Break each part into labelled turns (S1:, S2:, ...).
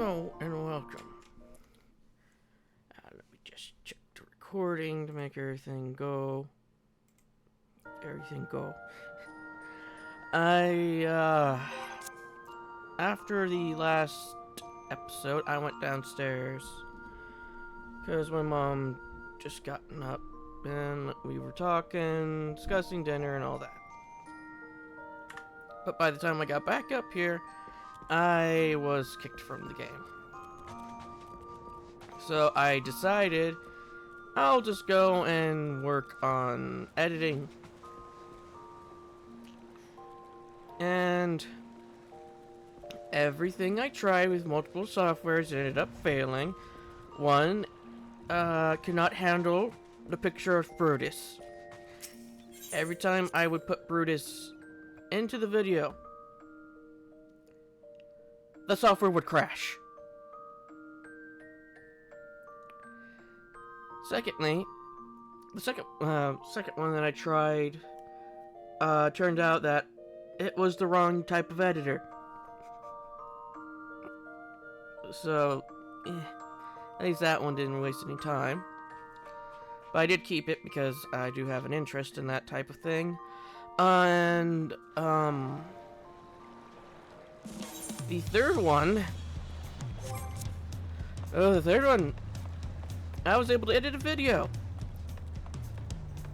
S1: Hello and welcome. Let me just check the recording to make everything go. After the last episode, I went downstairs because my mom just gotten up and we were talking, discussing dinner and all that. But by the time I got back up here, I was kicked from the game. So I decided I'll just go and work on editing. And everything I tried with multiple softwares ended up failing. One cannot handle the picture of Brutus. Every time I would put Brutus into the video, the software would crash. Secondly, the second one that I tried turned out that it was the wrong type of editor. So, at least that one didn't waste any time. But I did keep it because I do have an interest in that type of thing. And, the third one, I was able to edit a video.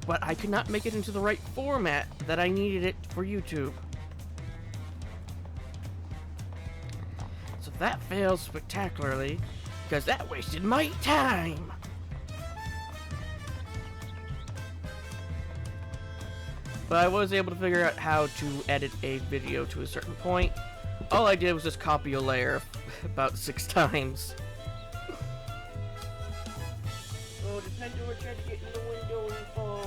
S1: But I could not make it into the right format that I needed it for YouTube. So that failed spectacularly, because that wasted my time. But I was able to figure out how to edit a video to a certain point. All I did was just copy a layer about 6 times. Oh, the Pandora tried to get in the window and fall.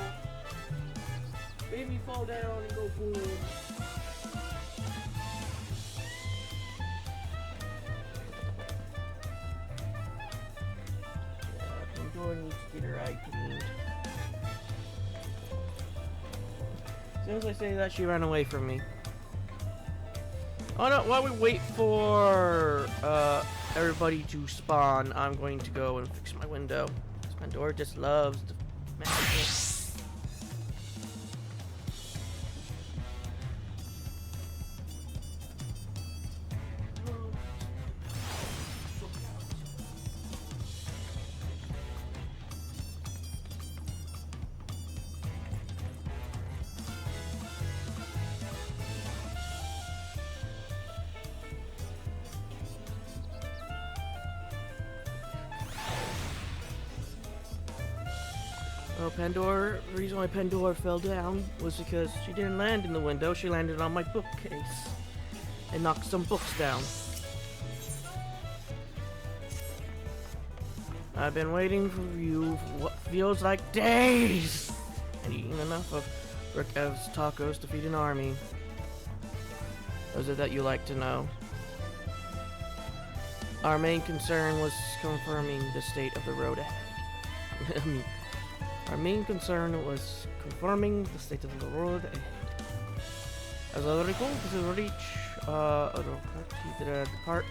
S1: Made me fall down and go boom. Yeah, Pandora needs to get her eye cleaned. As soon as I say that, she ran away from me. Oh no, while we wait for everybody to spawn, I'm going to go and fix my window. Pandora just loves to mess with it. Well, the reason why Pandora fell down was because she didn't land in the window, she landed on my bookcase and knocked some books down. I've been waiting for you for what feels like days and eating enough of Rikev's tacos to feed an army. Those are that you like to know. Our main concern was confirming the state of the road ahead. Our main concern was confirming the state of the road ahead. As I recall, to reach depart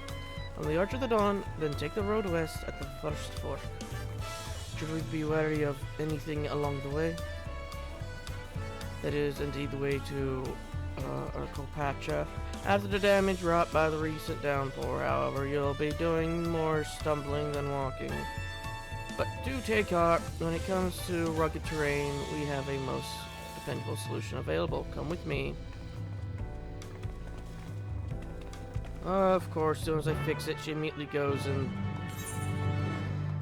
S1: on the Arch of the Dawn, then take the road west at the first fork. Should we be wary of anything along the way? That is indeed the way to Urkopacha. After the damage wrought by the recent downpour, however, you'll be doing more stumbling than walking. But do take heart, when it comes to rugged terrain, we have a most dependable solution available. Come with me. Of course, as soon as I fix it, she immediately goes and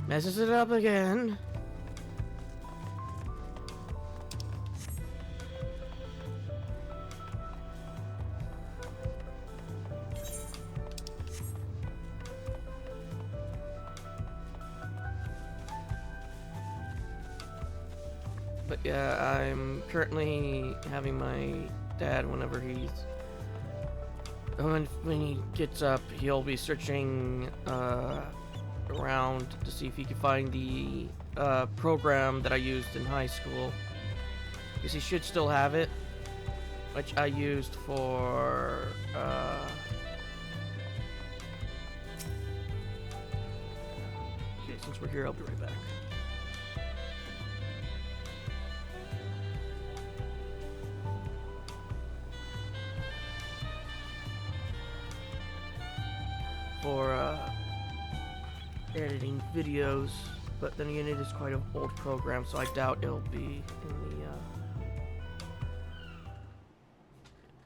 S1: messes it up again. But yeah, I'm currently having my dad, whenever when he gets up, he'll be searching around to see if he can find the program that I used in high school. Because he should still have it, which I used for since we're here, I'll be right back. For editing videos, but then again, it is quite an old program, so I doubt it'll be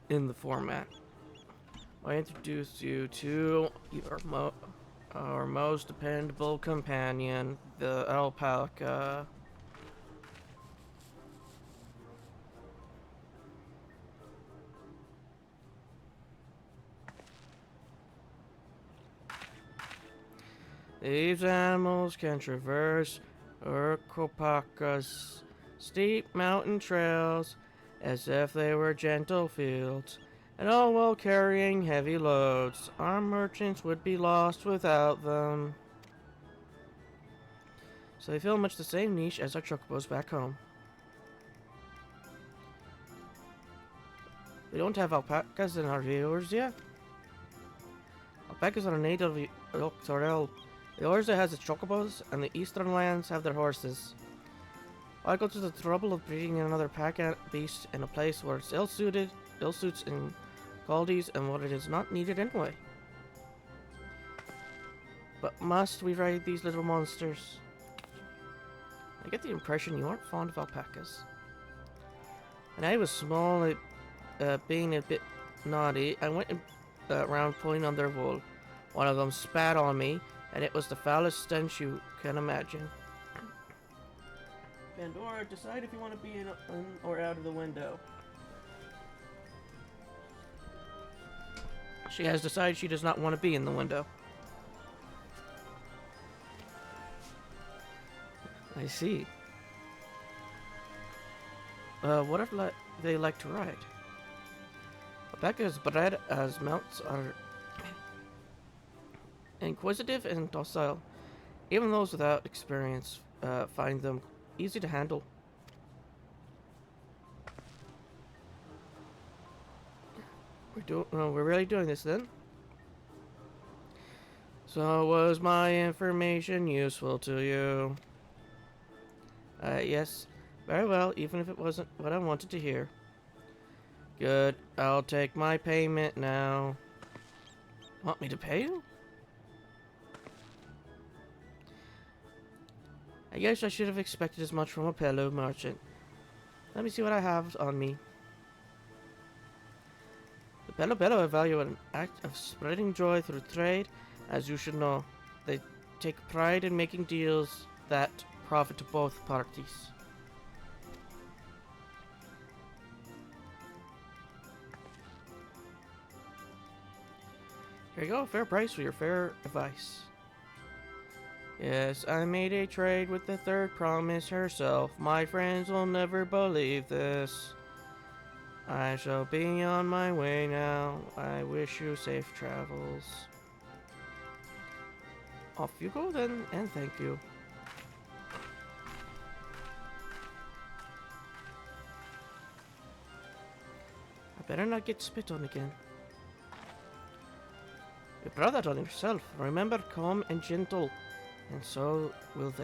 S1: in the format. I introduce you to our most dependable companion, the alpaca. These animals can traverse Urkopaca's steep mountain trails as if they were gentle fields, and all while carrying heavy loads. Our merchants would be lost without them. So they fill much the same niche as our chocobos back home. We don't have alpacas in our viewers yet. Alpacas are native of Dawntrail. The Orza has its chocobos, and the eastern lands have their horses. Why go to the trouble of breeding another pack beast in a place where it's ill-suits in qualities and what it is not needed anyway? But must we ride these little monsters? I get the impression you aren't fond of alpacas. When I was small, being a bit naughty, I went around pulling on their wool. One of them spat on me, and it was the foulest stench you can imagine. Pandora, decide if you want to be in or out of the window. She has decided she does not want to be in the window. I see. What if they like to ride? Alpacas bred as mounts are inquisitive and docile. Even those without experience find them easy to handle. We're really doing this then? So was my information useful to you? Yes. Very well, even if it wasn't what I wanted to hear. Good. I'll take my payment now. Want me to pay you? I guess I should have expected as much from a fellow merchant. Let me see what I have on me. The Bello value an act of spreading joy through trade, as you should know. They take pride in making deals that profit to both parties. Here you go, fair price for your fair advice. Yes, I made a trade with the third promise herself. My friends will never believe this. I shall be on my way now. I wish you safe travels. Off you go then, and thank you. I better not get spit on again. You brought that on yourself. Remember, calm and gentle. And so will they.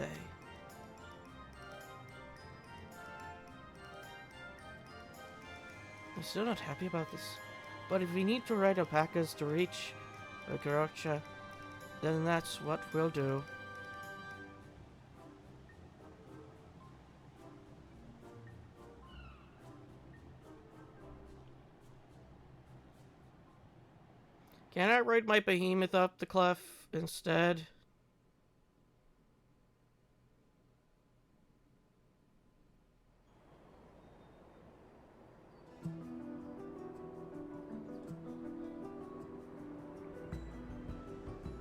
S1: I'm still not happy about this. But if we need to ride alpacas to reach Garacha, then that's what we'll do. Can I ride my behemoth up the cliff instead?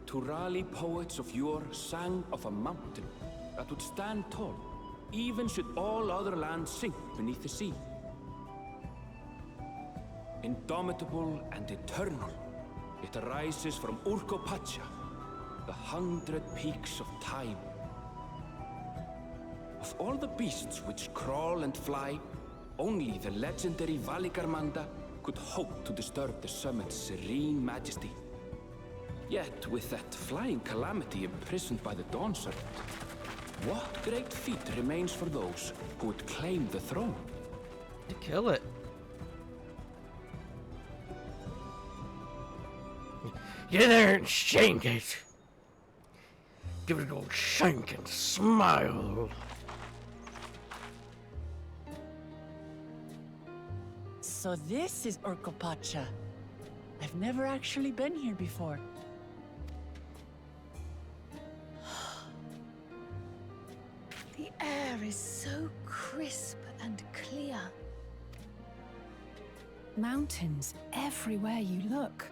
S2: Turali poets of yore sang of a mountain that would stand tall, even should all other lands sink beneath the sea. Indomitable and eternal, it arises from Urkopacha, the 100 peaks of time. Of all the beasts which crawl and fly, only the legendary Valigarmanda could hope to disturb the summit's serene majesty. Yet, with that flying calamity imprisoned by the Dawn Serpent, what great feat remains for those who would claim the throne?
S1: To kill it. Get there and shank it. Give it a old shank and smile.
S3: So this is Urkopacha. I've never actually been here before. The air is so crisp and clear. Mountains everywhere you look.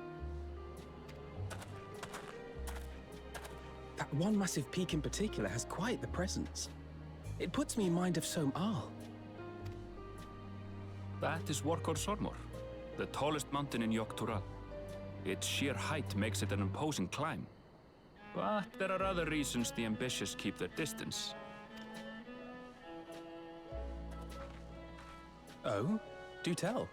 S4: That one massive peak in particular has quite the presence. It puts me in mind of Som Al.
S2: That is Workor Sormor, the tallest mountain in Yogg-Tural. Its sheer height makes it an imposing climb. But there are other reasons the ambitious keep their distance.
S4: Oh? Do tell.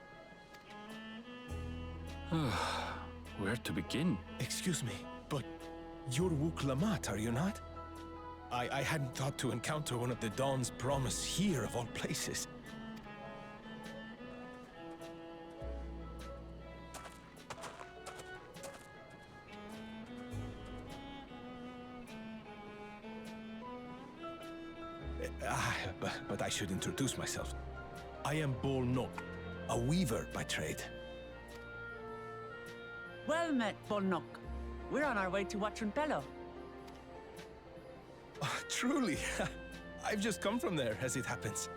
S2: Where to begin?
S5: Excuse me, but you're Wuk Lamat, are you not? I hadn't thought to encounter one of the Dawn's promise here, of all places. But I should introduce myself. I am Bol Nok, a weaver by trade.
S3: Well met, Bolnok. We're on our way to Watranpello.
S5: Oh, truly, I've just come from there, as it happens.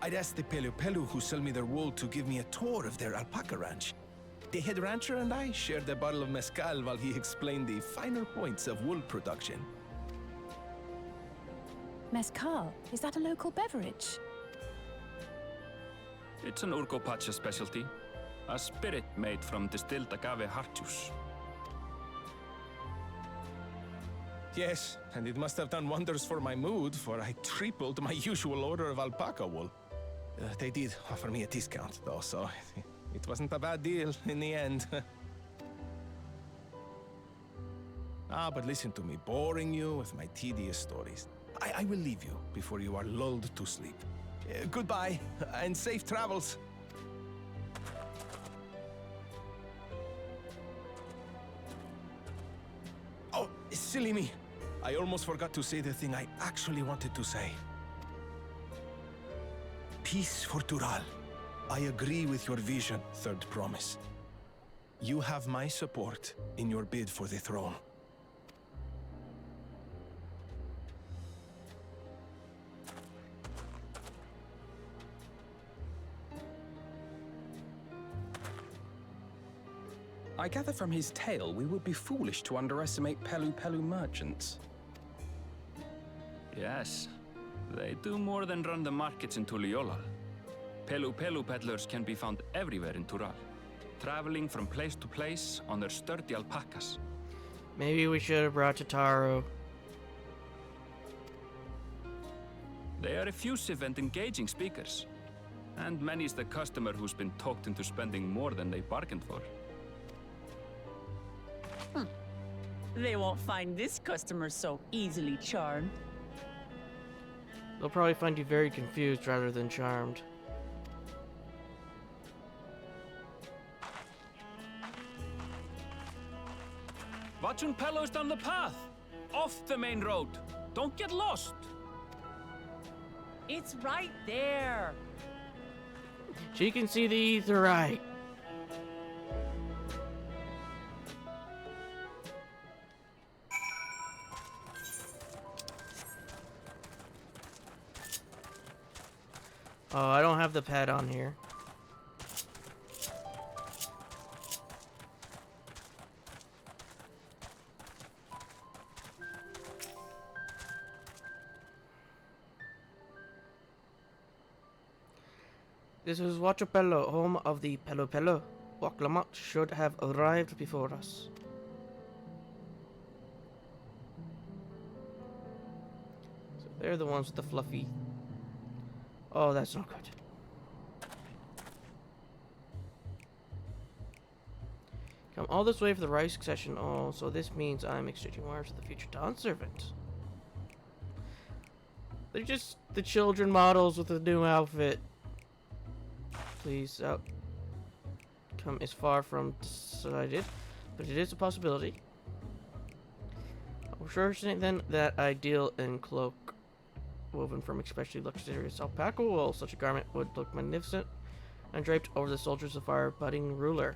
S5: I'd asked the Pelu who sell me their wool to give me a tour of their alpaca ranch. The head rancher and I shared a bottle of mezcal while he explained the finer points of wool production.
S6: Mezcal? Is that a local beverage?
S2: It's an Urkopacha specialty. A spirit made from distilled agave heart juice.
S5: Yes, and it must have done wonders for my mood, for I tripled my usual order of alpaca wool. They did offer me a discount, though, so it wasn't a bad deal in the end. But listen to me, boring you with my tedious stories. I will leave you before you are lulled to sleep. Goodbye, and safe travels. Oh, silly me. I almost forgot to say the thing I actually wanted to say. Peace for Tural. I agree with your vision, Third Promise. You have my support in your bid for the throne.
S4: I gather from his tale we would be foolish to underestimate Pelu merchants.
S2: Yes, they do more than run the markets in Tuliolal. Pelu peddlers can be found everywhere in Tural, traveling from place to place on their sturdy alpacas.
S1: Maybe we should have brought Tataru.
S2: They are effusive and engaging speakers, and many's the customer who's been talked into spending more than they bargained for.
S3: They won't find this customer so easily charmed.
S1: They'll probably find you very confused rather than charmed.
S2: Watranpello's down the path! Off the main road! Don't get lost!
S3: It's right there.
S1: She can see the ether right. Oh, I don't have the pad on here. This is Watranpello, home of the Pelu. Wuk Lamat should have arrived before us. So they're the ones with the fluffy. Oh, that's not good. Come all this way for the right succession. Oh, so this means I'm exchanging wires with the future Dawn servant. They're just the children models with a new outfit. Please, outcome is far from decided, but it is a possibility. I'm sure then that ideal in cloak woven from especially luxurious alpaca wool. Such a garment would look magnificent and draped over the shoulders of our budding ruler.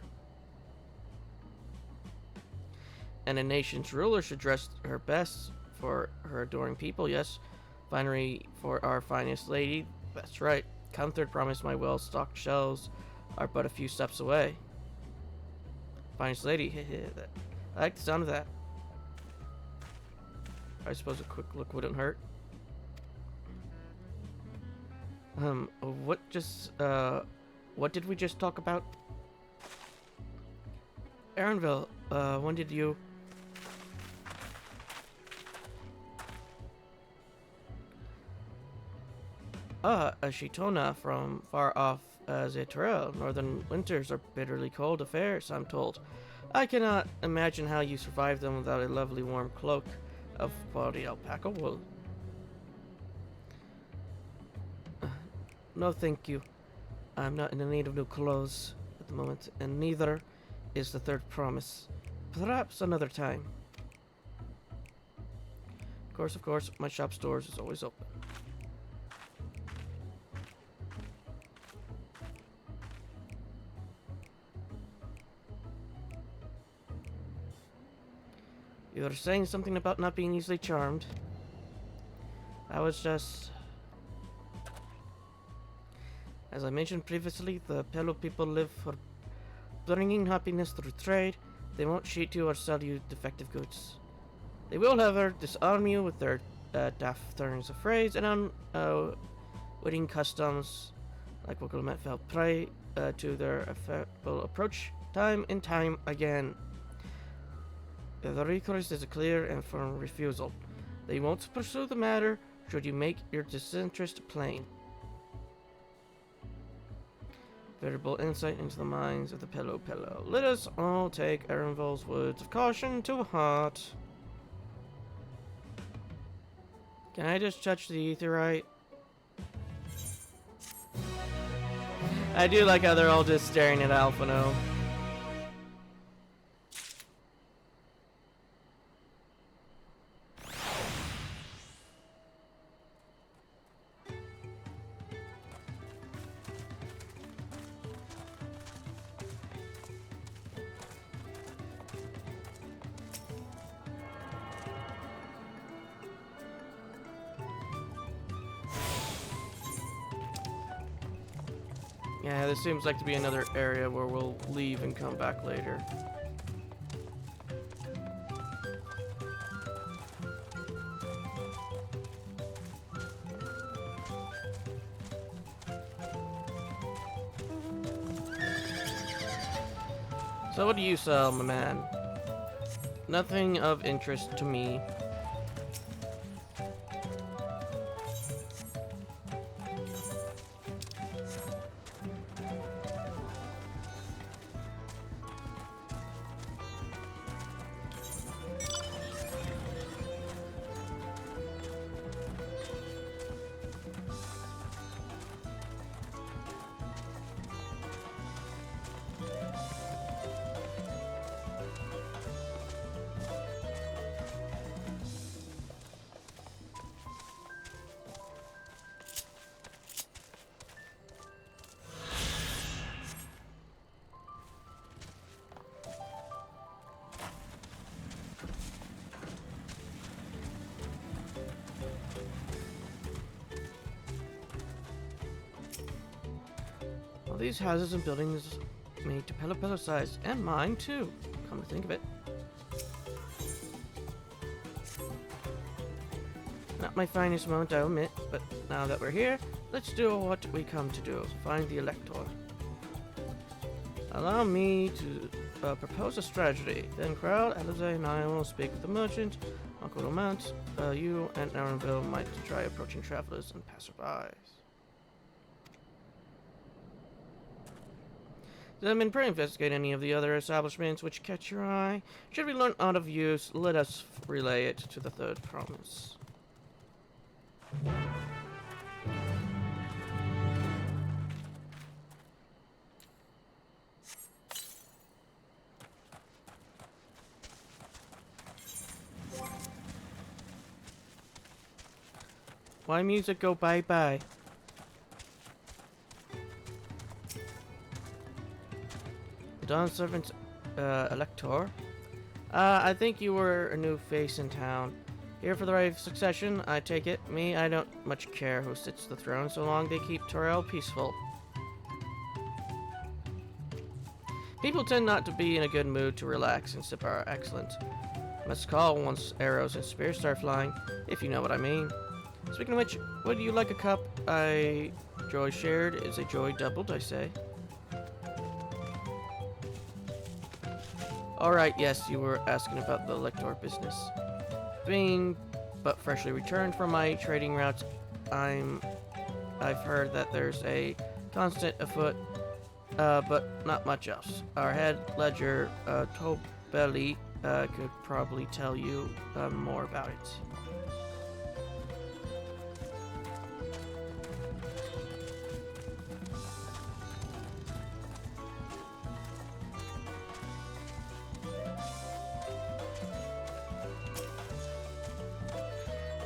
S1: And a nation's ruler should dress her best for her adoring people, yes. Finery for our finest lady, that's right. Comfort promised my well-stocked shelves are but a few steps away. Finest lady, I like the sound of that. I suppose a quick look wouldn't hurt. What did we just talk about? Aaronville, when did you... a Shitona from far off Dawntrail. Northern winters are bitterly cold affairs, I'm told. I cannot imagine how you survive them without a lovely warm cloak of quality alpaca wool. No thank you. I'm not in the need of new clothes at the moment, and neither is the third promise. Perhaps another time. Of course, my shop stores is always open. You were saying something about not being easily charmed. I was just... As I mentioned previously, the Pelo people live for bringing happiness through trade. They won't cheat you or sell you defective goods. They will, however, disarm you with their daft turns of phrase and unwitting customs, like Wiggle fell prey to their affable approach time and time again. The recourse is a clear and firm refusal. They won't pursue the matter should you make your disinterest plain. Veritable insight into the minds of the Pelo. Let us all take Aaronville's words of caution to heart. Can I just touch the aetherite? I do like how they're all just staring at Alphino. Yeah, this seems like to be another area where we'll leave and come back later. So what do you sell, my man? Nothing of interest to me. Well, these houses and buildings made to Pelo size, and mine too, come to think of it. Not my finest moment, I admit, but now that we're here, let's do what we come to do, find the Elector. Allow me to propose a strategy. Then Crowd, Alize, and I will speak with the merchant, Uncle Romance. You and Aaronville might try approaching travelers and passerbys. Examine and investigate any of the other establishments which catch your eye. Should we learn out of use, let us relay it to the third promise. Why music go bye-bye? Dawn Servant, Elector? I think you were a new face in town. Here for the right of succession, I take it. Me, I don't much care who sits the throne, so long they keep Dawntrail peaceful. People tend not to be in a good mood to relax and sip our excellent mezcal once arrows and spears start flying, if you know what I mean. Speaking of which, would you like a cup? Joy shared is a joy doubled, I say. Alright, yes, you were asking about the Elector business. Being but freshly returned from my trading routes, I've heard that there's a constant afoot, but not much else. Our head ledger, Tobelli, could probably tell you more about it.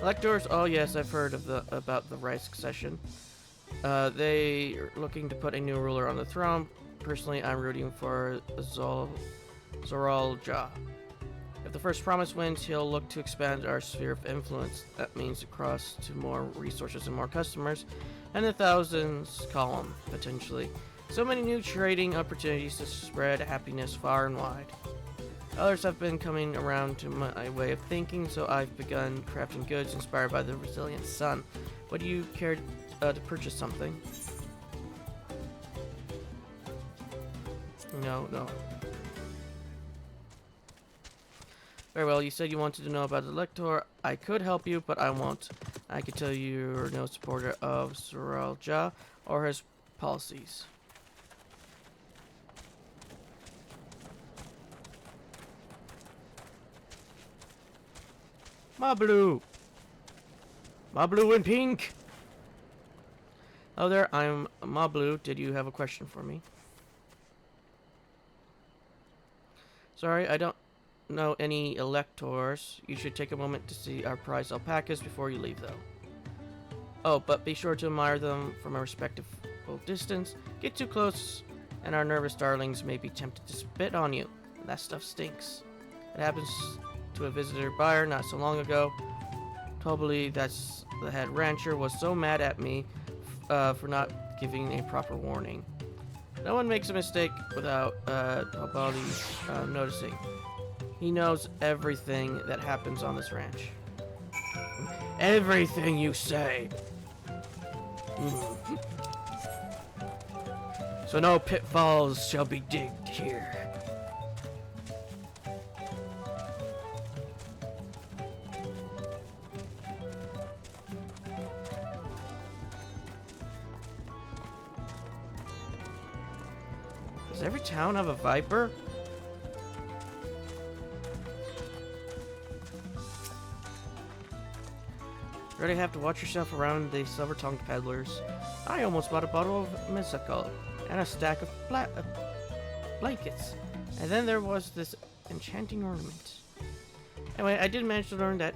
S1: Electors, oh yes, I've heard of about the right succession. They are looking to put a new ruler on the throne. Personally, I'm rooting for Zoral Ja. If the first promise wins, he'll look to expand our sphere of influence. That means across to more resources and more customers, and the thousands column, potentially. So many new trading opportunities to spread happiness far and wide. Others have been coming around to my way of thinking, so I've begun crafting goods inspired by the resilient sun. Would you care to purchase something? No. Very well, you said you wanted to know about the Elector. I could help you, but I won't. I could tell you're no supporter of Zoral Ja or his policies. My blue and pink. Oh there, I'm Ma Blue. Did you have a question for me? Sorry, I don't know any electors. You should take a moment to see our prize alpacas before you leave, though. Oh, but be sure to admire them from a respectful distance. Get too close, and our nervous darlings may be tempted to spit on you. That stuff stinks. It happens to a visitor buyer not so long ago. Probably that's the head rancher was so mad at me for not giving a proper warning. No one makes a mistake without Tobali noticing. He knows everything that happens on this ranch. Everything you say. So no pitfalls shall be digged here. Does every town have a viper? Really have to watch yourself around the silver-tongued peddlers. I almost bought a bottle of mezcal and a stack of blankets. And then there was this enchanting ornament. Anyway, I did manage to learn that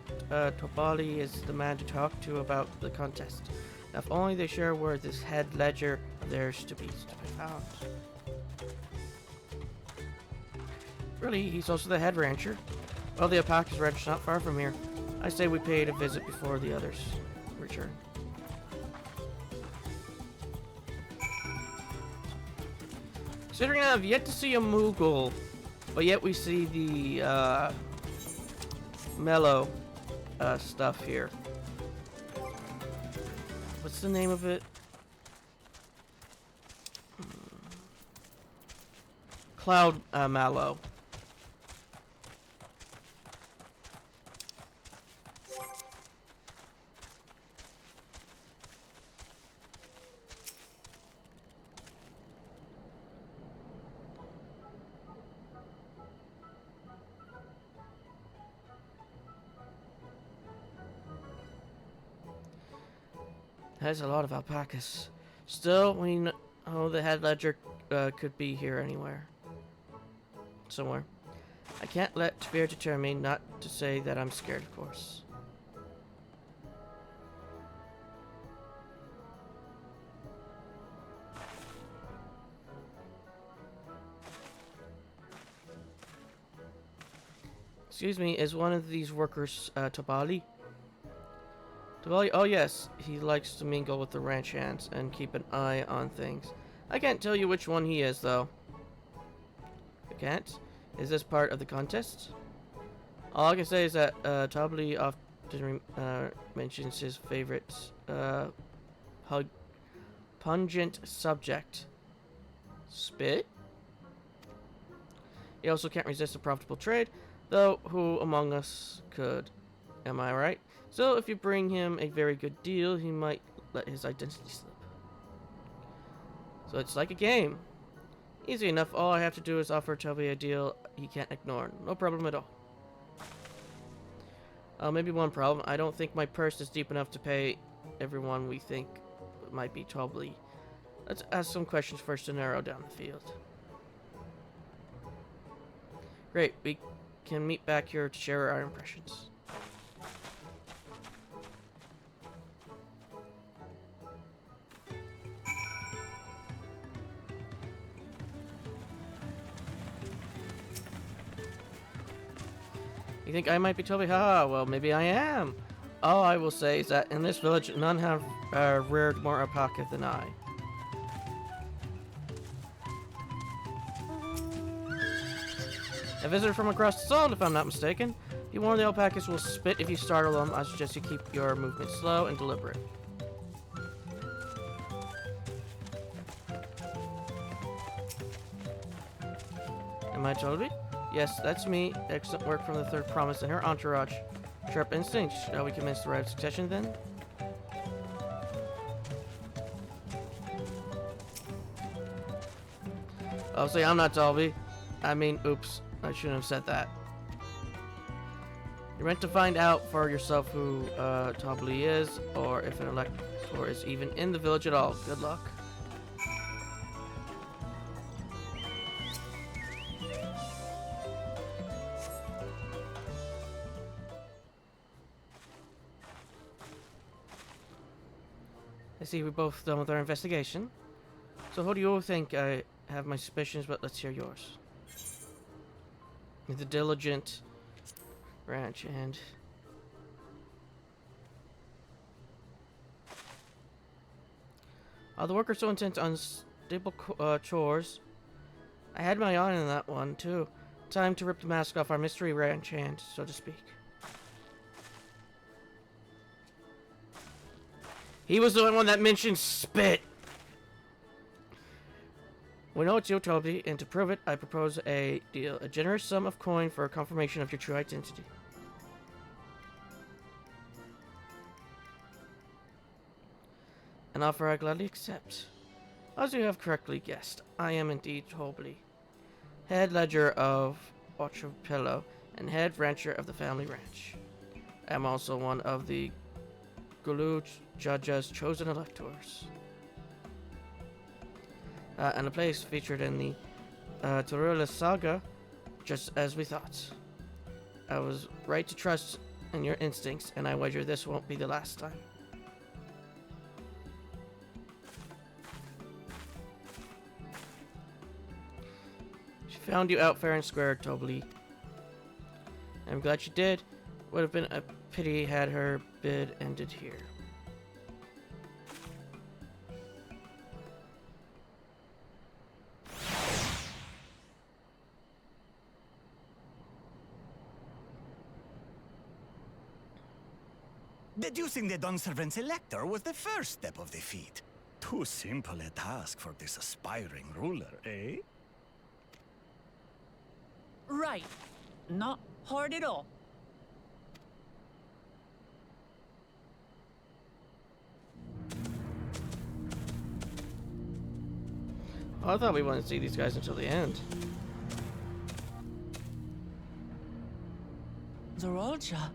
S1: Tobali is the man to talk to about the contest. Now, if only they share where this head ledger of theirs to be found. Really, he's also the head rancher. Well, the alpaca's ranch is not far from here. I say we paid a visit before the others return. Considering I've yet to see a Moogle, but yet we see the mellow stuff here. What's the name of it? Cloud Mallow. That's a lot of alpacas. Still, we know the head ledger could be here anywhere. Somewhere. I can't let fear deter me, not to say that I'm scared, of course. Excuse me, is one of these workers Tabali? Tabali? Oh yes, he likes to mingle with the ranch hands and keep an eye on things. I can't tell you which one he is, though. I can't? Is this part of the contest? All I can say is that Tabali often mentions his favorite pungent subject. Spit? He also can't resist a profitable trade, though who among us could? Am I right? So if you bring him a very good deal, he might let his identity slip. So it's like a game. Easy enough. All I have to do is offer Toby a deal he can't ignore. No problem at all. Maybe one problem. I don't think my purse is deep enough to pay everyone we think might be Toby. Let's ask some questions first to narrow down the field. Great. We can meet back here to share our impressions. You think I might be Toby? Haha, well, maybe I am. All I will say is that in this village, none have reared more alpaca than I. A visitor from across the zone, if I'm not mistaken. Be warned, the alpacas will spit if you startle them. I suggest you keep your movement slow and deliberate. Am I Toby? Yes, that's me. Excellent work from the third promise and her entourage. Sharp instinct. Shall we commence the right of succession then? I'll say I'm not Toby. I mean, oops. I shouldn't have said that. You're meant to find out for yourself who Toby is, or if an elector is even in the village at all. Good luck. I see we're both done with our investigation. So who do you think? I have my suspicions, but let's hear yours. The diligent ranch hand. The workers so intent on stable chores. I had my eye on that one, too. Time to rip the mask off our mystery ranch hand, so to speak. He was the one that mentioned spit. We know it's you, Toby, and to prove it, I propose a deal. A generous sum of coin for a confirmation of your true identity. An offer I gladly accept. As you have correctly guessed, I am indeed Toby, head ledger of Dawntrail and head rancher of the family ranch. I am also one of the Gulu Judge's chosen electors. And a place featured in the Dawntrail saga, just as we thought. I was right to trust in your instincts, and I wager this won't be the last time. She found you out fair and square, Toby. I'm glad she did. Would have been a pity had her bid ended here.
S7: Deducing the Dawnservant's elector was the first step of the feat. Too simple a task for this aspiring ruler, eh?
S3: Right. Not hard at all.
S1: Oh, I thought we wanted to see these guys until the end.
S3: Zorolja.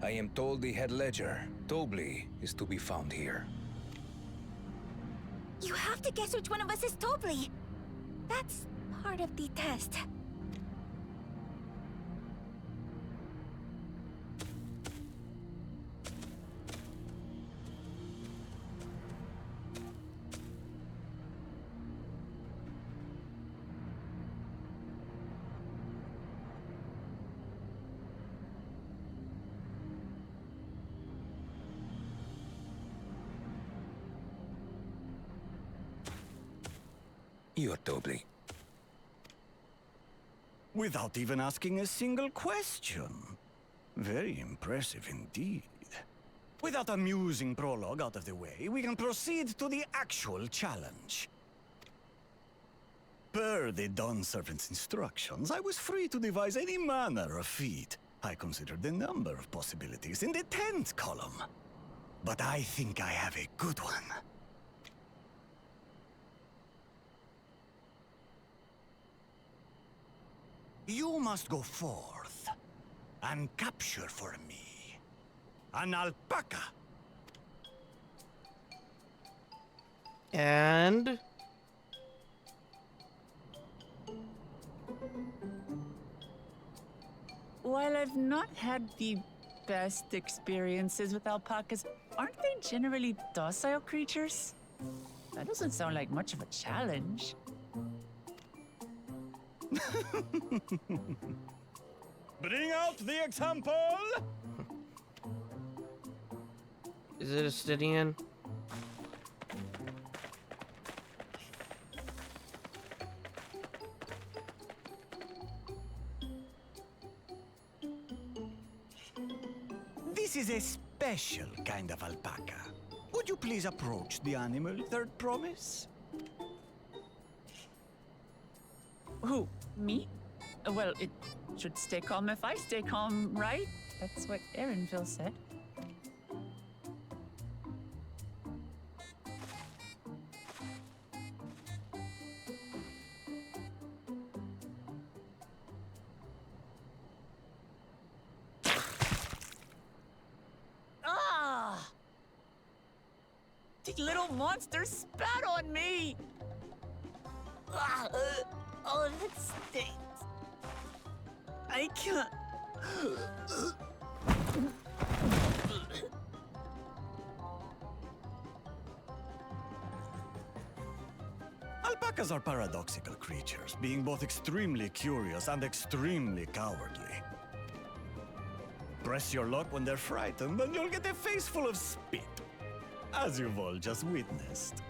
S8: I am told the head ledger, Tobli, is to be found here.
S9: You have to guess which one of us is Tobli. That's part of the test.
S8: You're Tobli.
S7: Without even asking a single question. Very impressive indeed. With that amusing prologue out of the way, we can proceed to the actual challenge. Per the Dawn Servant's instructions, I was free to devise any manner of feat. I considered the number of possibilities in the 10th column. But I think I have a good one. You must go forth and capture for me an alpaca.
S1: And
S3: While I've not had the best experiences with alpacas, aren't they generally docile creatures? That doesn't sound like much of a challenge.
S7: Bring out the example!
S1: is it a Stydian?
S7: This is a special kind of alpaca. Would you please approach the animal, Third Promise?
S3: Who? Me? Well, it should stay calm if I stay calm, right? That's what Erinville said. Ah! The little monster spat on me! Ah, oh, that stinks. I can't.
S7: Alpacas are paradoxical creatures, being both extremely curious and extremely cowardly. Press your luck when they're frightened, and you'll get a face full of spit, as you've all just witnessed.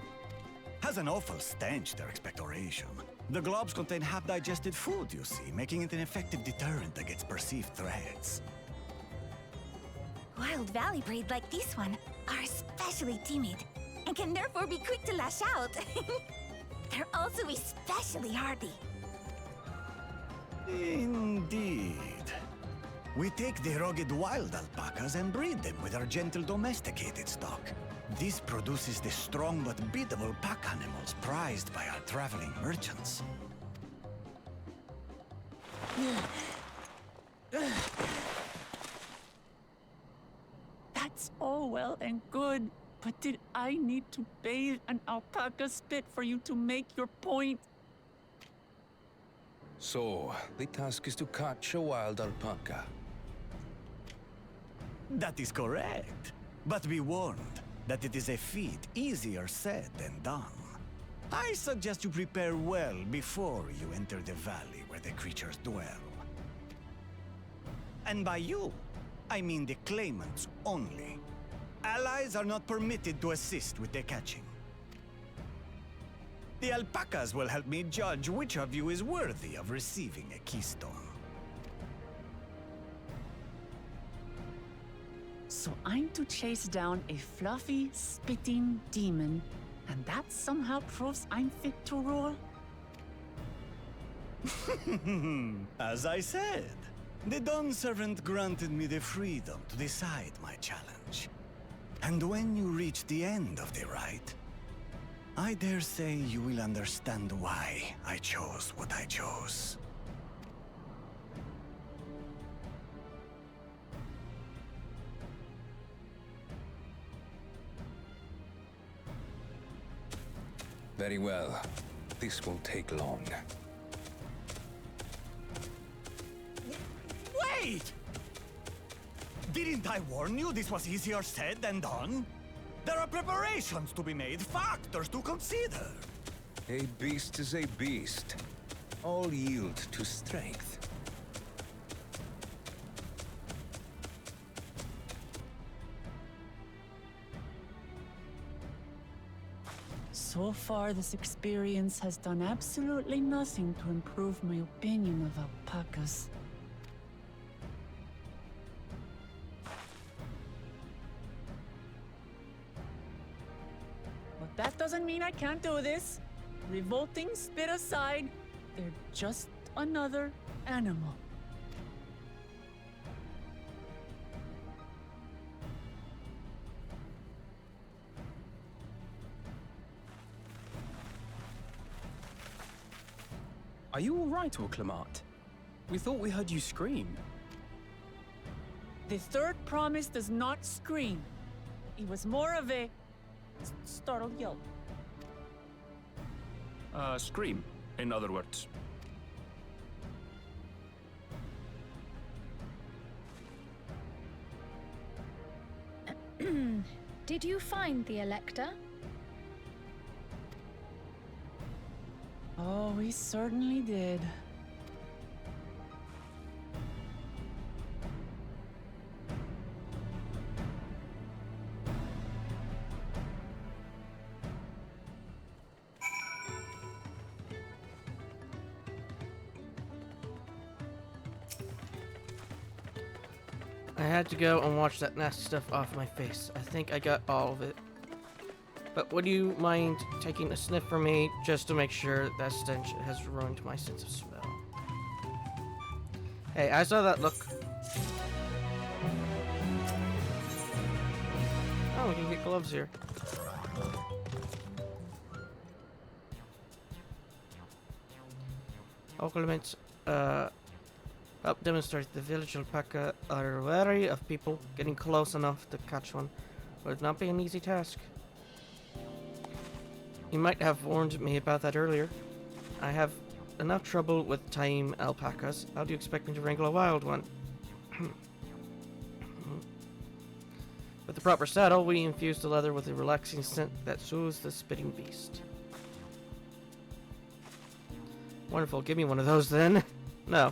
S7: Has an awful stench, their expectoration. The globs contain half-digested food, you see, making it an effective deterrent against perceived threats.
S9: Wild valley breed like this one are especially timid and can therefore be quick to lash out. They're also especially hardy.
S7: Indeed. We take the rugged wild alpacas and breed them with our gentle domesticated stock. This produces the strong but biddable pack animals prized by our traveling merchants.
S3: That's all well and good, but did I need to bathe an alpaca spit for you to make your point?
S8: So, the task is to catch a wild alpaca.
S7: That is correct. But be warned that it is a feat easier said than done. I suggest you prepare well before you enter the valley where the creatures dwell. And by you, I mean the claimants only. Allies are not permitted to assist with the catching. The alpacas will help me judge which of you is worthy of receiving a keystone.
S3: So I'm to chase down a fluffy, spitting demon, and that somehow proves I'm fit to rule?
S7: As I said, the Dawn Servant granted me the freedom to decide my challenge. And when you reach the end of the rite, I dare say you will understand why I chose what I chose.
S8: Very well. This won't take long.
S7: Wait! Didn't I warn you this was easier said than done? There are preparations to be made, factors to consider.
S8: A beast is a beast. All yield to strength.
S3: So far, this experience has done absolutely nothing to improve my opinion of alpacas. But that doesn't mean I can't do this. Revolting spit aside, they're just another animal.
S4: Are you all right, Orclamart? We thought we heard you scream.
S3: The third promise does not scream. It was more of a startled yelp.
S2: Scream, in other words.
S6: Did you find the Elector?
S3: Oh, we certainly did.
S1: I had to go and wash that nasty stuff off my face. I think I got all of it. But would you mind taking a sniff for me just to make sure that stench has ruined my sense of smell? Hey, I saw that look. Oh, we can get gloves here. Occluments, help demonstrate the village alpaca are wary of people getting close enough to catch one. Would not be an easy task. You might have warned me about that earlier. I have enough trouble with tame alpacas. How do you expect me to wrangle a wild one? With the proper saddle, we infuse the leather with a relaxing scent that soothes the spitting beast. Wonderful, give me one of those then. No.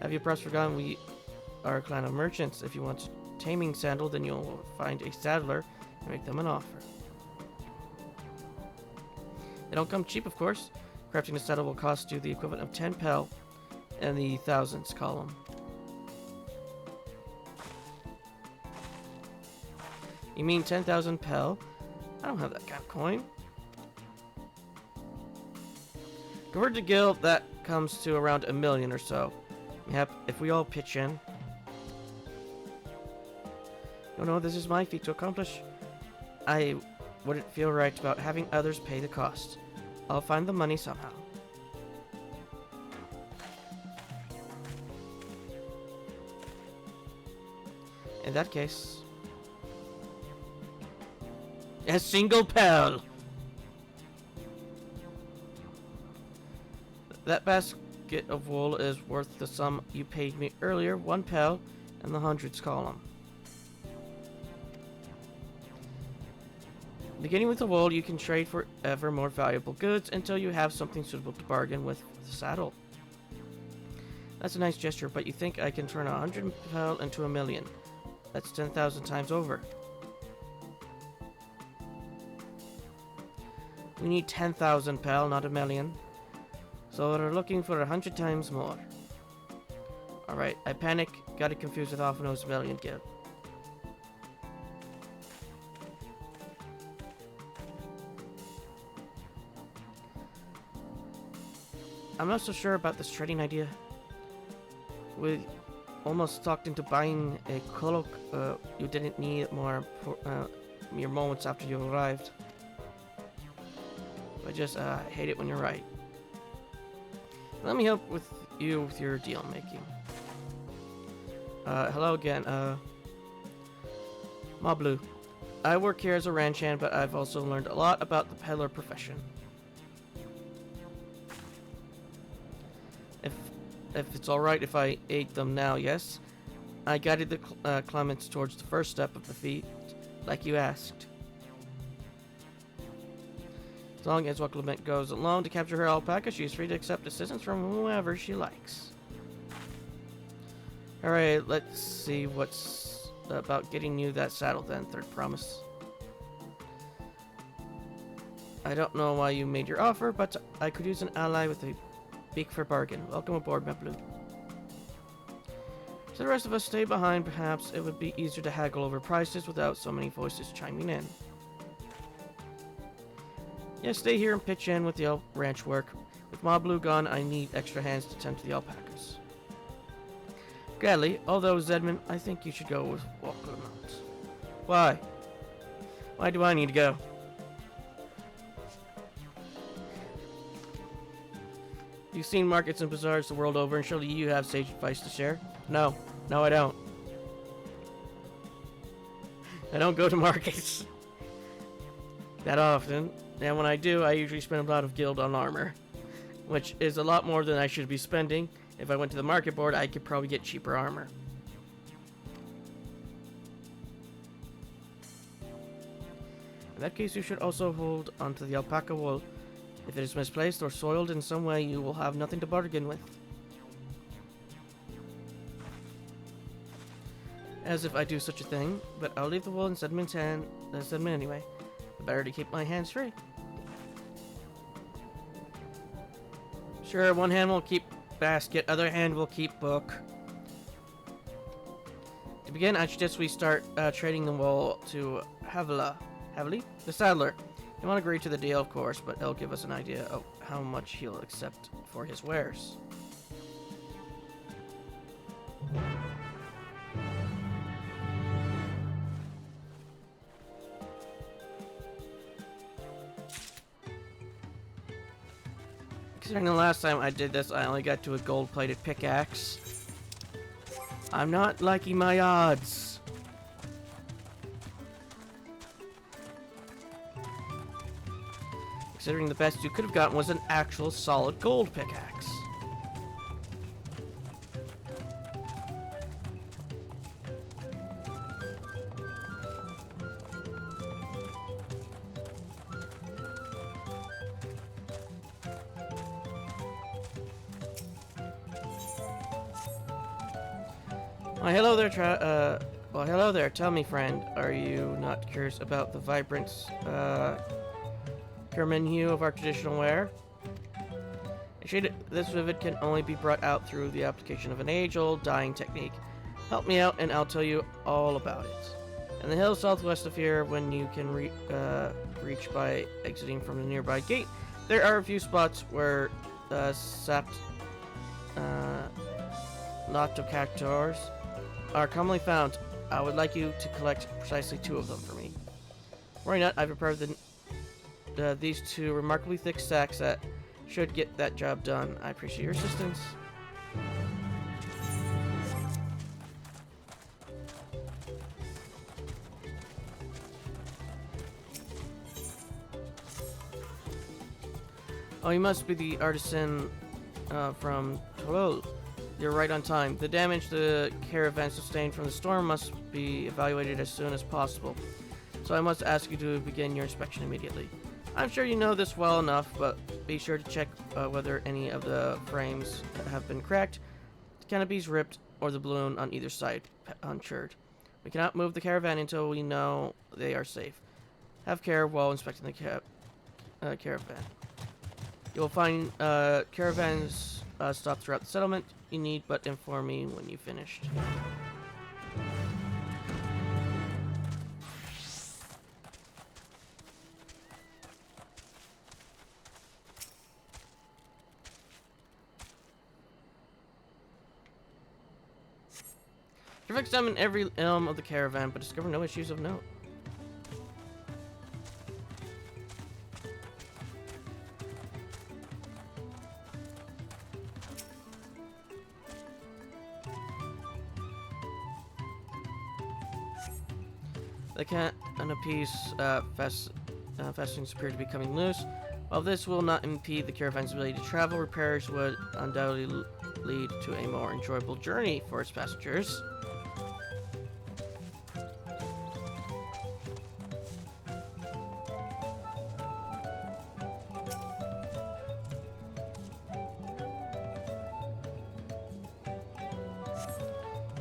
S1: Have you perhaps forgotten we are a clan of merchants? If you want a taming sandal, then you'll find a saddler and make them an offer. They don't come cheap, of course. Crafting a saddle will cost you the equivalent of 10 pel in the thousands column. You mean 10,000 pel? I don't have that kind of coin. Converted to guild, that comes to around 1 million or so. Yep, if we all pitch in. No, this is my feat to accomplish. I wouldn't feel right about having others pay the cost. I'll find the money somehow. In that case... a single pel! That basket of wool is worth the sum you paid me earlier, 1 pel in the hundreds column. Beginning with the wool, you can trade for ever more valuable goods until you have something suitable to bargain with the saddle. That's a nice gesture, but you think I can turn 100 pel into 1 million. That's 10,000 times over. We need 10,000 pel, not 1 million. So we're looking for 100 times more. Alright, I panic, got it confused with Alphino's million guild. I'm not so sure about this trading idea. We almost talked into buying a cloak you didn't need mere moments after you arrived. I just hate it when you're right. Let me help with you with your deal making. Hello again, Mablu. I work here as a ranch hand, but I've also learned a lot about the peddler profession. If it's alright if I ate them now, yes? I guided the Clements towards the first step of the feat, like you asked. As long as Clement goes alone to capture her alpaca, she is free to accept assistance from whoever she likes. Alright, let's see what's about getting you that saddle then, third promise. I don't know why you made your offer, but I could use an ally with a beak for bargain. Welcome aboard, Meplu. So the rest of us stay behind, perhaps it would be easier to haggle over prices without so many voices chiming in. Yeah, stay here and pitch in with the ranch work. With Ma Blue gone, I need extra hands to tend to the alpacas. Gladly, although Zedman, I think you should go with Walkermount. Why? Why do I need to go? You've seen markets and bazaars the world over, and surely you have sage advice to share? No. No, I don't. I don't go to markets that often, and when I do, I usually spend a lot of guild on armor, which is a lot more than I should be spending. If I went to the market board, I could probably get cheaper armor. In that case, you should also hold onto the alpaca wool. If it is misplaced or soiled in some way, you will have nothing to bargain with. As if I do such a thing, but I'll leave the wool in Zedman's hand. Zedman anyway. Better to keep my hands free. Sure, one hand will keep basket, other hand will keep book. To begin, I suggest we start trading the wool to Haveli, the saddler. He won't agree to the deal, of course, but he'll give us an idea of how much he'll accept for his wares. Considering the last time I did this, I only got to a gold-plated pickaxe. I'm not liking my odds. Considering the best you could have gotten was an actual solid gold pickaxe. Well, hello there. Tell me, friend, are you not curious about the vibrant, carmine hue of our traditional wear? A shade this vivid can only be brought out through the application of an age-old dyeing technique. Help me out, and I'll tell you all about it. In the hills southwest of here, when you can reach by exiting from the nearby gate, there are a few spots where sapped Notocactors are commonly found. I would like you to collect precisely 2 of them for me. Worry not, I've prepared these 2 remarkably thick sacks that should get that job done. I appreciate your assistance. Oh, you must be the artisan from Tolol. You're right on time. The damage the caravan sustained from the storm must be evaluated as soon as possible. So I must ask you to begin your inspection immediately. I'm sure you know this well enough, but be sure to check whether any of the frames have been cracked, the canopies ripped, or the balloon on either side punctured. We cannot move the caravan until we know they are safe. Have care while inspecting the caravan. You will find caravans stopped throughout the settlement. You need but inform me when you finished. You've examined every elm of the caravan, but discovered no issues of note. The canopy's fastenings appear to be coming loose. While this will not impede the caravan's ability to travel, repairs would undoubtedly lead to a more enjoyable journey for its passengers.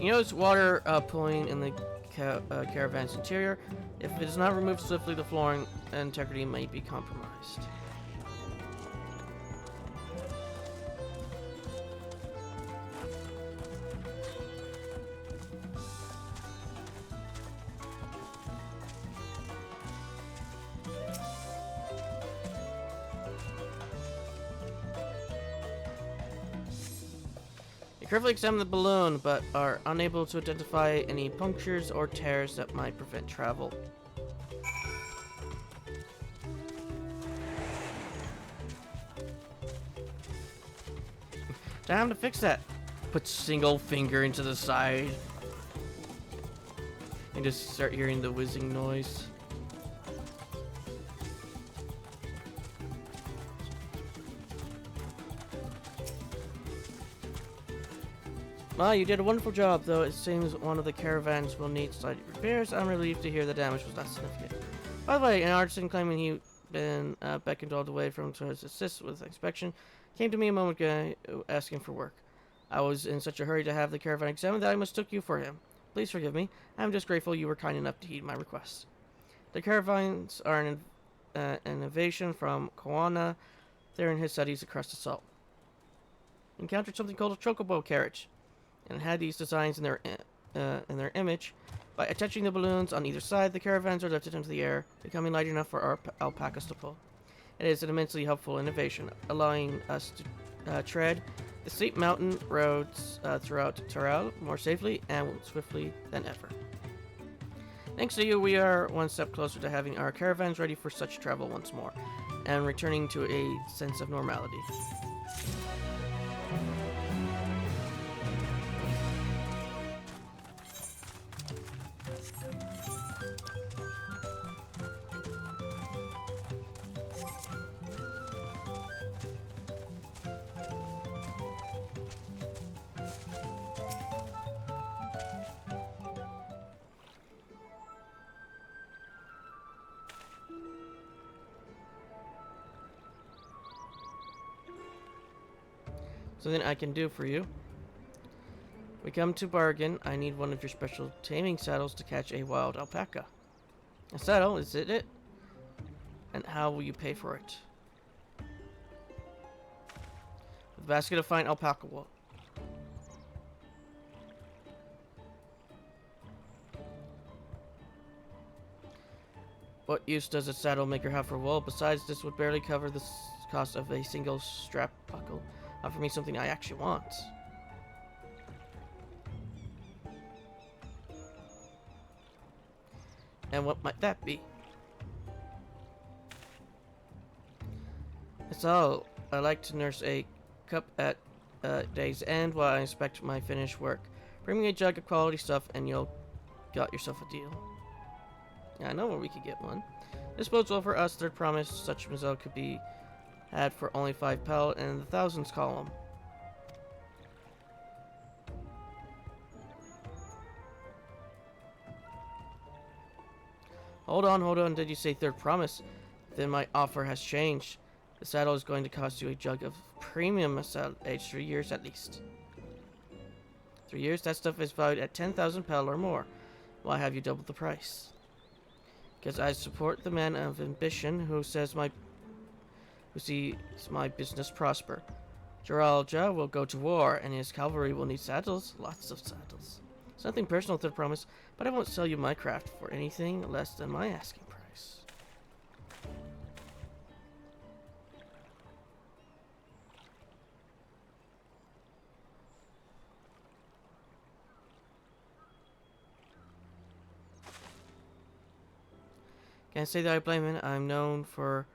S1: You notice water pooling in the caravan's interior. If it is not removed swiftly, the flooring integrity may be compromised. You carefully examine the balloon, but are unable to identify any punctures or tears that might prevent travel. Time to fix that. Put single finger into the side. And just start hearing the whizzing noise. Well, you did a wonderful job, though it seems one of the caravans will need slight repairs. I'm relieved to hear the damage was not significant. By the way, an artisan claiming he'd been beckoned all the way from to assist with inspection came to me a moment ago asking for work. I was in such a hurry to have the caravan examined that I mistook you for him. Please forgive me. I'm just grateful you were kind enough to heed my request. The caravans are an innovation from Koana. They're in his studies across the salt. Encountered something called a chocobo carriage, and had these designs in their image. By attaching the balloons on either side, the caravans are lifted into the air, becoming light enough for our alpacas to pull. It is an immensely helpful innovation, allowing us to tread the steep mountain roads throughout Dawntrail more safely and swiftly than ever. Thanks to you, we are one step closer to having our caravans ready for such travel once more, and returning to a sense of normality. Something I can do for you. We come to bargain. I need one of your special taming saddles to catch a wild alpaca. A saddle, is it? And how will you pay for it? With a basket of fine alpaca wool. What use does a saddle maker have for wool? Besides, this would barely cover the cost of a single strap buckle. Offer me something I actually want. And what might that be? It's all. I like to nurse a cup at day's end while I inspect my finished work. Bring me a jug of quality stuff and you'll got yourself a deal. Yeah, I know where we could get one. This bodes well for us. Third promise such Mazel could be had for only 5 pel in the thousands column. Hold on. Did you say third promise? Then my offer has changed. The saddle is going to cost you a jug of premium Mazel, aged 3 years at least. 3 years? That stuff is valued at 10,000 pel or more. Why have you doubled the price? Because I support the man of ambition who sees my business prosper. Geralja will go to war, and his cavalry will need saddles. Lots of saddles. It's nothing personal, third promise, but I won't sell you my craft for anything less than my asking price. Can't say that I blame him. I'm known for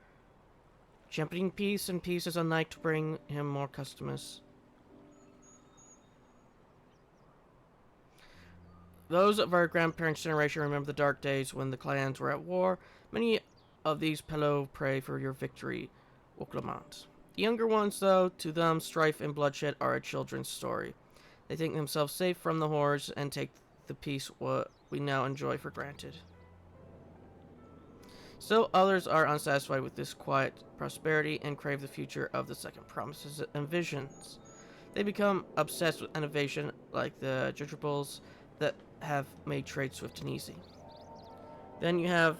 S1: championing peace, and peace is unlike to bring him more customers. Those of our grandparents' generation remember the dark days when the clans were at war. Many of these Pelo pray for your victory, Woklamant. The younger ones, though, to them, strife and bloodshed are a children's story. They think themselves safe from the horrors and take the peace what we now enjoy for granted. Still, others are unsatisfied with this quiet prosperity and crave the future of the second promises and visions. They become obsessed with innovation like the dirigibles that have made trade swift and easy. Then you have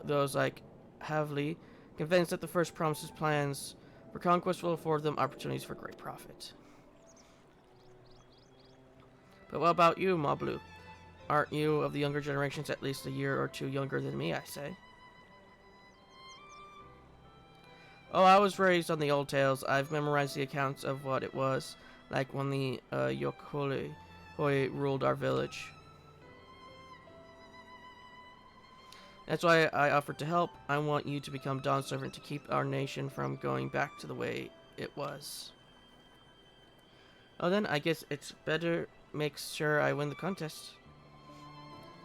S1: those like Havli, convinced that the first promises plans for conquest will afford them opportunities for great profit. But what about you, Mablu? Aren't you of the younger generations at least a year or two younger than me, I say? Oh, I was raised on the old tales. I've memorized the accounts of what it was like when the Yokhoi ruled our village. That's why I offered to help. I want you to become Dawn's servant to keep our nation from going back to the way it was. Oh, then I guess it's better make sure I win the contest.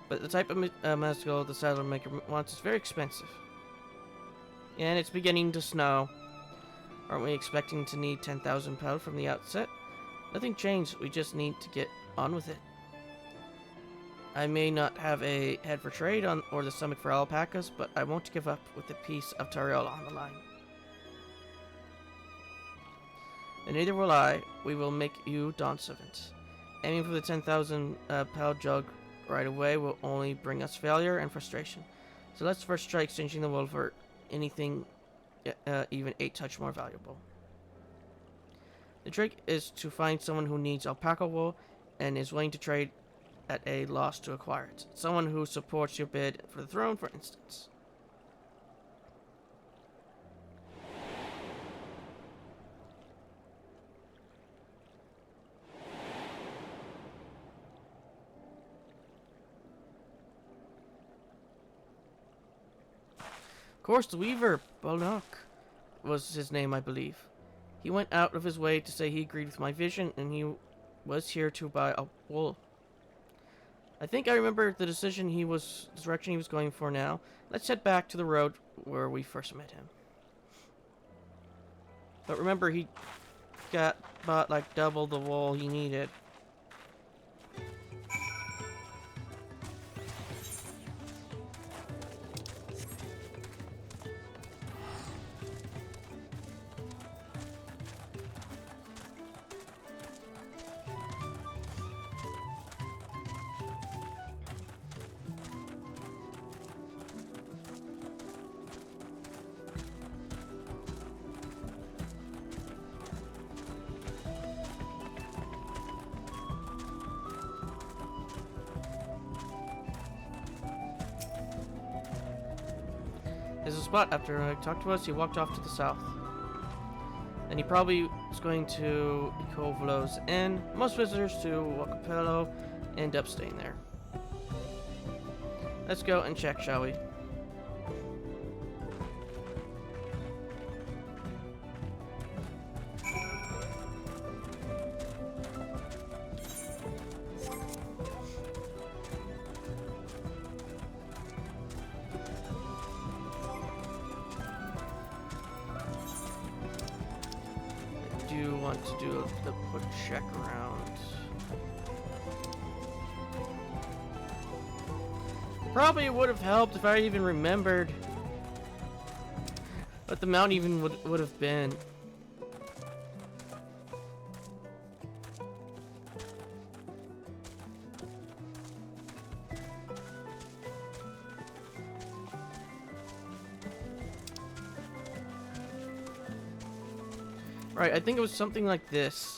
S1: But the type of mastical the saddle maker wants is very expensive. And it's beginning to snow. Aren't we expecting to need 10,000 pounds from the outset? Nothing changed, we just need to get on with it. I may not have a head for trade or the stomach for alpacas, but I won't give up with the piece of Tariola on the line. And neither will I. We will make you Dawn servant. Aiming for the 10,000 pound jug right away will only bring us failure and frustration. So let's first try exchanging the wool for anything even 8 touch more valuable. The trick is to find someone who needs alpaca wool and is willing to trade at a loss to acquire it. Someone who supports your bid for the throne, for instance. Of course, the Weaver, Bolnock, was his name, I believe. He went out of his way to say he agreed with my vision, and he was here to buy a wool. I think I remember the direction he was going for now. Let's head back to the road where we first met him. But remember, he bought like double the wool he needed. There's a spot after he talked to us, he walked off to the south. And he probably was going to Kovlo's Inn. Most visitors to Wakapelo end up staying there. Let's go and check, shall we? Want to do the quick check around. Probably would have helped if I even remembered what the mount even would have been. Right, I think it was something like this.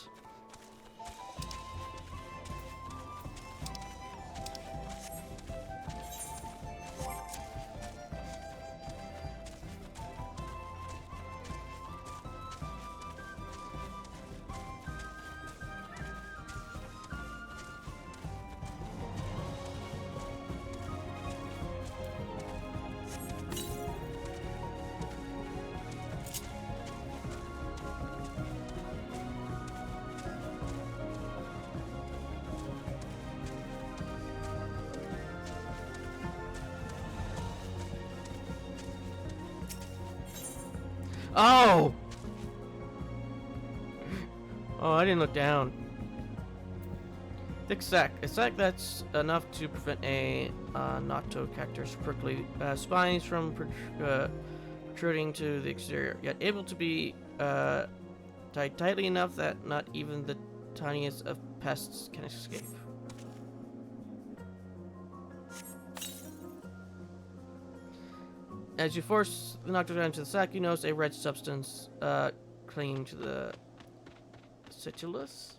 S1: Oh! Oh, I didn't look down. Thick sac. A sac that's enough to prevent a Noctocactus prickly spines from protruding to the exterior, yet able to be tied tightly enough that not even the tiniest of pests can escape. As you force the Noctocactus into the sac, you notice a red substance clinging to the scitulus.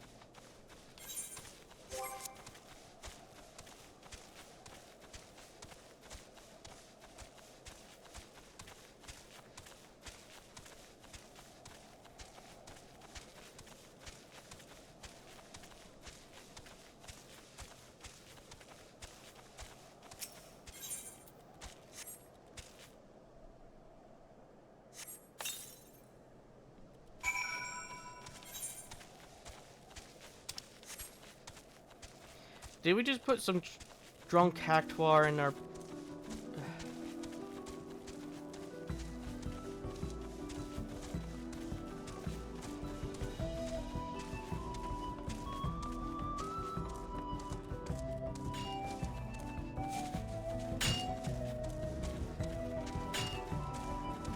S1: Did we just put some drunk cactuar in our...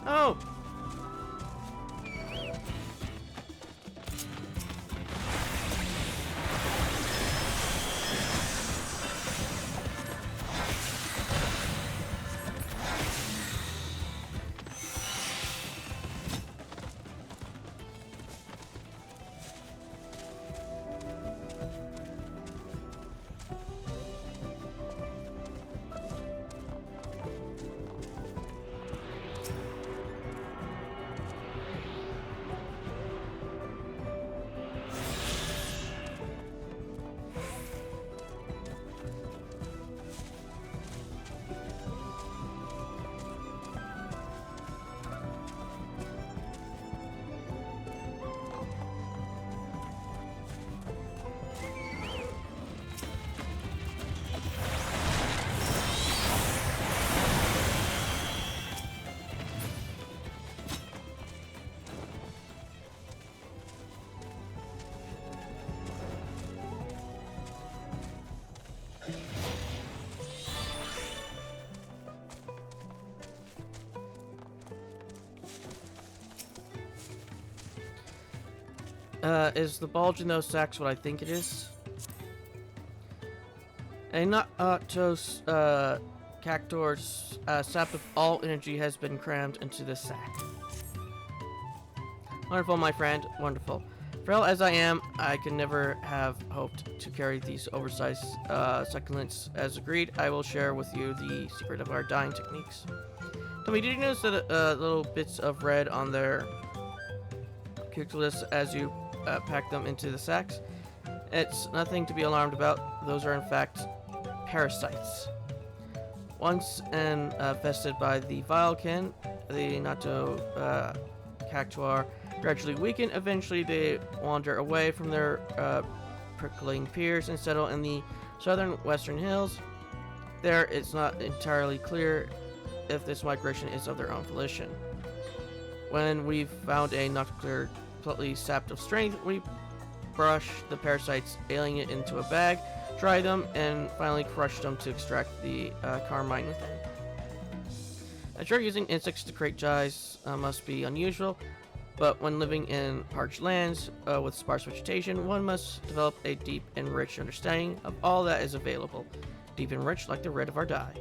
S1: Oh! Is the bulge in those sacks what I think it is? A Noctos Cactuar's sap of all energy has been crammed into this sack. Wonderful, my friend, wonderful. Frail as I am, I could never have hoped to carry these oversized succulents. As agreed, I will share with you the secret of our dyeing techniques. Tell me, did you notice the little bits of red on their cuticles as you pack them into the sacks? It's nothing to be alarmed about. Those are in fact parasites. Once infested by the Vilekin, the Nato Cactuar gradually weaken. Eventually they wander away from their prickling peers and settle in the southern western hills. There it's not entirely clear if this migration is of their own volition. When we've found a Noctocactus completely sapped of strength, we brush the parasites, ailing it into a bag, dry them, and finally crush them to extract the carmine within. I'm sure using insects to create dyes must be unusual, but when living in parched lands with sparse vegetation, one must develop a deep and rich understanding of all that is available. Deep and rich like the red of our dye.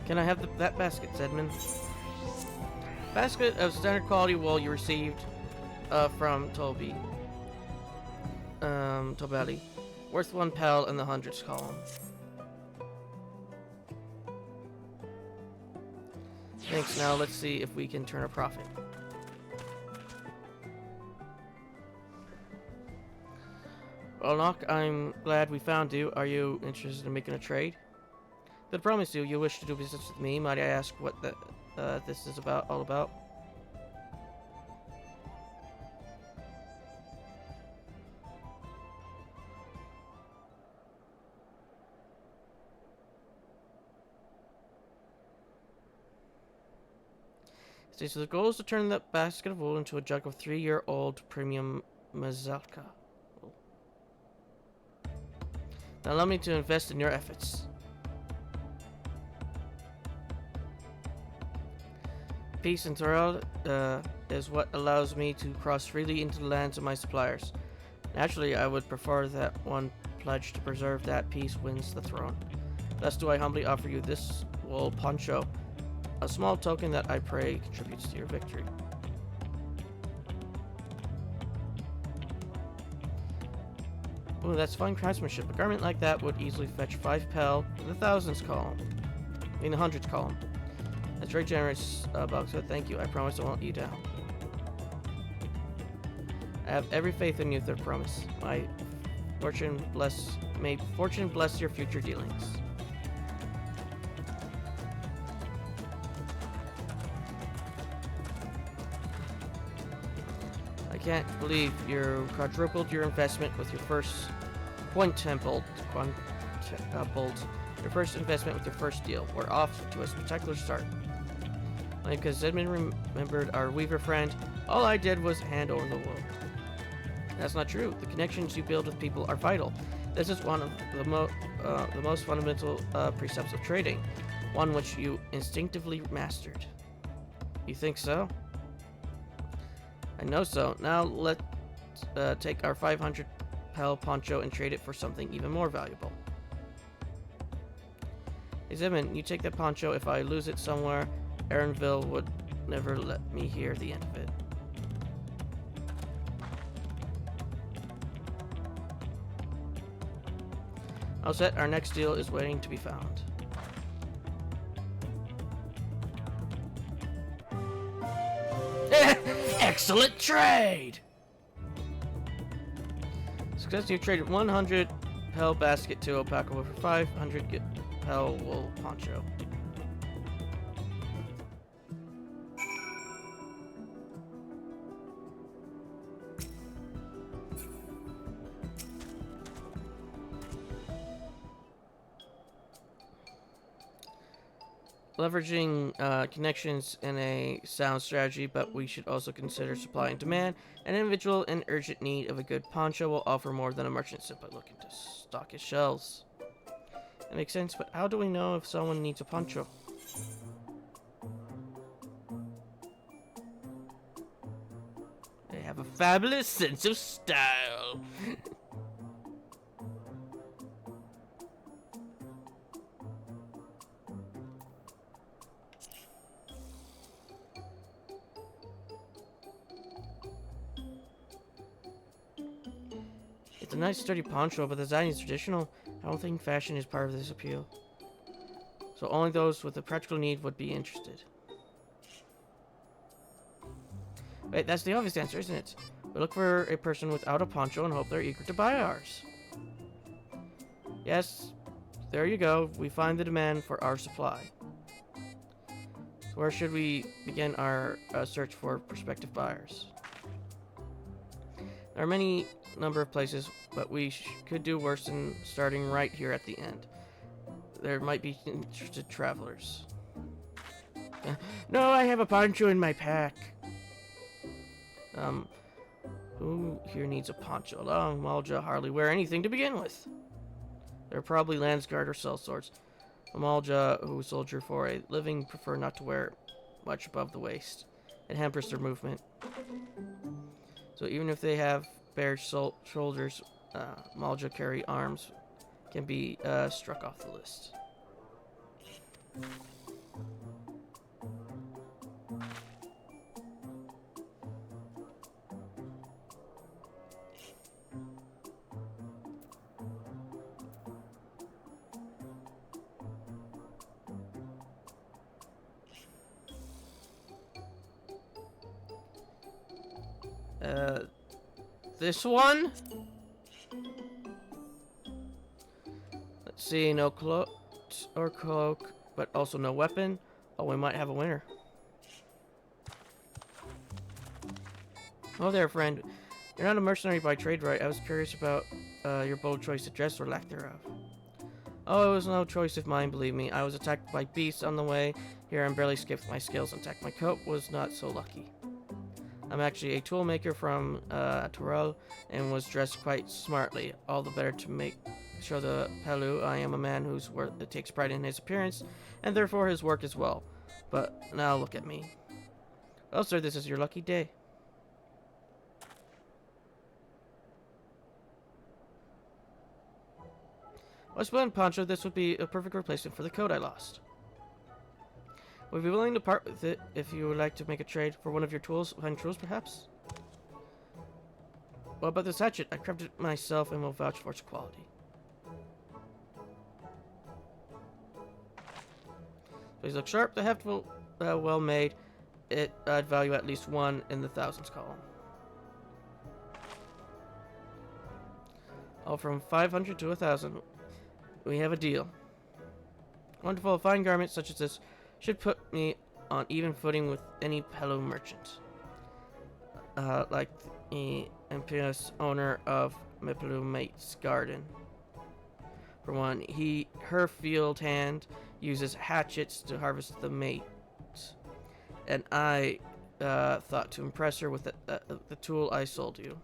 S1: Can I have that basket, Zedman? Basket of standard quality wool you received from Tobeli. Worth 1 pel in the hundreds column. Thanks, now let's see if we can turn a profit. Well, Nock, I'm glad we found you. Are you interested in making a trade? But I promise you wish to do business with me. Might I ask what this is all about? See, so the goal is to turn that basket of wool into a jug of 3-year-old premium Mazalka. Now allow me to invest in your efforts. Peace in Torel is what allows me to cross freely into the lands of my suppliers. Naturally, I would prefer that one pledge to preserve that peace wins the throne. Thus do I humbly offer you this wool poncho, a small token that I pray contributes to your victory. Oh, that's fine craftsmanship. A garment like that would easily fetch 5 pel in the thousands column. In the hundreds column. That's very generous, Bogso. Thank you. I promise I won't let you down. I have every faith in you, I promise. May fortune bless your future dealings. I can't believe you quadrupled your investment with your first quintupled your first investment with your first deal. We're off to a spectacular start. Only because Zedman remembered our weaver friend, all I did was hand over the wool. That's not true. The connections you build with people are vital. This is one of the most fundamental precepts of trading, one which you instinctively mastered. You think so? I know so. Now let's take our 500 pel poncho and trade it for something even more valuable. Hey Zedman, you take that poncho. If I lose it somewhere, Aaronville would never let me hear the end of it. All set, our next deal is waiting to be found. Excellent trade! Success, you traded 100 pel basket to alpaca wool for 500 pel wool poncho. Leveraging connections in a sound strategy, but we should also consider supply and demand. An individual in urgent need of a good poncho will offer more than a merchant simply looking to stock his shelves. That makes sense, but how do we know if someone needs a poncho? They have a fabulous sense of style. It's a nice sturdy poncho, but the design is traditional. I don't think fashion is part of this appeal. So only those with a practical need would be interested. Wait, that's the obvious answer, isn't it? We look for a person without a poncho and hope they're eager to buy ours. Yes, there you go. We find the demand for our supply. So where should we begin our search for prospective buyers? There are many number of places, but we could do worse than starting right here at the end. There might be interested travelers. No, I have a poncho in my pack. Who here needs a poncho? Oh, Malja hardly wear anything to begin with. They're probably Landsguard or sellswords. Malja, who soldier for a living, prefer not to wear much above the waist. It hampers their movement. So even if they have bare shoulders, Malja carry arms can be struck off the list. This one? Let's see, no cloak or cloak, but also no weapon. Oh, we might have a winner. Oh there, friend. You're not a mercenary by trade, right? I was curious about your bold choice of dress or lack thereof. Oh, it was no choice of mine, believe me. I was attacked by beasts on the way here and barely skipped my skills and attacked. My coat was not so lucky. I'm actually a tool maker from Torel and was dressed quite smartly. All the better to show the Pelu I am a man whose work that takes pride in his appearance and therefore his work as well. But now look at me. Oh, sir, this is your lucky day. Well, splendid, Poncho. This would be a perfect replacement for the coat I lost. Would you be willing to part with it if you would like to make a trade for one of your tools, fine tools, perhaps? What about this hatchet? I crafted it myself and will vouch for its quality. Please look sharp. The heft will well made. I'd value at least 1 in the thousands column. All from 500 to 1,000. We have a deal. Wonderful, fine garments such as this should put me on even footing with any Pelu merchant. Like the impious owner of Mipelu Mate's garden. For one, her field hand uses hatchets to harvest the mate. And I thought to impress her with the tool I sold you.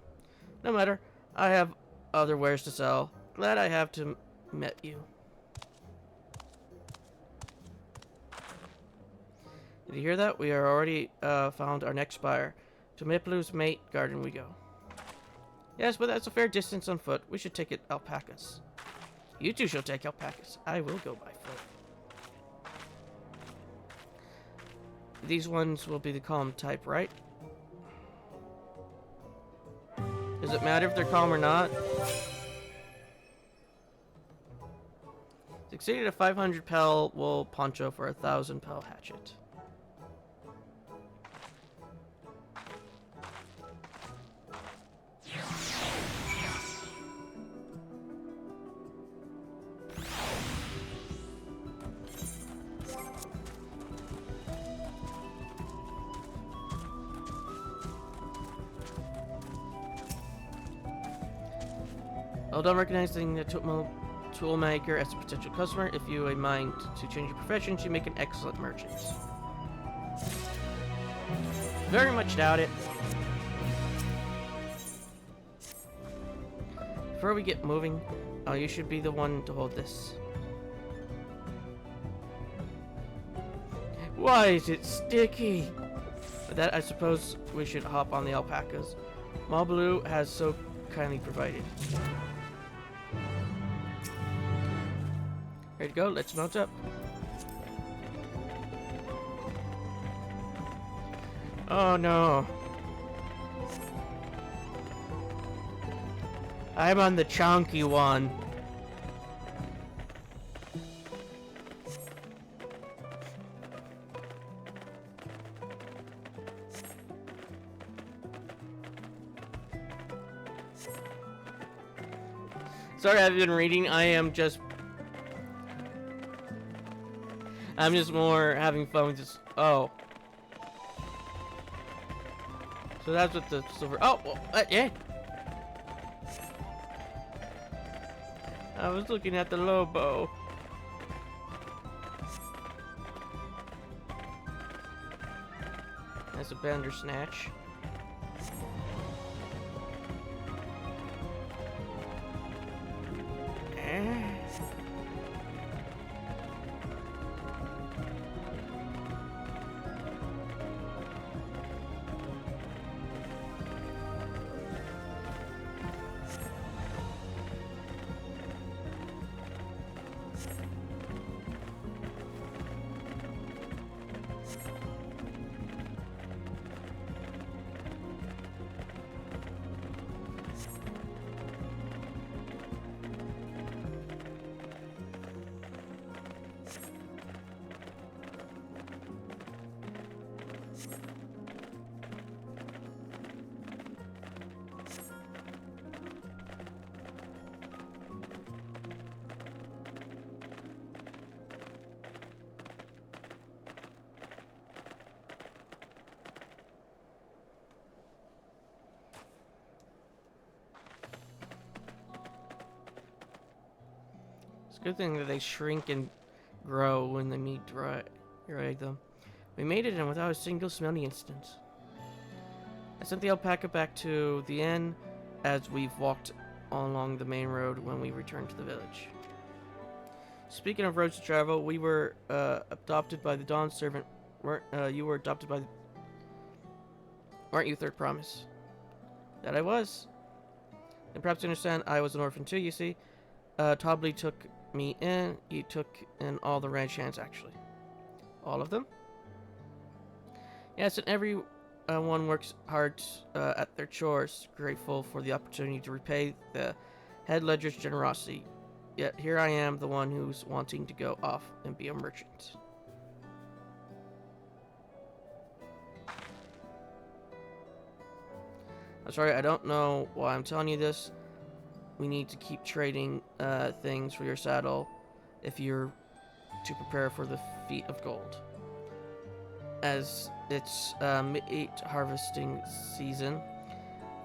S1: No matter, I have other wares to sell. Glad I have met you. Did you hear that? We are already found our next buyer. To Mipelu's mate garden we go. Yes, but that's a fair distance on foot. We should take it alpacas. You two shall take alpacas. I will go by foot. These ones will be the calm type, right? Does it matter if they're calm or not? Succeeded a 500 pel wool poncho for a 1,000 pel hatchet. Although recognizing the tool maker as a potential customer, if you have a mind to change your profession, you make an excellent merchant. Very much doubt it. Before we get moving, you should be the one to hold this. Why is it sticky? With that, I suppose we should hop on the alpacas. Malblue has so kindly provided. Here you go, let's mount up. Oh no. I'm on the chunky one. Sorry, I've been reading. I'm just more having fun with this. Oh. So that's what the silver. Oh, well, yeah. I was looking at the Lobo. That's a Bandersnatch. a good thing that they shrink and grow when the meat dry them. We made it in without a single smelly instance. I sent the alpaca back to the inn as we've walked along the main road when we returned to the village. Speaking of roads to travel, we were adopted by the Dawn servant. You were adopted by weren't you, Third Promise? That I was. And perhaps you understand I was an orphan too, you see. Tobley took me in. He took in all the ranch hands, actually. All of them? Yes, and everyone works hard at their chores, grateful for the opportunity to repay the head ledger's generosity. Yet here I am, the one who's wanting to go off and be a merchant. I'm sorry, I don't know why I'm telling you this. We need to keep trading things for your saddle if you're to prepare for the feat of gold. As it's meat harvesting season,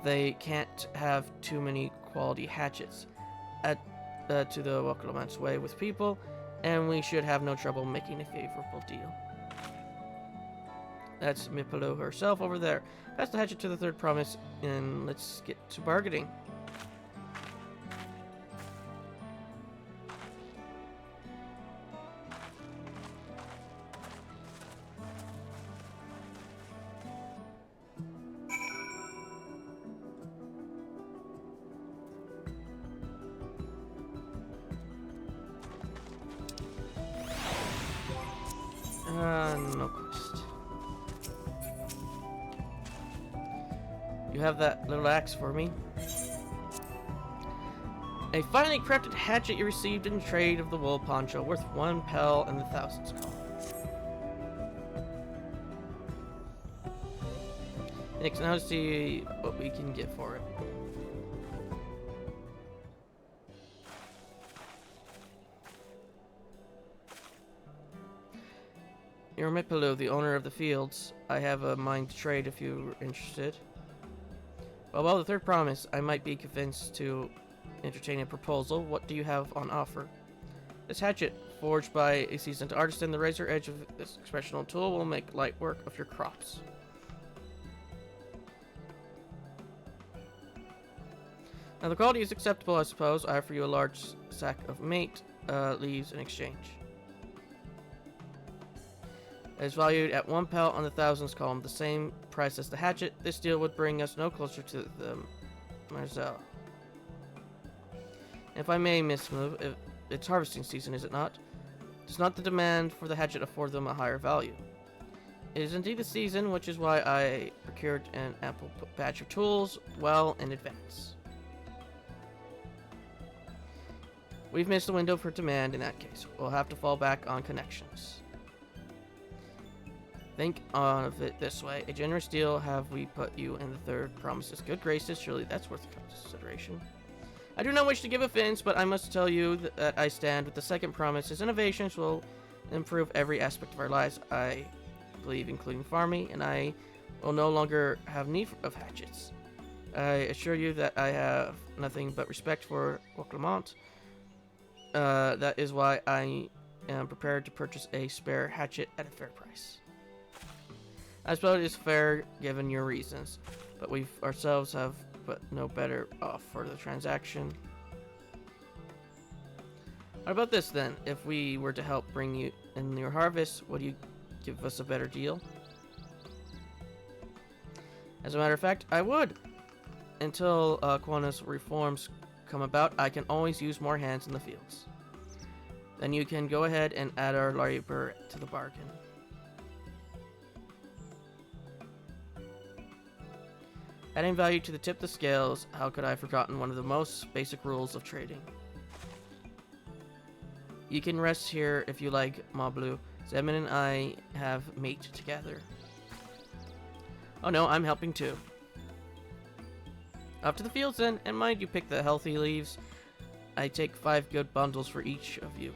S1: they can't have too many quality hatchets to the Wokelomant's way with people, and we should have no trouble making a favorable deal. That's Mipalo herself over there. Pass the hatchet to the Third Promise, and let's get to bargaining. No quest. You have that little axe for me. A finely crafted hatchet you received in trade of the wool poncho, worth 1 pel and the thousands call. Next, now to see what we can get for it. You're Mipalo, the owner of the fields. I have a mind to trade if you're interested. Well, the Third Promise, I might be convinced to entertain a proposal. What do you have on offer? This hatchet, forged by a seasoned artisan, the razor edge of this exceptional tool will make light work of your crops. Now, the quality is acceptable, I suppose. I offer you a large sack of mate leaves in exchange. It is valued at 1 pel on the thousands column, the same price as the hatchet. This deal would bring us no closer to the Marzel. If I may, Miss Move, it's harvesting season, is it not? Does not the demand for the hatchet afford them a higher value? It is indeed the season, which is why I procured an ample batch of tools well in advance. We've missed the window for demand in that case. We'll have to fall back on connections. Think of it this way. A generous deal have we put you in the Third Promise's good graces. Surely that's worth consideration. I do not wish to give offense, but I must tell you that I stand with the Second Promise. His innovations will improve every aspect of our lives, I believe, including farming, and I will no longer have need of hatchets. I assure you that I have nothing but respect for Wokelomant. That is why I am prepared to purchase a spare hatchet at a fair price. I suppose it is fair given your reasons, but we ourselves have but no better off for the transaction. What about this then? If we were to help bring you in your harvest, would you give us a better deal? As a matter of fact, I would. Until Quana's reforms come about, I can always use more hands in the fields. Then you can go ahead and add our labor to the bargain. Adding value to the tip of the scales, how could I have forgotten one of the most basic rules of trading? You can rest here if you like, Mablu. Zemin and I have mate together. Oh no, I'm helping too. Off to the fields then, and mind you pick the healthy leaves. I take 5 good bundles for each of you.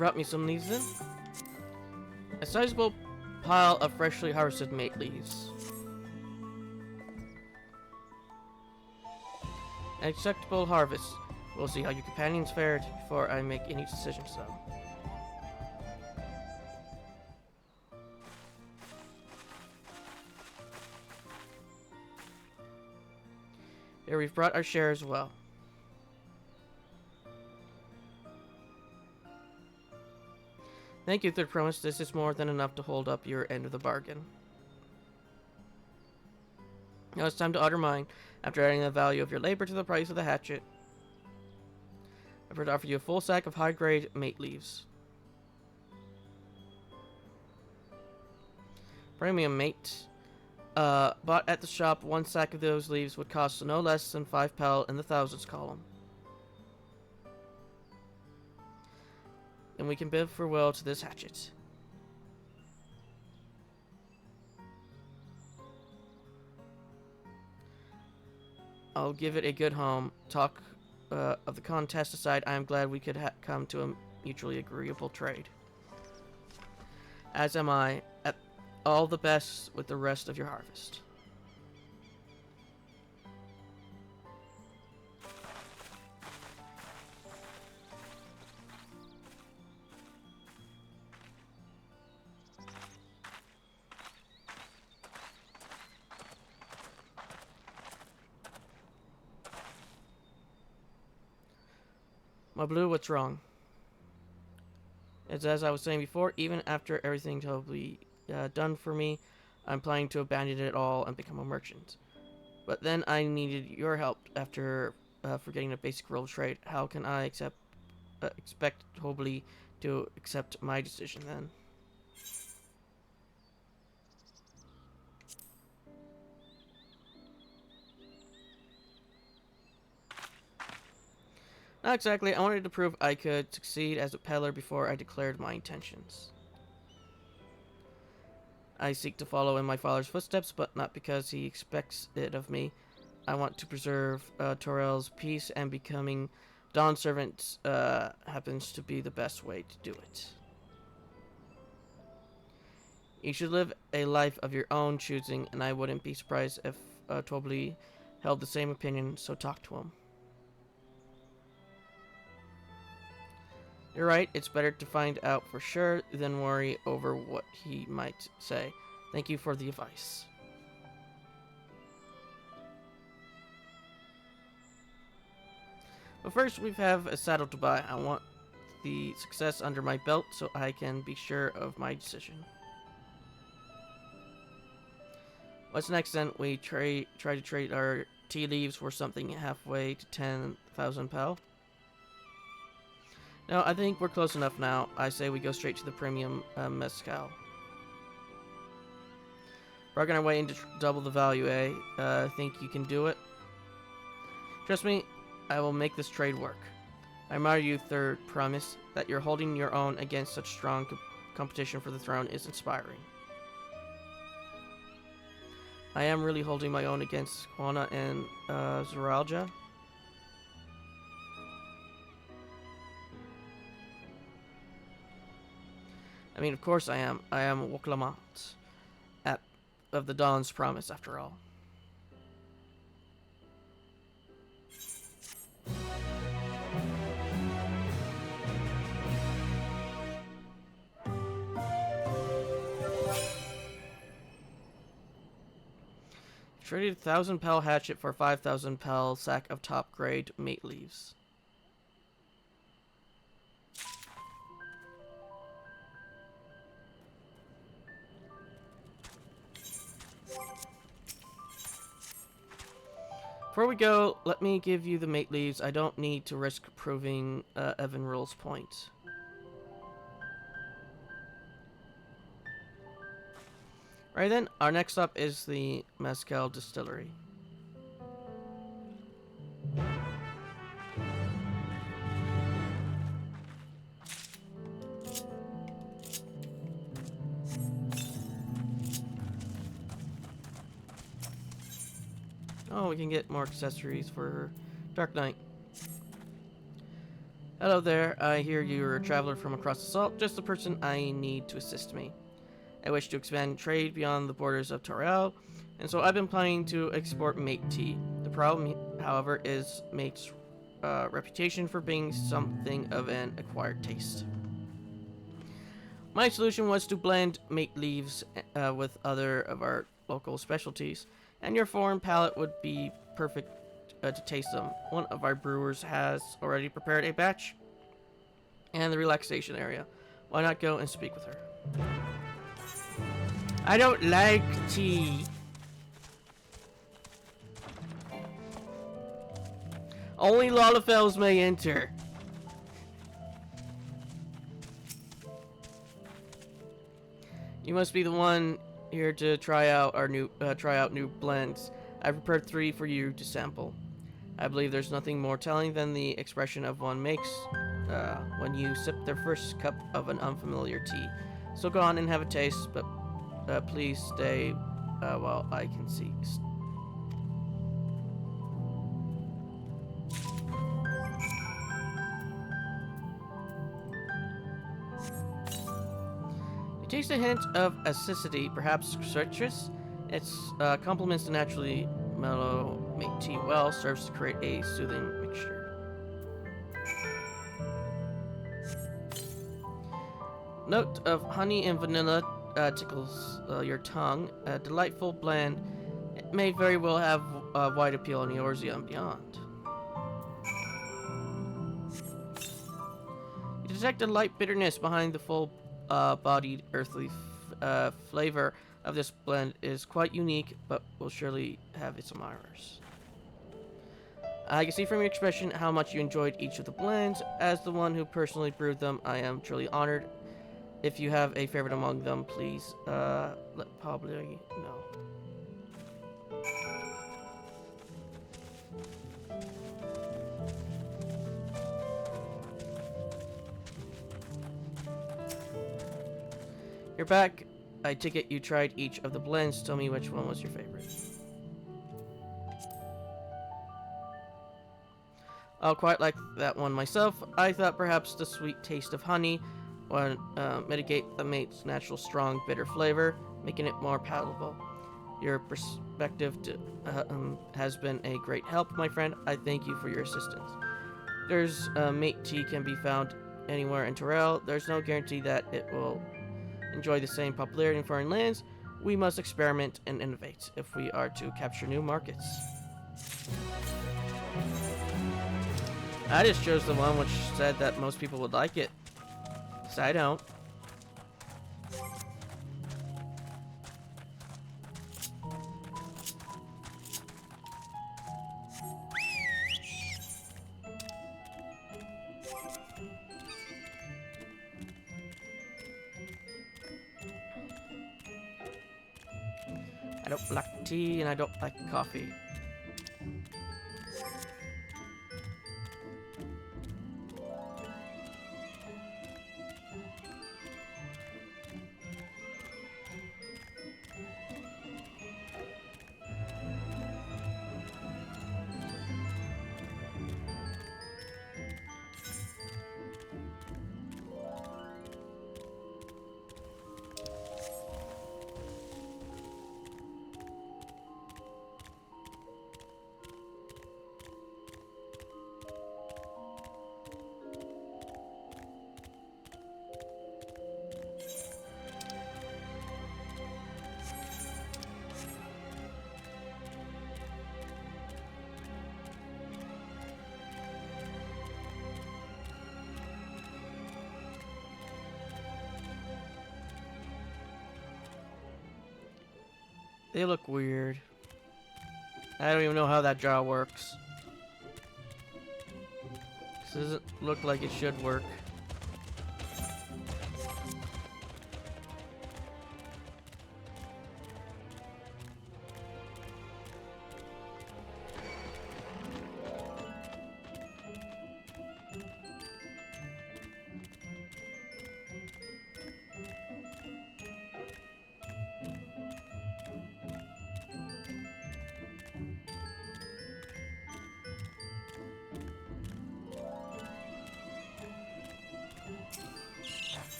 S1: brought me some leaves in. A sizable pile of freshly harvested mate leaves. An acceptable harvest. We'll see how your companions fared before I make any decisions, though. Here we've brought our share as well. Thank you, Third Promise. This is more than enough to hold up your end of the bargain. Now it's time to utter mine. After adding the value of your labor to the price of the hatchet, I've heard to offer you a full sack of high-grade mate leaves. Premium mate. Bought at the shop, one sack of those leaves would cost no less than 5 pel in the thousands column. And we can bid farewell to this hatchet. I'll give it a good home. Talk of the contest aside, I am glad we could come to a mutually agreeable trade. As am I. At all the best with the rest of your harvest. My blue, what's wrong? It's as I was saying before, even after everything totally done for me, I'm planning to abandon it all and become a merchant. But then I needed your help after forgetting the basic rule of trade. How can I expect Hobley to accept my decision then? Not exactly. I wanted to prove I could succeed as a peddler before I declared my intentions. I seek to follow in my father's footsteps, but not because he expects it of me. I want to preserve Torel's peace, and becoming Dawn servant happens to be the best way to do it. You should live a life of your own choosing, and I wouldn't be surprised if Tobley held the same opinion, so talk to him. You're right, it's better to find out for sure than worry over what he might say. Thank you for the advice. But first, we have a saddle to buy. I want the success under my belt so I can be sure of my decision. What's next then? We try to trade our tea leaves for something halfway to 10,000 pel. No, I think we're close enough now. I say we go straight to the premium mezcal. Bargain our way into double the value, eh? Think you can do it? Trust me, I will make this trade work. I admire you, Third Promise. That you're holding your own against such strong competition for the throne is inspiring. I am really holding my own against Juana and Zoralja. I mean, of course I am. I am Woklamat of the Dawn's Promise, after all. Traded 1,000 pel hatchet for 5,000 pel sack of top grade mate leaves. Before we go, let me give you the mate leaves. I don't need to risk proving Evan Rule's point. Right then, our next stop is the Mezcal Distillery. Oh, we can get more accessories for Dark Knight. Hello there. I hear you're a traveler from across the salt, just the person I need to assist me. I wish to expand trade beyond the borders of Dawntrail, and so I've been planning to export mate tea. The problem, however, is mate's reputation for being something of an acquired taste. My solution was to blend mate leaves with other of our local specialties, and your foreign palate would be perfect to taste them. One of our brewers has already prepared a batch and the relaxation area. Why not go and speak with her? I don't like tea. Only Lalafels may enter. You must be the one here to try out new blends. I've prepared 3 for you to sample. I believe there's nothing more telling than the expression of one makes when you sip their first cup of an unfamiliar tea. So go on and have a taste, but please stay while I can see. You taste a hint of acidity, perhaps citrus. It complements the naturally mellow mate tea well, serves to create a soothing mixture. Note of honey and vanilla tickles your tongue. A delightful blend. It may very well have wide appeal in Eorzea and beyond. You detect a light bitterness behind the full-bodied earthly flavor of this blend is quite unique, but will surely have its admirers. I can see from your expression how much you enjoyed each of the blends. As the one who personally brewed them, I am truly honored. If you have a favorite among them, please let probably know. You're back. I take it you tried each of the blends. Tell me which one was your favorite. I'll quite like that one myself. I thought perhaps the sweet taste of honey would mitigate the mate's natural strong bitter flavor, making it more palatable. Your perspective has been a great help, my friend. I thank you for your assistance. There's mate tea can be found anywhere in Dawntrail. There's no guarantee that it will enjoy the same popularity in foreign lands. We must experiment and innovate if we are to capture new markets. I just chose the one which said that most people would like it. So I don't. I don't like tea and I don't like coffee. They look weird. I don't even know how that jaw works. This doesn't look like it should work.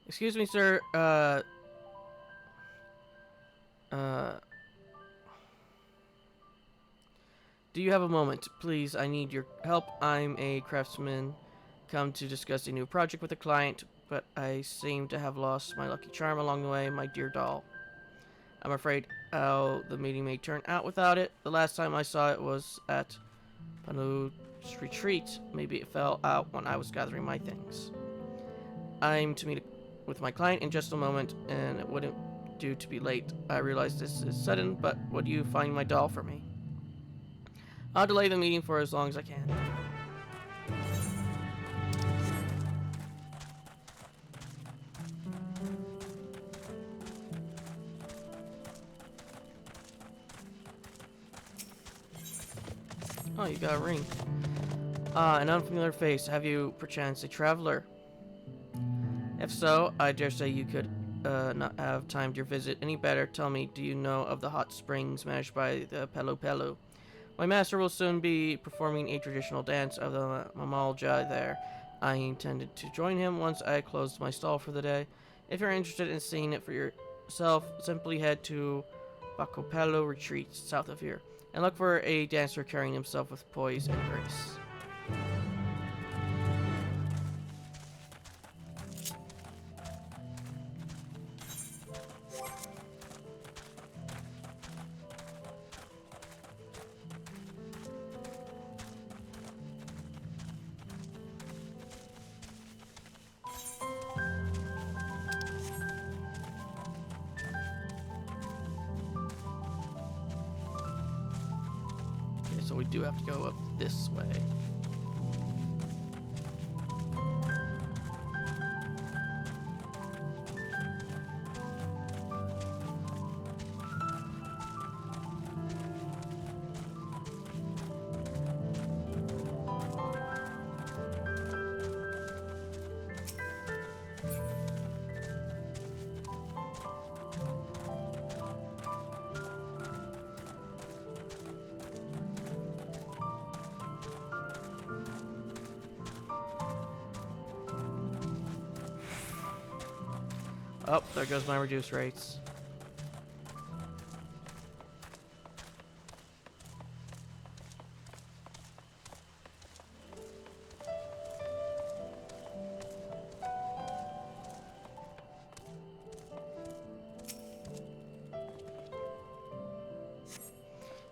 S1: Excuse me, sir. Do you have a moment? Please, I need your help. I'm a craftsman come to discuss a new project with a client, but I seem to have lost my lucky charm along the way, my dear doll. I'm afraid how the meeting may turn out without it. The last time I saw it was at Panu's retreat. Maybe it fell out when I was gathering my things. I'm to meet with my client in just a moment, and it wouldn't do to be late. I realize this is sudden, but would you find my doll for me? I'll delay the meeting for as long as I can. Oh, you got a ring. An unfamiliar face. Have you perchance a traveler? If so, I dare say you could not have timed your visit any better. Tell me, do you know of the hot springs managed by the Pelu Pelu? My master will soon be performing a traditional dance of the Mamalja there. I intended to join him once I closed my stall for the day. If you're interested in seeing it for yourself, simply head to Bakopelo Retreat, south of here, and look for a dancer carrying himself with poise and grace. So we do have to go up this way. Oh, there goes my reduced rates.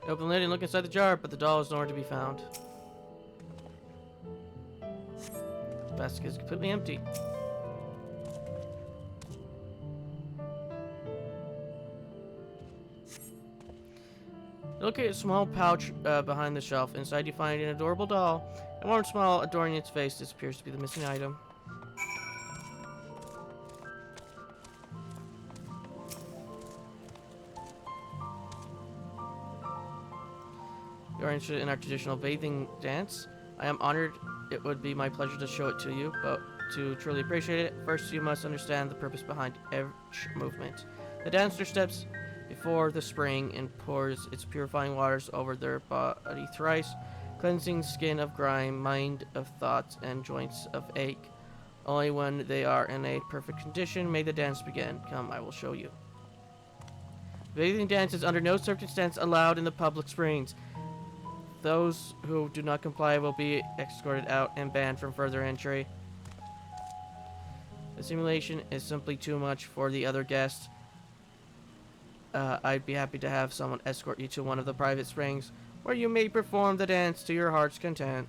S1: Open the lid and look inside the jar, but the doll is nowhere to be found. The basket is completely empty. Locate a small pouch behind the shelf. Inside you find an adorable doll. A warm smile adorning its face. This appears to be the missing item. You are interested in our traditional bathing dance? I am honored. It would be my pleasure to show it to you, but to truly appreciate it, first you must understand the purpose behind each movement. The dancer steps before the spring and pours its purifying waters over their body thrice, cleansing skin of grime, mind of thoughts, and joints of ache. Only when they are in a perfect condition may the dance begin. Come, I will show you. Bathing dance is under no circumstance allowed in the public springs. Those who do not comply will be escorted out and banned from further entry. The simulation is simply too much for the other guests. I'd be happy to have someone escort you to one of the private springs where you may perform the dance to your heart's content.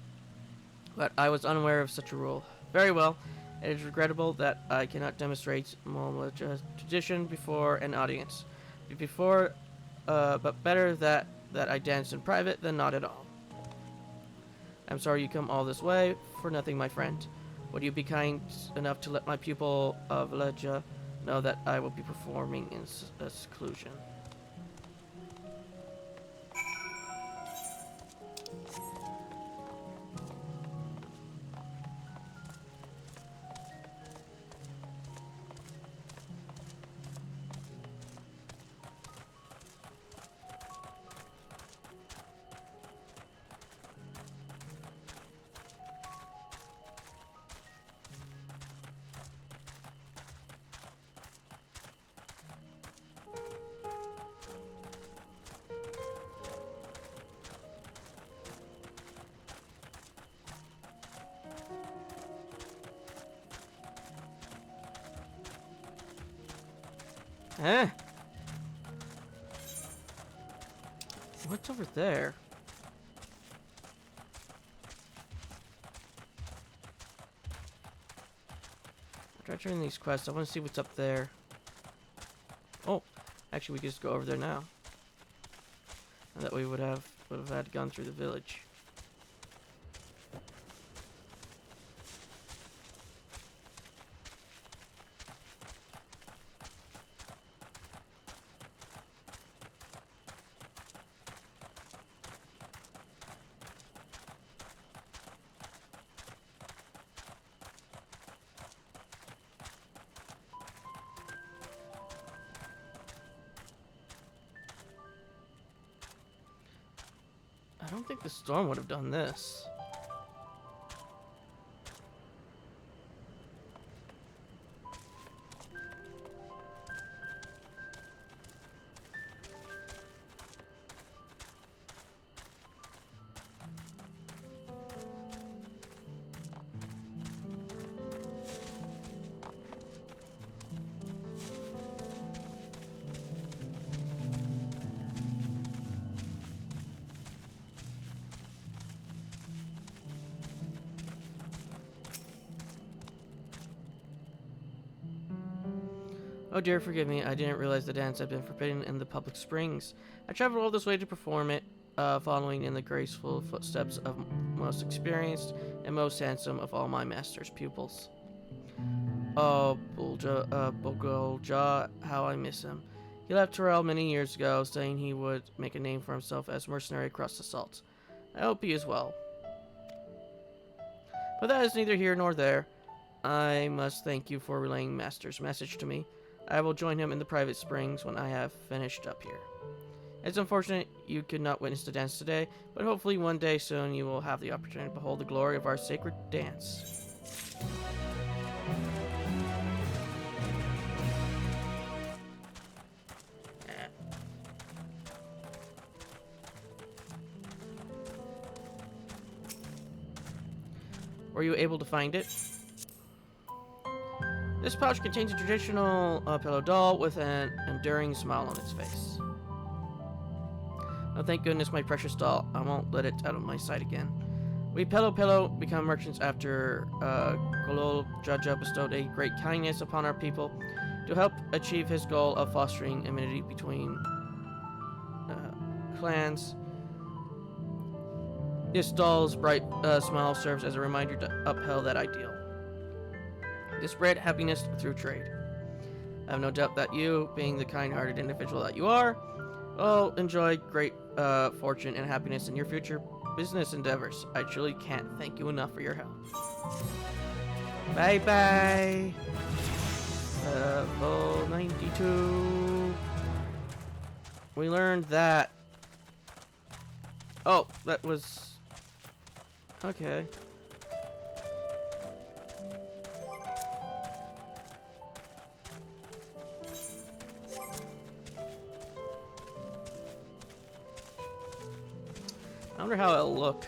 S1: But I was unaware of such a rule. Very well. It is regrettable that I cannot demonstrate Momla's tradition before an audience. But better that I dance in private than not at all. I'm sorry you come all this way for nothing, my friend. Would you be kind enough to let my pupil of Leja know that I will be performing in seclusion? Eh? What's over there? Try turning these quests. I want to see what's up there. Oh, actually, we could just go over there now. And that we would have had gone through the village. I don't think the storm would have done this. Oh dear, forgive me. I didn't realize the dance had been forbidden in the public springs. I traveled all this way to perform it, following in the graceful footsteps of most experienced and most handsome of all my master's pupils. Oh, Bogolja, how I miss him. He left Terrell many years ago, saying he would make a name for himself as mercenary across the salt. I hope he is well. But that is neither here nor there. I must thank you for relaying Master's message to me. I will join him in the private springs when I have finished up here. It's unfortunate you could not witness the dance today, but hopefully one day soon you will have the opportunity to behold the glory of our sacred dance. Were you able to find it? This pouch contains a traditional pillow doll with an enduring smile on its face. Oh, thank goodness, my precious doll. I won't let it out of my sight again. We Pillow become merchants after Golol Jaja bestowed a great kindness upon our people to help achieve his goal of fostering amity between clans. This doll's bright smile serves as a reminder to uphold that ideal. To spread happiness through trade. I have no doubt that you, being the kind-hearted individual that you are, will enjoy great fortune and happiness in your future business endeavors. I truly can't thank you enough for your help. Bye-bye! Level 92. We learned that... Oh, that was... Okay. I wonder how it'll look.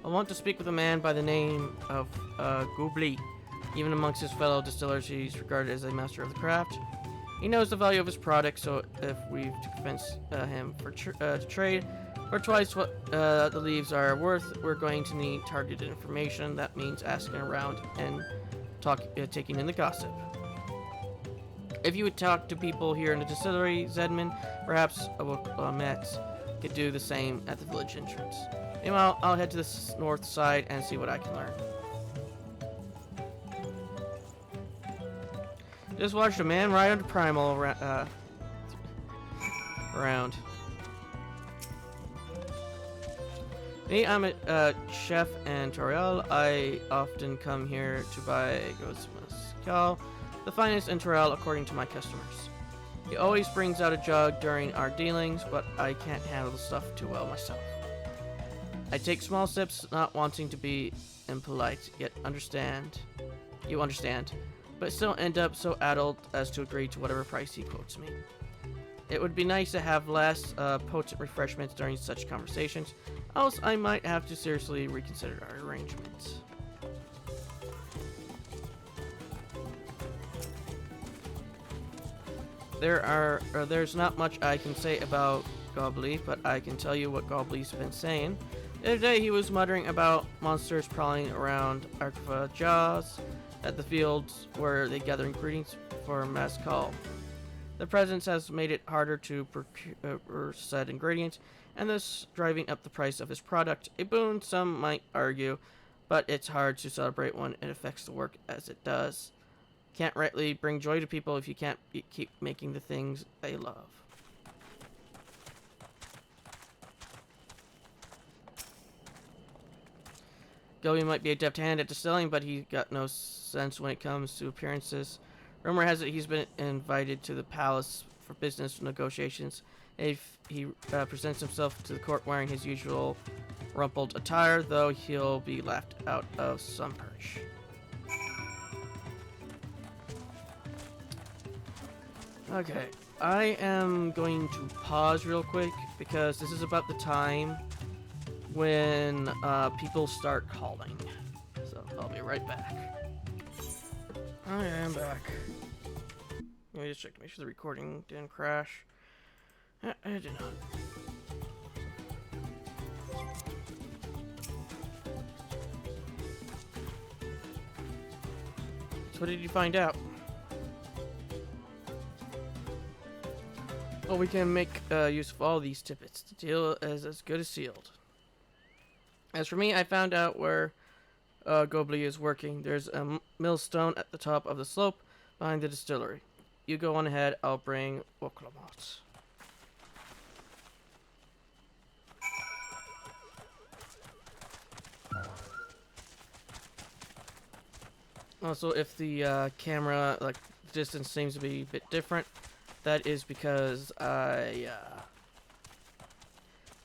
S1: I want to speak with a man by the name of Goobly. Even amongst his fellow distillers, he's regarded as a master of the craft. He knows the value of his product, so if we've to convince him for to trade for twice what the leaves are worth, we're going to need targeted information. That means asking around and taking in the gossip. If you would talk to people here in the distillery, Zedman, perhaps Met could do the same at the village entrance. Meanwhile, I'll head to the north side and see what I can learn. Just watched a man ride on Primal around. Me, I'm a chef in Toriel. I often come here to buy goat's mezcal, the finest in Toriel according to my customers. He always brings out a jug during our dealings, but I can't handle the stuff too well myself. I take small sips, not wanting to be impolite, yet you understand, but still end up so addled as to agree to whatever price he quotes me. It would be nice to have less potent refreshments during such conversations, else I might have to seriously reconsider our arrangements. There's not much I can say about Gobbly, but I can tell you what Gobbly's been saying. The other day he was muttering about monsters prowling around Arcva Jaws at the fields where they gather ingredients for mezcal. The presence has made it harder to procure said ingredients, and thus driving up the price of his product. A boon, some might argue, but it's hard to celebrate when it affects the work as it does. Can't rightly bring joy to people if you can't keep making the things they love. Gilby might be a deft hand at distilling, but he got no sense when it comes to appearances. Rumor has it he's been invited to the palace for business negotiations. If he presents himself to the court wearing his usual rumpled attire, though he'll be laughed out of some parish. Okay, I am going to pause real quick because this is about the time when people start calling. So I'll be right back. I am back. Let me just check to make sure the recording didn't crash. I did not. So what did you find out? Well, we can make use of all these tidbits. The deal is as good as sealed. As for me, I found out where Gobbly is working. There's a millstone at the top of the slope behind the distillery. You go on ahead, I'll bring Oklahoma. Also, if the camera distance seems to be a bit different, that is because I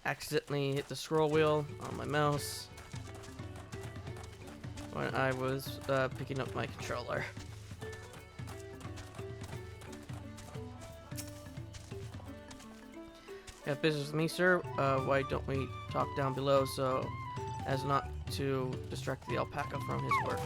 S1: accidentally hit the scroll wheel on my mouse when I was picking up my controller. You have business with me, sir? Why don't we talk down below so as not to distract the alpaca from his work?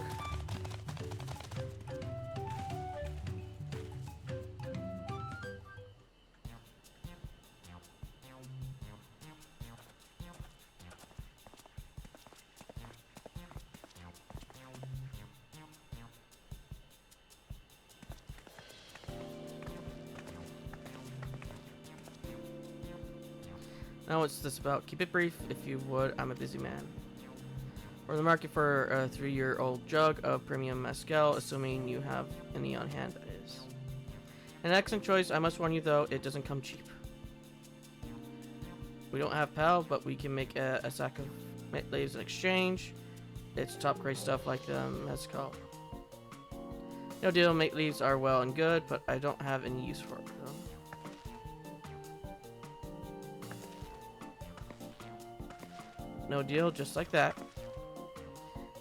S1: Now what's this about? Keep it brief, if you would. I'm a busy man. We're in the market for a 3-year-old jug of premium mezcal, assuming you have any on hand, that is. An excellent choice. I must warn you, though, it doesn't come cheap. We don't have PAL, but we can make a sack of mint leaves in exchange. It's top-grade stuff like the mezcal. No deal, mate leaves are well and good, but I don't have any use for them. No deal, just like that.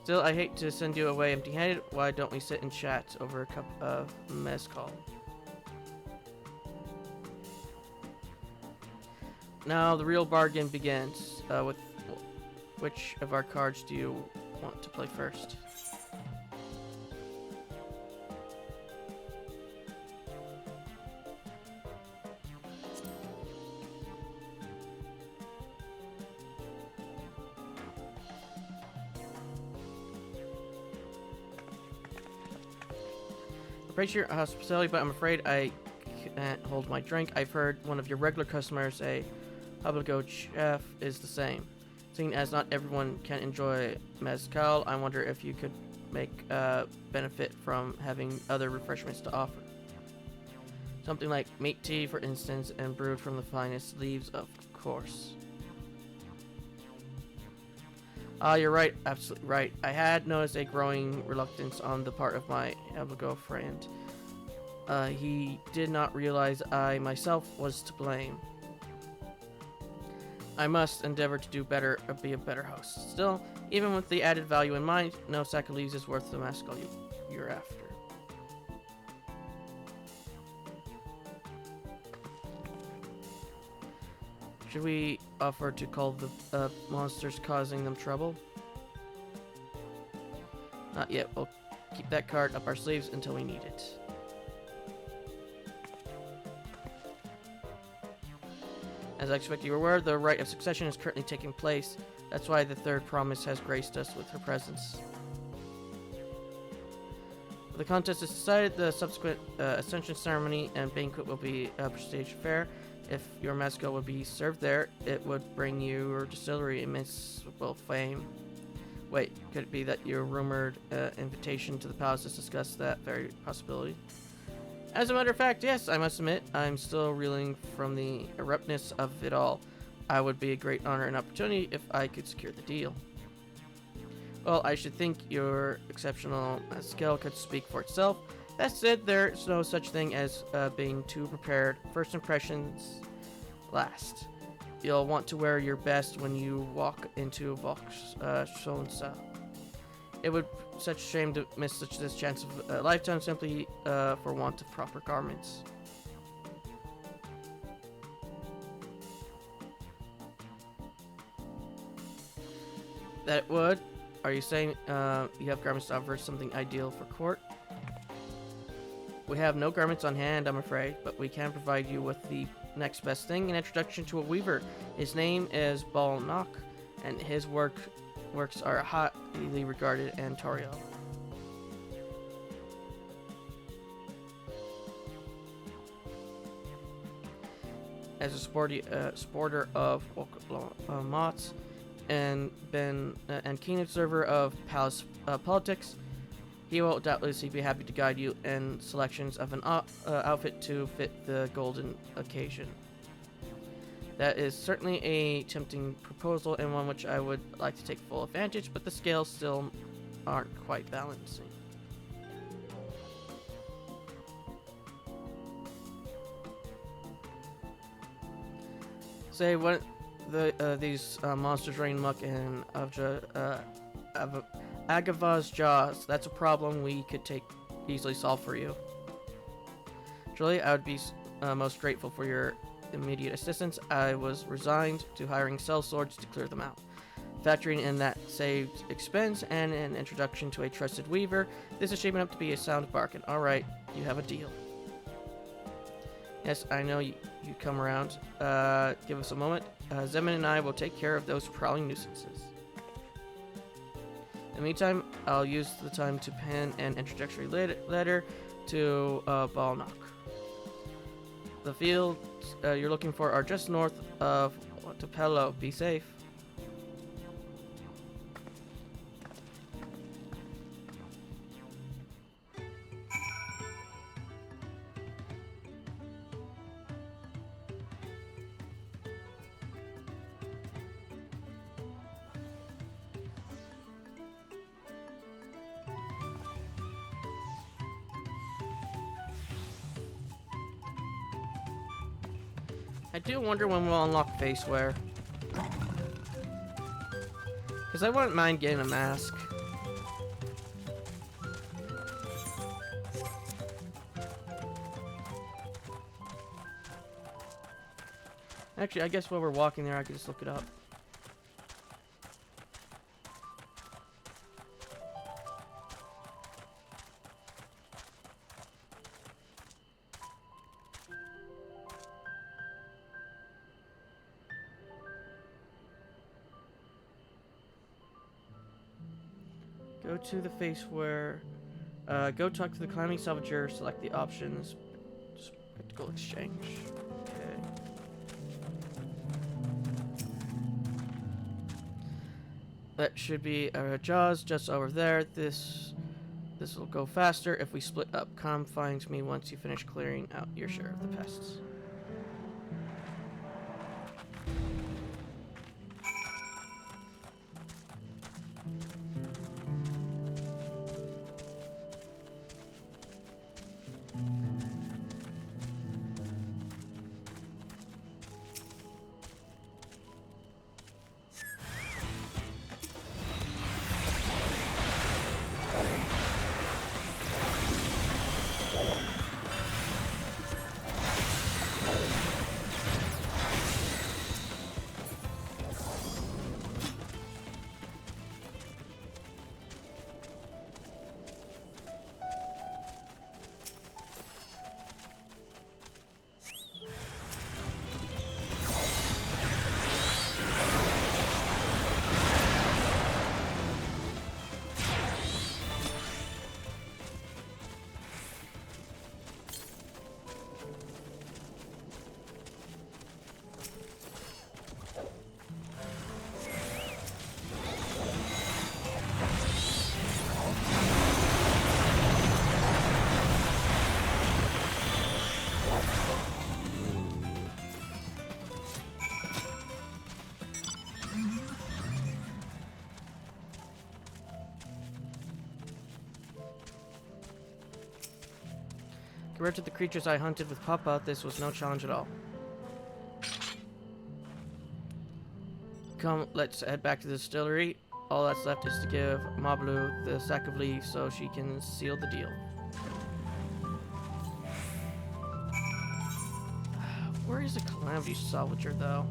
S1: Still, I hate to send you away empty-handed. Why don't we sit and chat over a cup of mezcal? Now, the real bargain begins. With which of our cards do you want to play first? Appreciate your hospitality, but I'm afraid I can't hold my drink. I've heard one of your regular customers say Publico Chef is the same. Seeing as not everyone can enjoy mezcal, I wonder if you could make benefit from having other refreshments to offer. Something like meat tea, for instance, and brewed from the finest leaves, of course. Ah, you're right. Absolutely right. I had noticed a growing reluctance on the part of my Abigail friend. He did not realize I myself was to blame. I must endeavor to do better, be a better host. Still, even with the added value in mind, no sack of leaves is worth the maskell you're after. Should we offer to call the monsters causing them trouble? Not yet. We'll keep that card up our sleeves until we need it. As I expect you were aware, the rite of succession is currently taking place. That's why the third promise has graced us with her presence. The contest is decided. The subsequent ascension ceremony and banquet will be a prestige affair. If your mascot would be served there, it would bring your distillery immeasurable fame. Wait, could it be that your rumored invitation to the palace has discussed that very possibility? As a matter of fact, yes, I must admit, I'm still reeling from the eruptness of it all. I would be a great honor and opportunity if I could secure the deal. Well, I should think your exceptional skill could speak for itself. That said, there's no such thing as being too prepared. First impressions last. You'll want to wear your best when you walk into Vox Shonsa. It would be such a shame to miss this chance of a lifetime simply for want of proper garments. That it would? Are you saying you have garments to offer something ideal for court? We have no garments on hand, I'm afraid, but we can provide you with the next best thing, an introduction to a weaver. His name is Balnock, and his works are highly regarded in Dawntrail. As a sporter of mots and keen observer of palace politics, he will doubtlessly be happy to guide you in selections of an outfit to fit the golden occasion. That is certainly a tempting proposal and one which I would like to take full advantage, but the scales still aren't quite balancing. Say what these monsters rain muck in Agava's jaws. That's a problem we could easily solve for you. Truly, I would be most grateful for your immediate assistance. I was resigned to hiring sellswords to clear them out. Factoring in that saved expense and an introduction to a trusted weaver, this is shaping up to be a sound bargain. Alright, you have a deal. Yes, I know you come around. Give us a moment. Zeman and I will take care of those prowling nuisances. In the meantime, I'll use the time to pen an introductory letter to Balnock. The fields you're looking for are just north of Tupelo. Be safe. I do wonder when we'll unlock face wear. Because I wouldn't mind getting a mask. Actually, I guess while we're walking there, I could just look it up. Go to the face where, go talk to the climbing salvager, select the options, practical exchange. Okay. That should be our jaws just over there. This will go faster if we split up. Come find me once you finish clearing out your share of the pests. Compared to the creatures I hunted with Papa, this was no challenge at all. Come, let's head back to the distillery. All that's left is to give Mablu the sack of leaves so she can seal the deal. Where is the Calamity Salvager, though?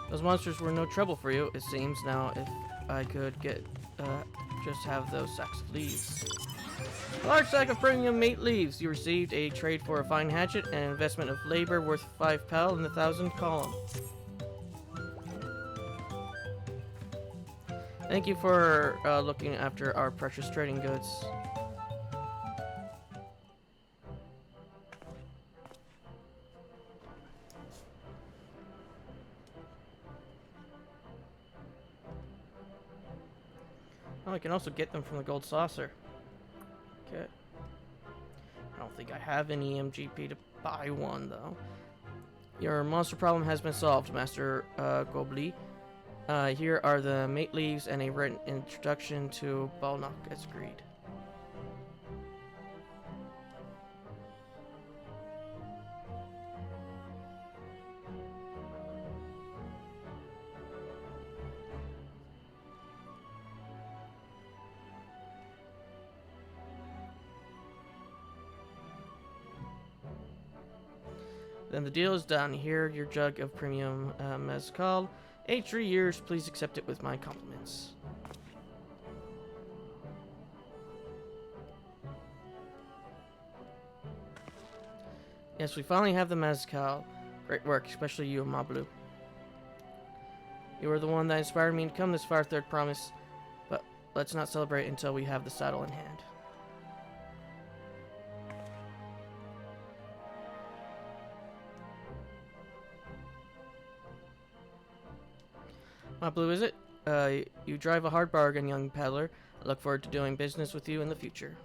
S1: Those monsters were no trouble for you, it seems. Now, if I could get, just have those sacks of leaves. A large sack of premium mate leaves. You received a trade for a fine hatchet and an investment of labor worth 5 pal in the 1,000 column. Thank you for looking after our precious trading goods. Oh, I can also get them from the gold saucer. Okay. I don't think I have any MGP to buy one, though. Your monster problem has been solved, Master Gobli. Here are the mate leaves and a written introduction to Balnock as agreed. Then the deal is done. Here, your jug of premium mezcal. Aged 3 years. Please accept it with my compliments. Yes, we finally have the mezcal. Great work, especially you, Mablu. You were the one that inspired me to come this far, third promise. But let's not celebrate until we have the saddle in hand. Mablu, is it? You drive a hard bargain, young peddler. I look forward to doing business with you in the future.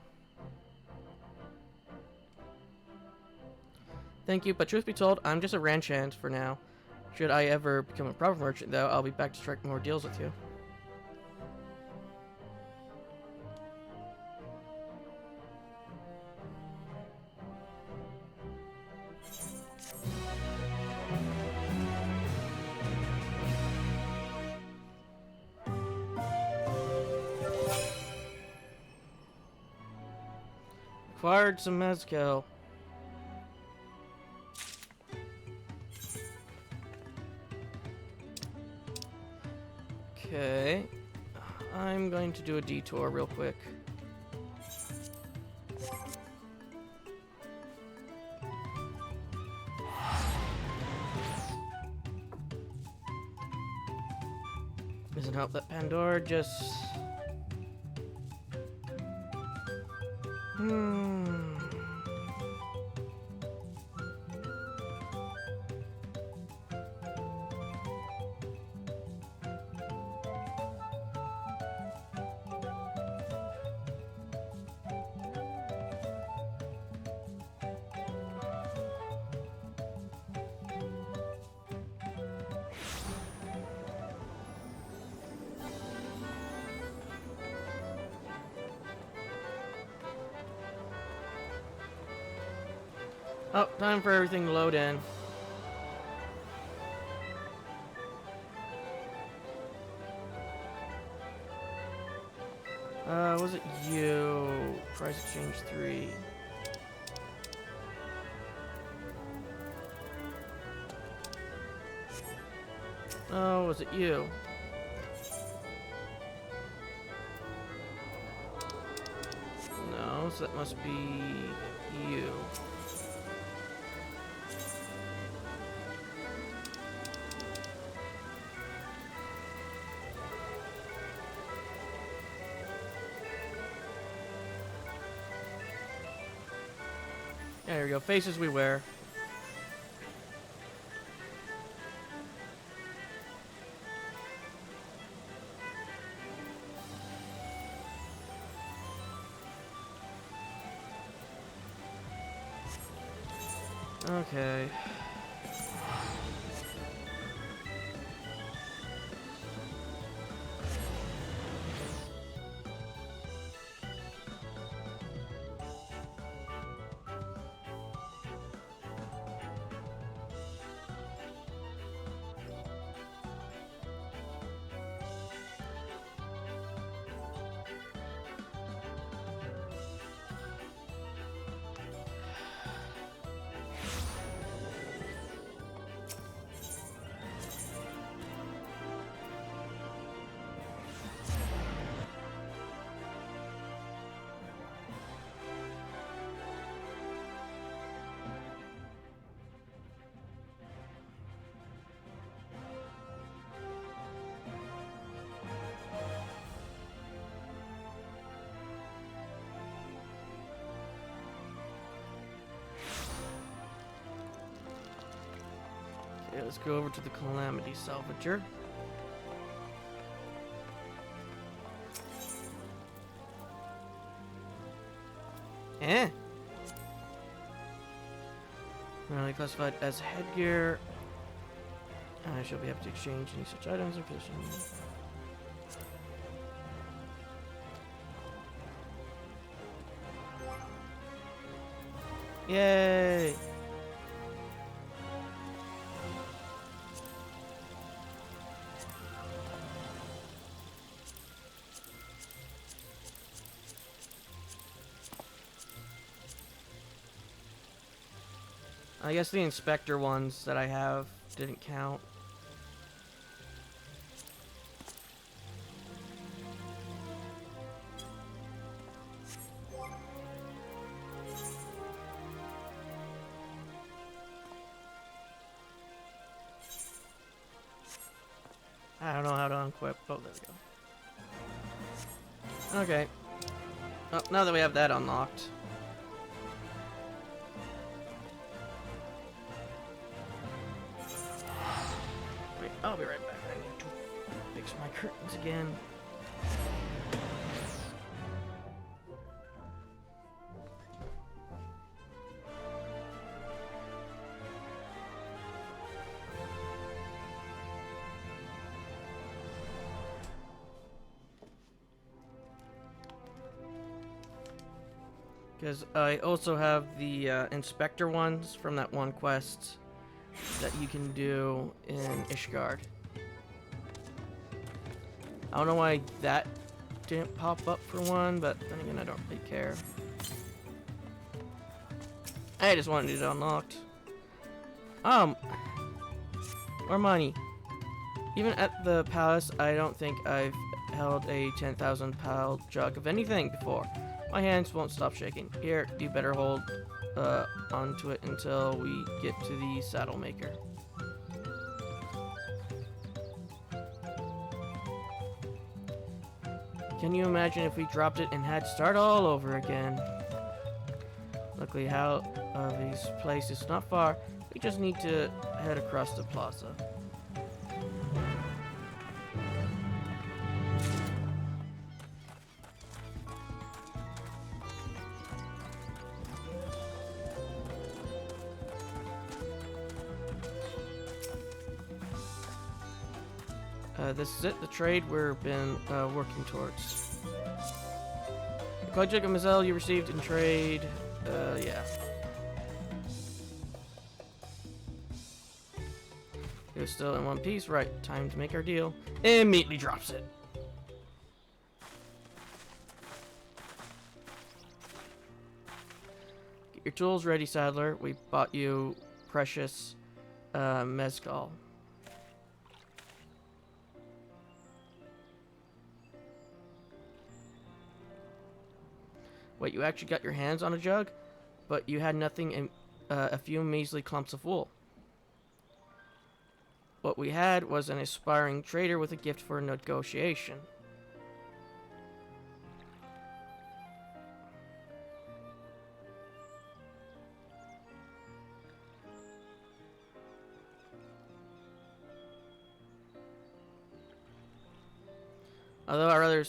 S1: Thank you, but truth be told, I'm just a ranch hand for now. Should I ever become a proper merchant, though, I'll be back to strike more deals with you. Acquired some mezcal. Okay. I'm going to do a detour real quick. Doesn't help that Pandora just... Oh, time for everything to load in. Was it you? Price exchange 3. Oh, was it you? No, so that must be you. There we go. Faces we wear. Okay. Okay, let's go over to the Calamity Salvager. Eh? Currently classified as headgear. I shall be able to exchange any such items or positions. Yay! I guess the inspector ones that I have didn't count. I don't know how to unequip. Oh, there we go. Okay. Oh, now that we have that unlocked. Wait, I'll be right back. I need to fix my curtains again. Because I also have the inspector ones from that one quest that you can do in Ishgard. I don't know why that didn't pop up for one, but then again, I don't really care. I just wanted it unlocked. More money. Even at the palace, I don't think I've held a 10,000 pound jug of anything before. My hands won't stop shaking. Here, you better hold onto it until we get to the saddle maker. Can you imagine if we dropped it and had to start all over again? Luckily, Halvy's place is not far. We just need to head across the plaza. This is it, the trade we've been working towards. The Kojik and Mazel you received in trade, yeah. It was still in one piece, right, time to make our deal. Immediately drops it. Get your tools ready, Saddler. We bought you precious mezcal. Wait, you actually got your hands on a jug, but you had nothing in a few measly clumps of wool. What we had was an aspiring trader with a gift for negotiation. Although our other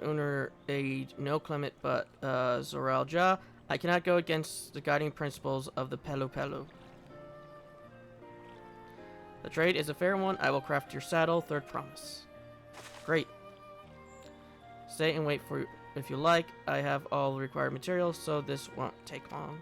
S1: owner aid no Clement but Zoral Ja, I cannot go against the guiding principles of the Pelu Pelu. The trade is a fair one. I will craft your saddle, third promise. Great. Stay and wait for if you like. I have all the required materials, so this won't take long.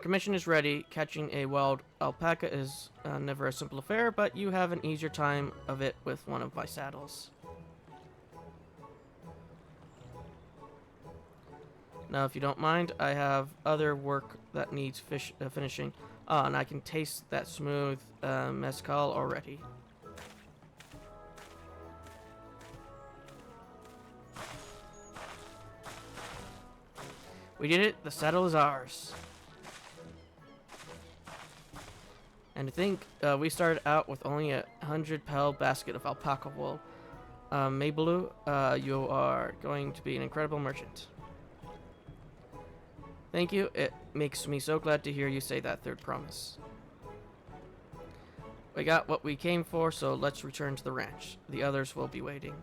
S1: Commission is ready. Catching a wild alpaca is never a simple affair, but you have an easier time of it with one of my saddles. Now, if you don't mind, I have other work that needs finishing. And I can taste that smooth mezcal already. We did it. The saddle is ours. And I think we started out with only a 100-pound basket of alpaca wool. Maybellu, you are going to be an incredible merchant. Thank you. It makes me so glad to hear you say that third promise. We got what we came for, so let's return to the ranch. The others will be waiting.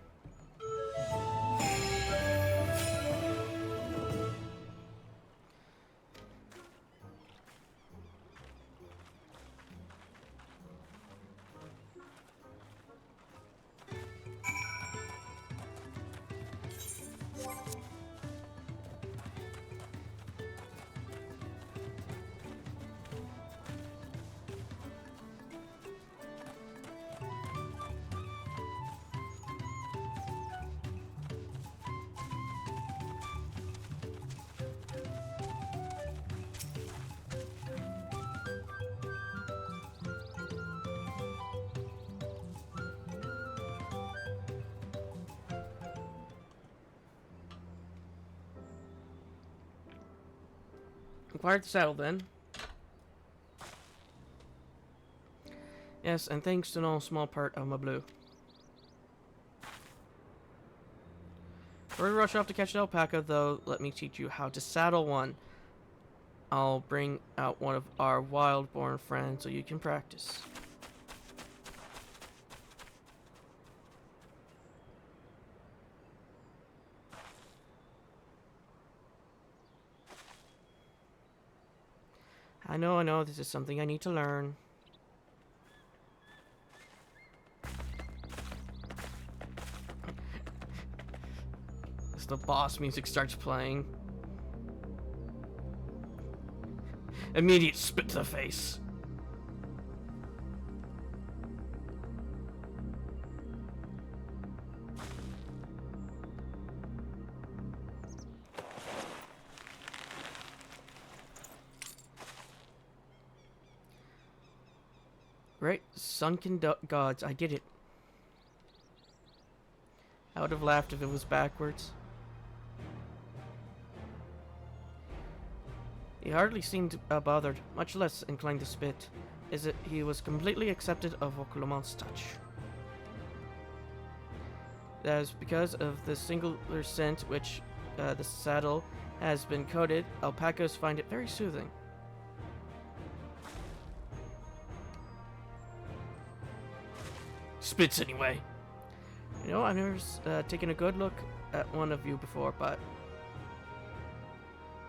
S1: Acquired the saddle then. Yes, and thanks to no small part of my blue. Before we rush off to catch the alpaca, though, let me teach you how to saddle one. I'll bring out one of our wild-born friends so you can practice. I know, this is something I need to learn. As the boss music starts playing. Immediate spit to the face. Great, sunken gods, I did it. I would have laughed if it was backwards. He hardly seemed bothered, much less inclined to spit. Is it he was completely accepted of Oculomont's touch? That is because of the singular scent which the saddle has been coated. Alpacas find it very soothing. Spits anyway. You know, I've never taken a good look at one of you before, but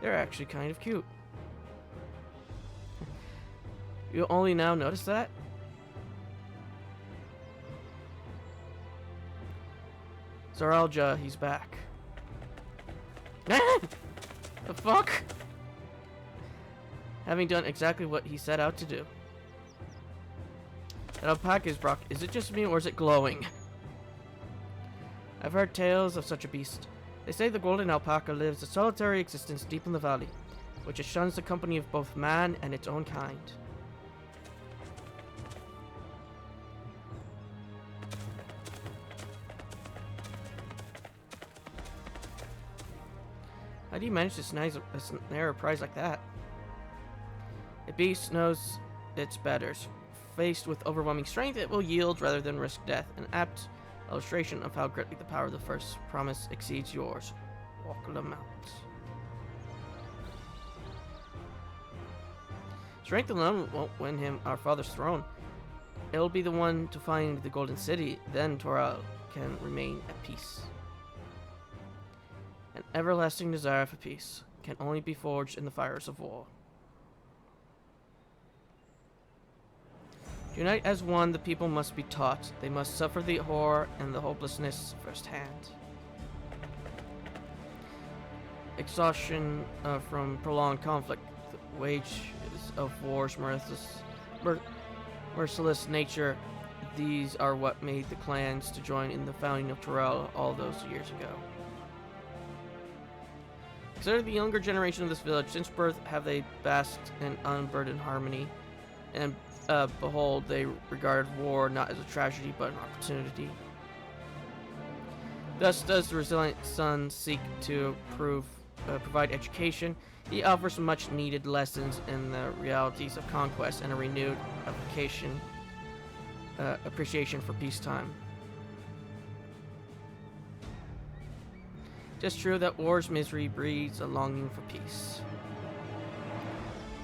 S1: they're actually kind of cute. You only now notice that? Zaralja, he's back. The fuck? Having done exactly what he set out to do. That alpaca is Brock. Is it just me or is it glowing? I've heard tales of such a beast. They say the golden alpaca lives a solitary existence deep in the valley, which it shuns the company of both man and its own kind. How do you manage to snare a prize like that? A beast knows its betters. Faced with overwhelming strength, it will yield rather than risk death. An apt illustration of how greatly the power of the first promise exceeds yours. Walk the mountains. Strength alone won't win him our father's throne. It'll be the one to find the golden city, then Toral can remain at peace. An everlasting desire for peace can only be forged in the fires of war. To unite as one, the people must be taught. They must suffer the horror and the hopelessness firsthand. Exhaustion from prolonged conflict, the wages of war's merciless nature, these are what made the clans to join in the founding of Toral all those years ago. Consider the younger generation of this village. Since birth have they basked in unburdened harmony, and behold, they regard war not as a tragedy but an opportunity. Thus does the resilient son seek to provide education. He offers much needed lessons in the realities of conquest and a renewed appreciation for peacetime. It is true that war's misery breeds a longing for peace.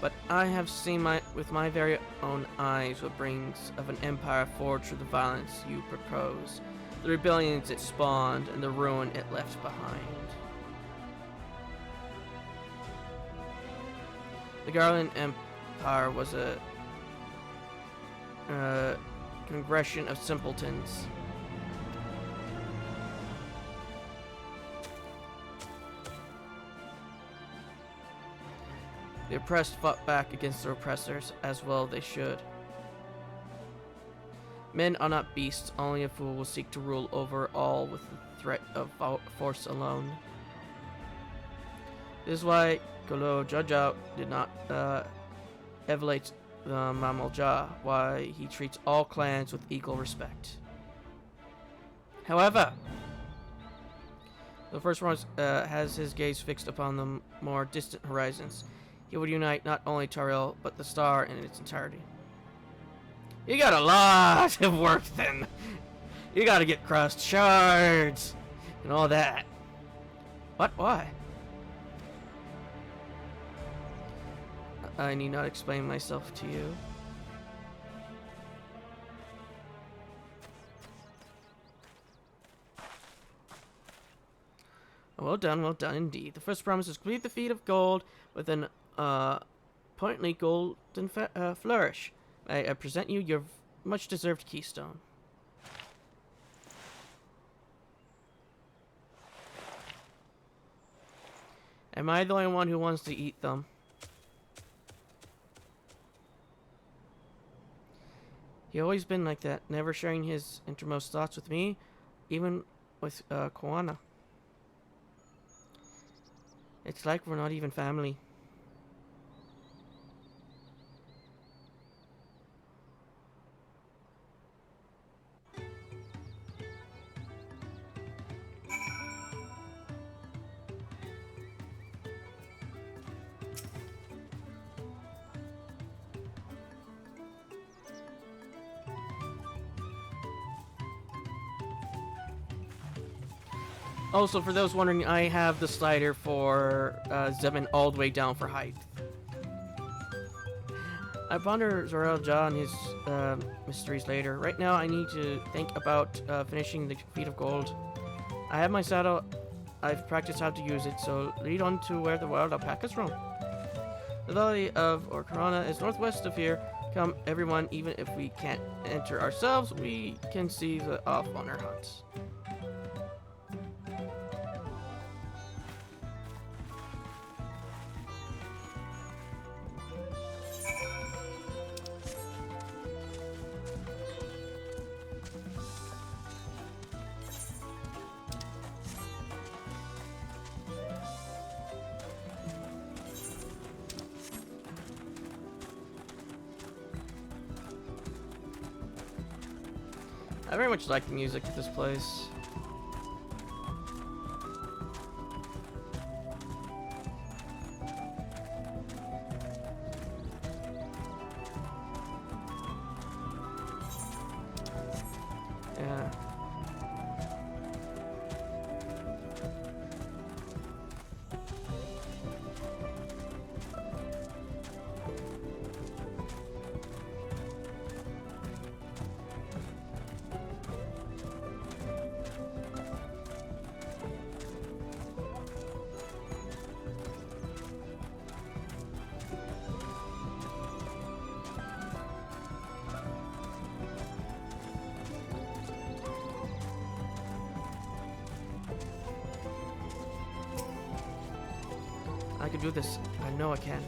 S1: But I have seen with my very own eyes what brings of an empire forged through the violence you propose, the rebellions it spawned, and the ruin it left behind. The Garland Empire was a congregation of simpletons. The oppressed fought back against their oppressors, as well they should. Men are not beasts, only a fool will seek to rule over all with the threat of force alone. This is why Golo Jajao did not evaluate the Mamalja, why he treats all clans with equal respect. However, the first one has his gaze fixed upon the more distant horizons. He would unite not only Tariel, but the star in its entirety. You got a lot of work then. You gotta get crossed shards and all that. What? Why? I need not explain myself to you. Well done indeed. The first promise is complete the feat of gold with an pointedly golden flourish. I present you your much-deserved keystone. Am I the only one who wants to eat them? He always been like that, never sharing his innermost thoughts with me, even with Koana. It's like we're not even family. Also, for those wondering, I have the slider for Zevin all the way down for height. I ponder Zorel Ja and his mysteries later. Right now, I need to think about finishing the feat of gold. I have my saddle. I've practiced how to use it, so lead on to where the wild alpacas roam. The valley of Orkarana is northwest of here. Come, everyone, even if we can't enter ourselves, we can see the off on our hunts. I very much like the music of this place. Yeah. I can do this. I know I can.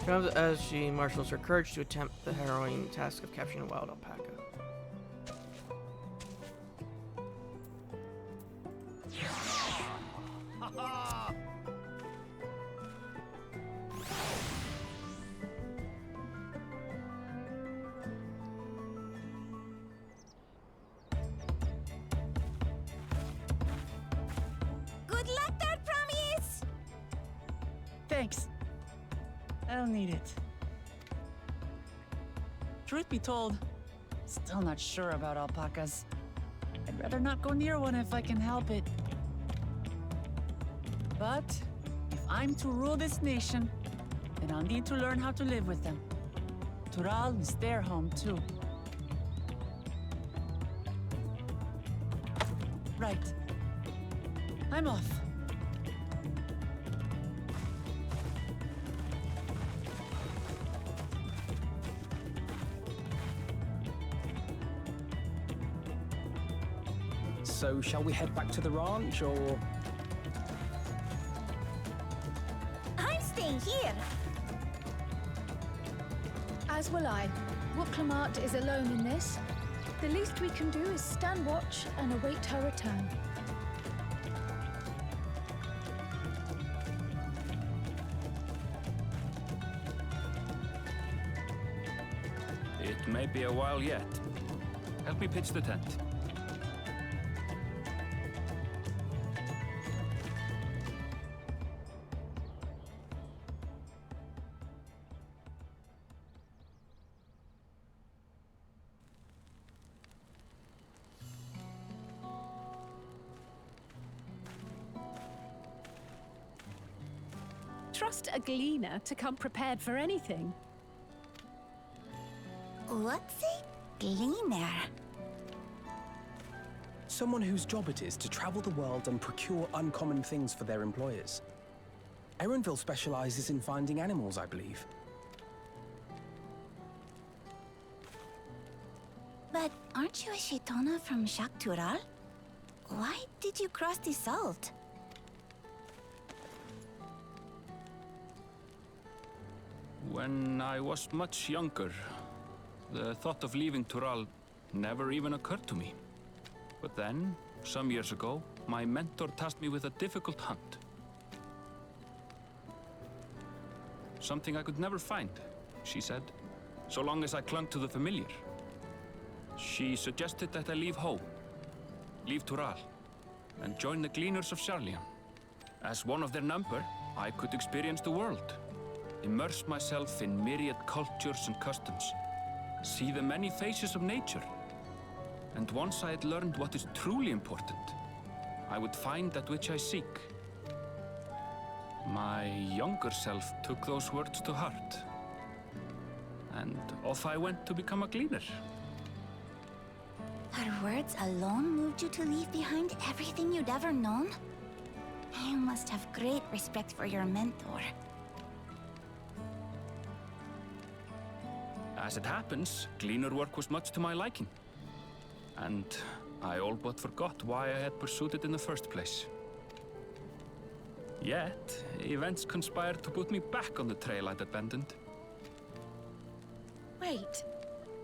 S1: Comes as she marshals her courage to attempt the harrowing task of capturing a wild alpaca.
S9: Good luck there, Promise!
S3: Thanks. I'll need it. Truth be told, still not sure about alpacas. I'd rather not go near one if I can help it. But if I'm to rule this nation, then I'll need to learn how to live with them. Tural is their home too. Right. I'm off.
S4: So, shall we head back to the ranch, or...?
S9: I'm staying here.
S6: As will I. Wooklamart is alone in this. The least we can do is stand watch and await her return.
S2: It may be a while yet. Help me pitch the tent.
S10: Trust a gleaner to come prepared for anything.
S9: What's a gleaner?
S4: Someone whose job it is to travel the world and procure uncommon things for their employers. Erenville specializes in finding animals, I believe.
S9: But aren't you a Shaitana from Shak Tural? Why did you cross the salt?
S2: When I was much younger, the thought of leaving Tural never even occurred to me. But then, some years ago, my mentor tasked me with a difficult hunt. Something I could never find, she said, so long as I clung to the familiar. She suggested that I leave home, leave Tural, and join the Gleaners of Sharlian. As one of their number, I could experience the world, immerse myself in myriad cultures and customs, see the many faces of nature. And once I had learned what is truly important, I would find that which I seek. My younger self took those words to heart, and off I went to become a gleaner.
S9: Her words alone moved you to leave behind everything you'd ever known? You must have great respect for your mentor.
S2: As it happens, gleaner work was much to my liking. And I all but forgot why I had pursued it in the first place. Yet, events conspired to put me back on the trail I'd abandoned.
S6: Wait,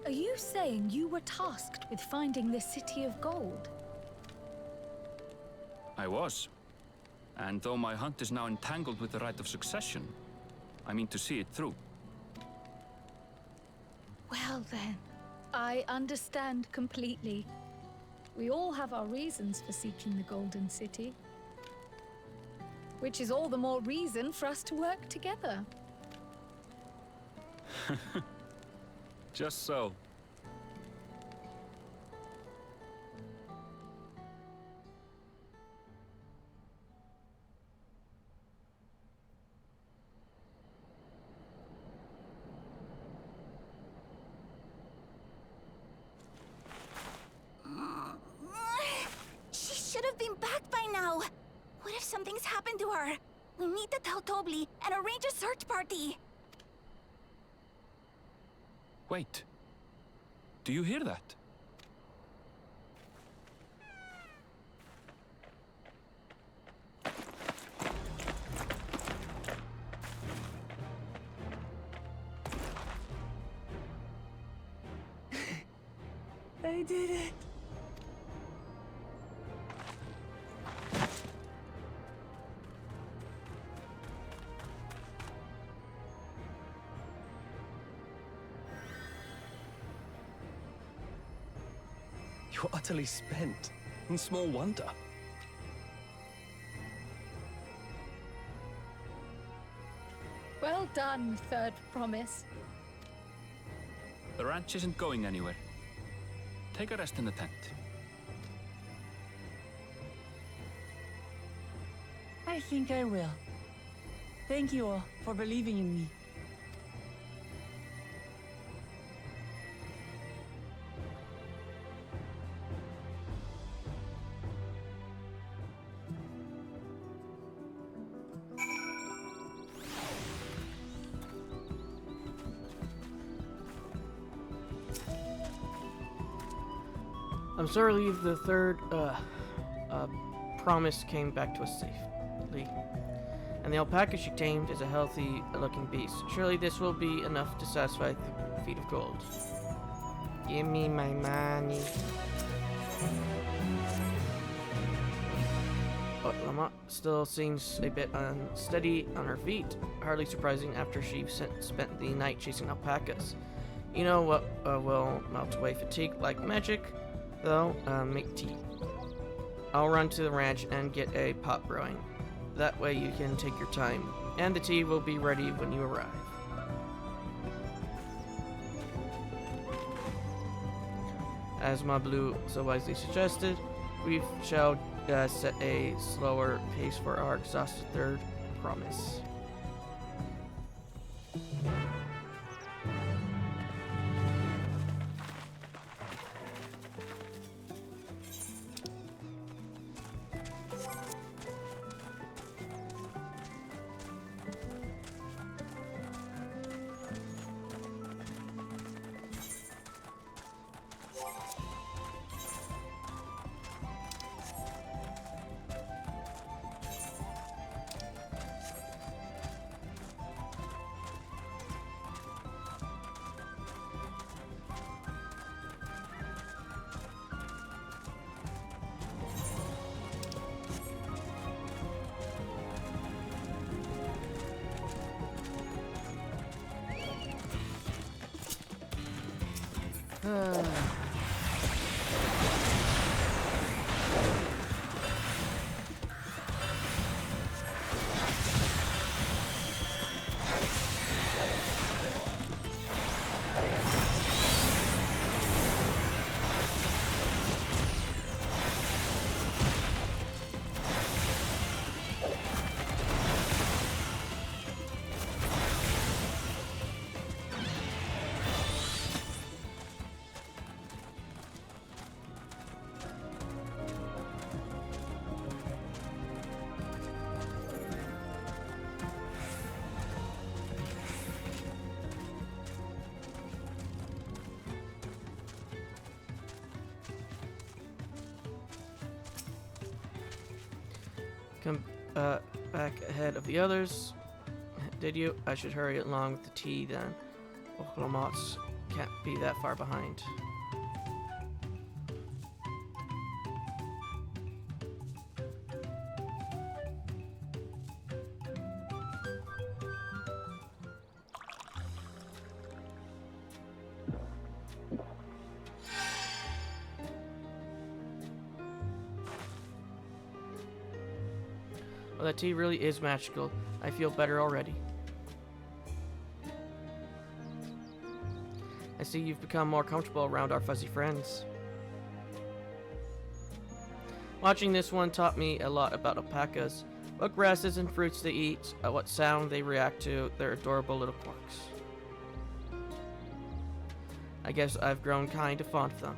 S6: are you saying you were tasked with finding the City of Gold?
S2: I was. And though my hunt is now entangled with the rite of succession, I mean to see it through.
S6: Well then, I understand completely. We all have our reasons for seeking the Golden City. Which is all the more reason for us to work together.
S2: Just so.
S9: She should have been back by now. What if something's happened to her? We need to tell Tobli and arrange a search party.
S2: Wait. Do you hear that?
S3: I did it.
S4: You're utterly spent. And small wonder.
S6: Well done, Third Promise.
S2: The ranch isn't going anywhere. Take a rest in the tent.
S3: I think I will. Thank you all for believing in me.
S1: I'm sorry to leave. The third promise came back to us safely. And the alpaca she tamed is a healthy looking beast. Surely this will be enough to satisfy the feet of gold. Give me my money. But Lamont still seems a bit unsteady on her feet. Hardly surprising after she spent the night chasing alpacas. You know what will melt away fatigue like magic? Though, make tea. I'll run to the ranch and get a pot brewing. That way you can take your time, and the tea will be ready when you arrive. As Ma Blue so wisely suggested, we shall set a slower pace for our exhausted third promise. Come back ahead of the others. Did you? I should hurry along with the tea then. Oklamots can't be that far behind. Well, that tea really is magical. I feel better already. I see you've become more comfortable around our fuzzy friends. Watching this one taught me a lot about alpacas, what grasses and fruits they eat, what sound they react to, their adorable little quirks. I guess I've grown kind of fond of them.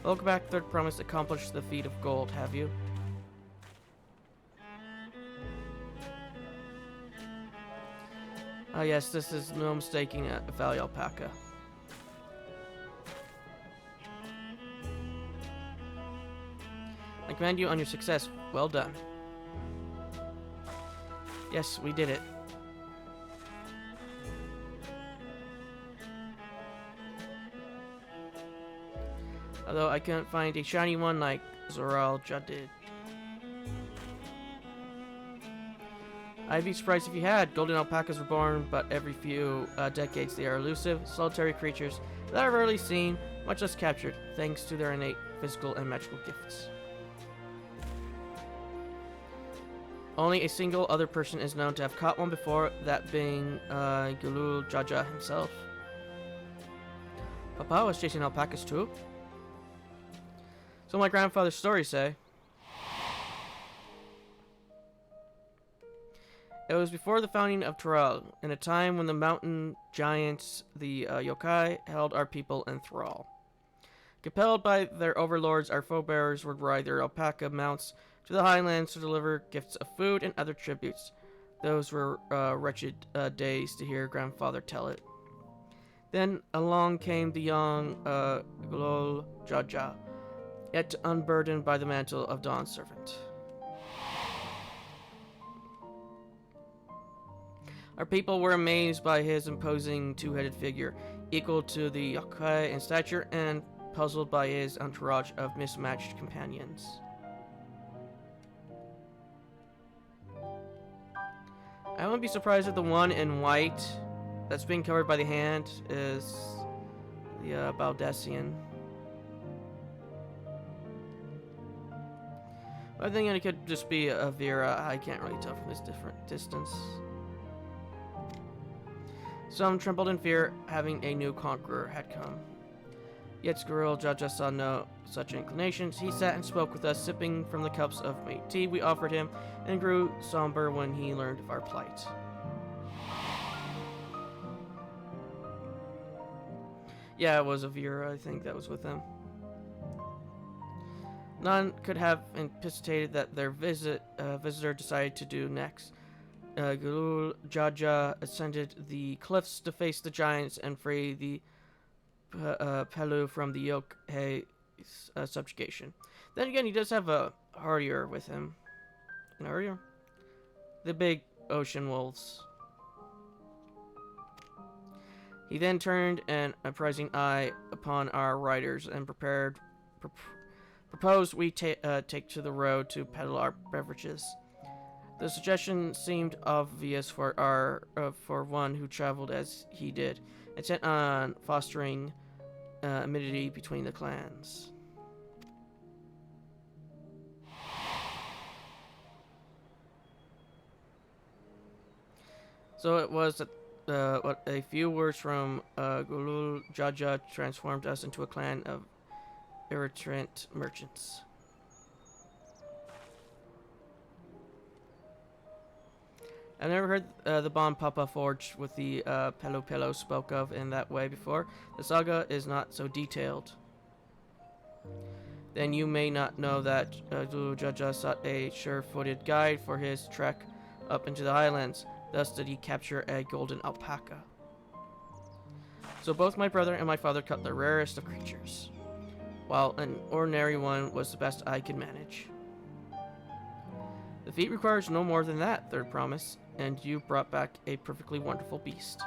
S1: Welcome back, Third Promise. Accomplished the feat of gold, have you? Ah yes, this is no mistaking a valley alpaca. I commend you on your success. Well done. Yes, we did it. Although I couldn't find a shiny one like Zoralja did. I'd be surprised if you had. Golden alpacas were born, but every few decades they are elusive, solitary creatures that are rarely seen, much less captured, thanks to their innate physical and magical gifts. Only a single other person is known to have caught one before, that being Gulul Jaja himself. Papa was chasing alpacas too? So my grandfather's stories say. It was before the founding of Tural, in a time when the mountain giants, the yokai, held our people in thrall. Compelled by their overlords, our forebears would ride their alpaca mounts to the highlands to deliver gifts of food and other tributes. Those were wretched days to hear grandfather tell it. Then along came the young Glol Jaja, yet unburdened by the mantle of Dawn Servant. Our people were amazed by his imposing two-headed figure, equal to the yokai in stature, and puzzled by his entourage of mismatched companions. I wouldn't be surprised if the one in white that's being covered by the hand is the Baldessian. I think it could just be a Vera. I can't really tell from this different distance. Some trembled in fear, having a new conqueror had come. Yet Squirrel Jaja saw no such inclinations. He sat and spoke with us, sipping from the cups of mate tea we offered him, and grew somber when he learned of our plight. Yeah, it was a Vera, I think, that was with them. None could have anticipated that their visitor decided to do next. Gulul Jaja ascended the cliffs to face the giants and free the Pelu from the yokai subjugation. Then again, he does have a hardier with him. An hardier? The big ocean wolves. He then turned an apprising eye upon our riders and proposed we take to the road to peddle our beverages. The suggestion seemed obvious for one who traveled as he did, intent on fostering amity between the clans. So it was that what a few words from Gulul Jaja transformed us into a clan of irreverent merchants. I've never heard the bond Papa forged with the Pelo spoke of in that way before. The saga is not so detailed. Then you may not know that Jaja sought a sure-footed guide for his trek up into the highlands. Thus did he capture a golden alpaca. So both my brother and my father cut the rarest of creatures, while an ordinary one was the best I could manage. The feat requires no more than that, Third Promise, and you brought back a perfectly wonderful beast.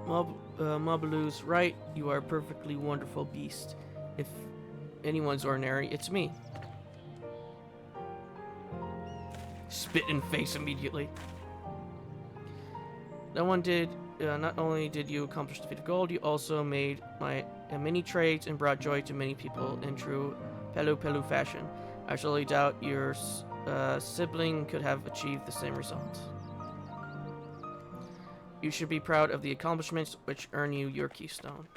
S1: Mabalu's right, you are a perfectly wonderful beast. If anyone's ordinary, it's me. Spit in face immediately. No one did not only did you accomplish the feat of gold, you also made many trades and brought joy to many people in true Pelu Pelu fashion. I surely doubt your sibling could have achieved the same result. You should be proud of the accomplishments which earn you your keystone.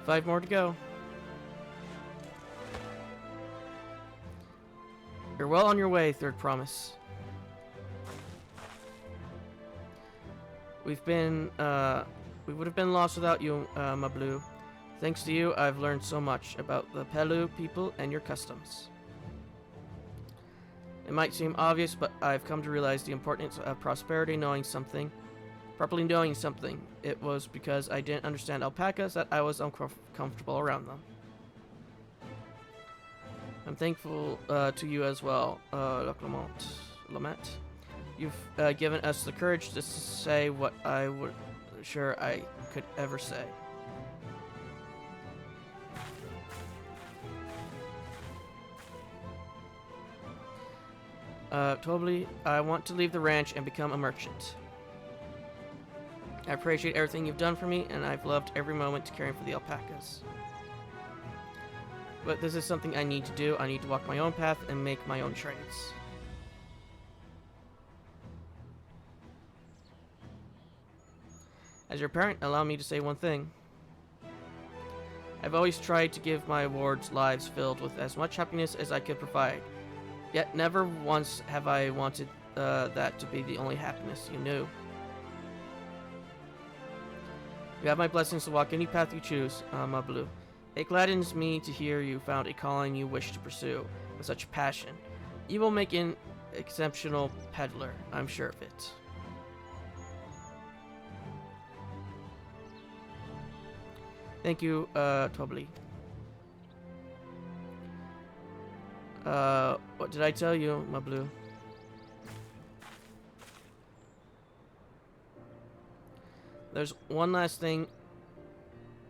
S1: Five more to go. You're well on your way, Third Promise. We would have been lost without you, Mablu. Thanks to you, I've learned so much about the Pelu people and your customs. It might seem obvious, but I've come to realize the importance of properly knowing something. It was because I didn't understand alpacas that I was uncomfortable around them. I'm thankful to you as well, Lamette. You've given us the courage to say what I would sure I could ever say. Totally, I want to leave the ranch and become a merchant. I appreciate everything you've done for me, and I've loved every moment caring for the alpacas. But this is something I need to do. I need to walk my own path and make my own trades. As your parent, allow me to say one thing. I've always tried to give my wards lives filled with as much happiness as I could provide. Yet never once have I wanted that to be the only happiness you knew. You have my blessings to walk any path you choose, Mablu. It gladdens me to hear you found a calling you wish to pursue with such passion. You will make an exceptional peddler, I'm sure of it. Thank you, Tobli. What did I tell you, Mablu? There's one last thing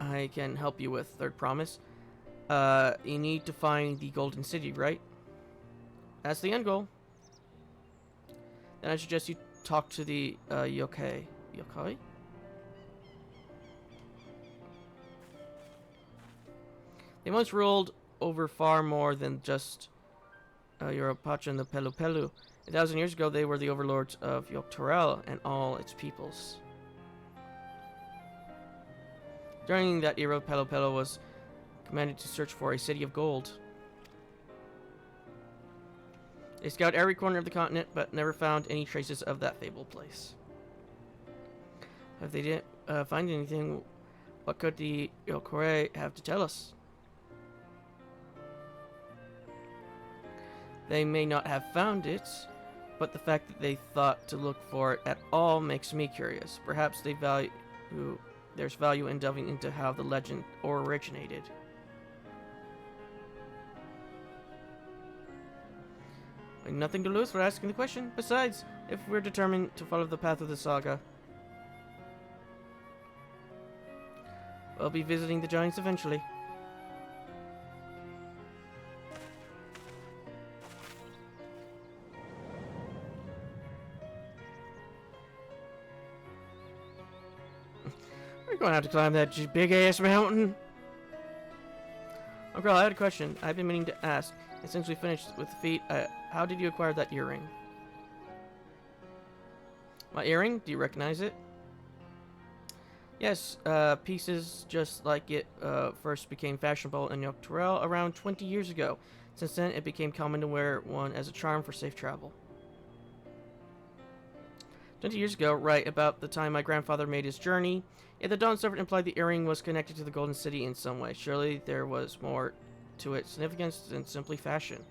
S1: I can help you with, Third Promise. You need to find the Golden City, right? That's the end goal. Then I suggest you talk to the yokai. Yokai? They once ruled over far more than just Europacha and the Pelu Pelu. 1,000 years ago, they were the overlords of Dawntrail and all its peoples. During that era, Pelu Pelu was commanded to search for a city of gold. They scoured every corner of the continent, but never found any traces of that fabled place. If they didn't find anything, what could the Yokore have to tell us? They may not have found it, but the fact that they thought to look for it at all makes me curious. Perhaps there's value in delving into how the legend originated. Nothing to lose for asking the question. Besides, if we're determined to follow the path of the saga, we'll be visiting the giants eventually. We're gonna have to climb that big-ass mountain. Oh, girl, I had a question I've been meaning to ask. And since we finished with the feat, how did you acquire that earring? My earring? Do you recognize it? Yes, pieces just like it first became fashionable in Dawntrail around 20 years ago. Since then, it became common to wear one as a charm for safe travel. 20 years ago, right about the time my grandfather made his journey, the Dawn Servant implied the earring was connected to the Golden City in some way. Surely there was more to its significance than simply fashion.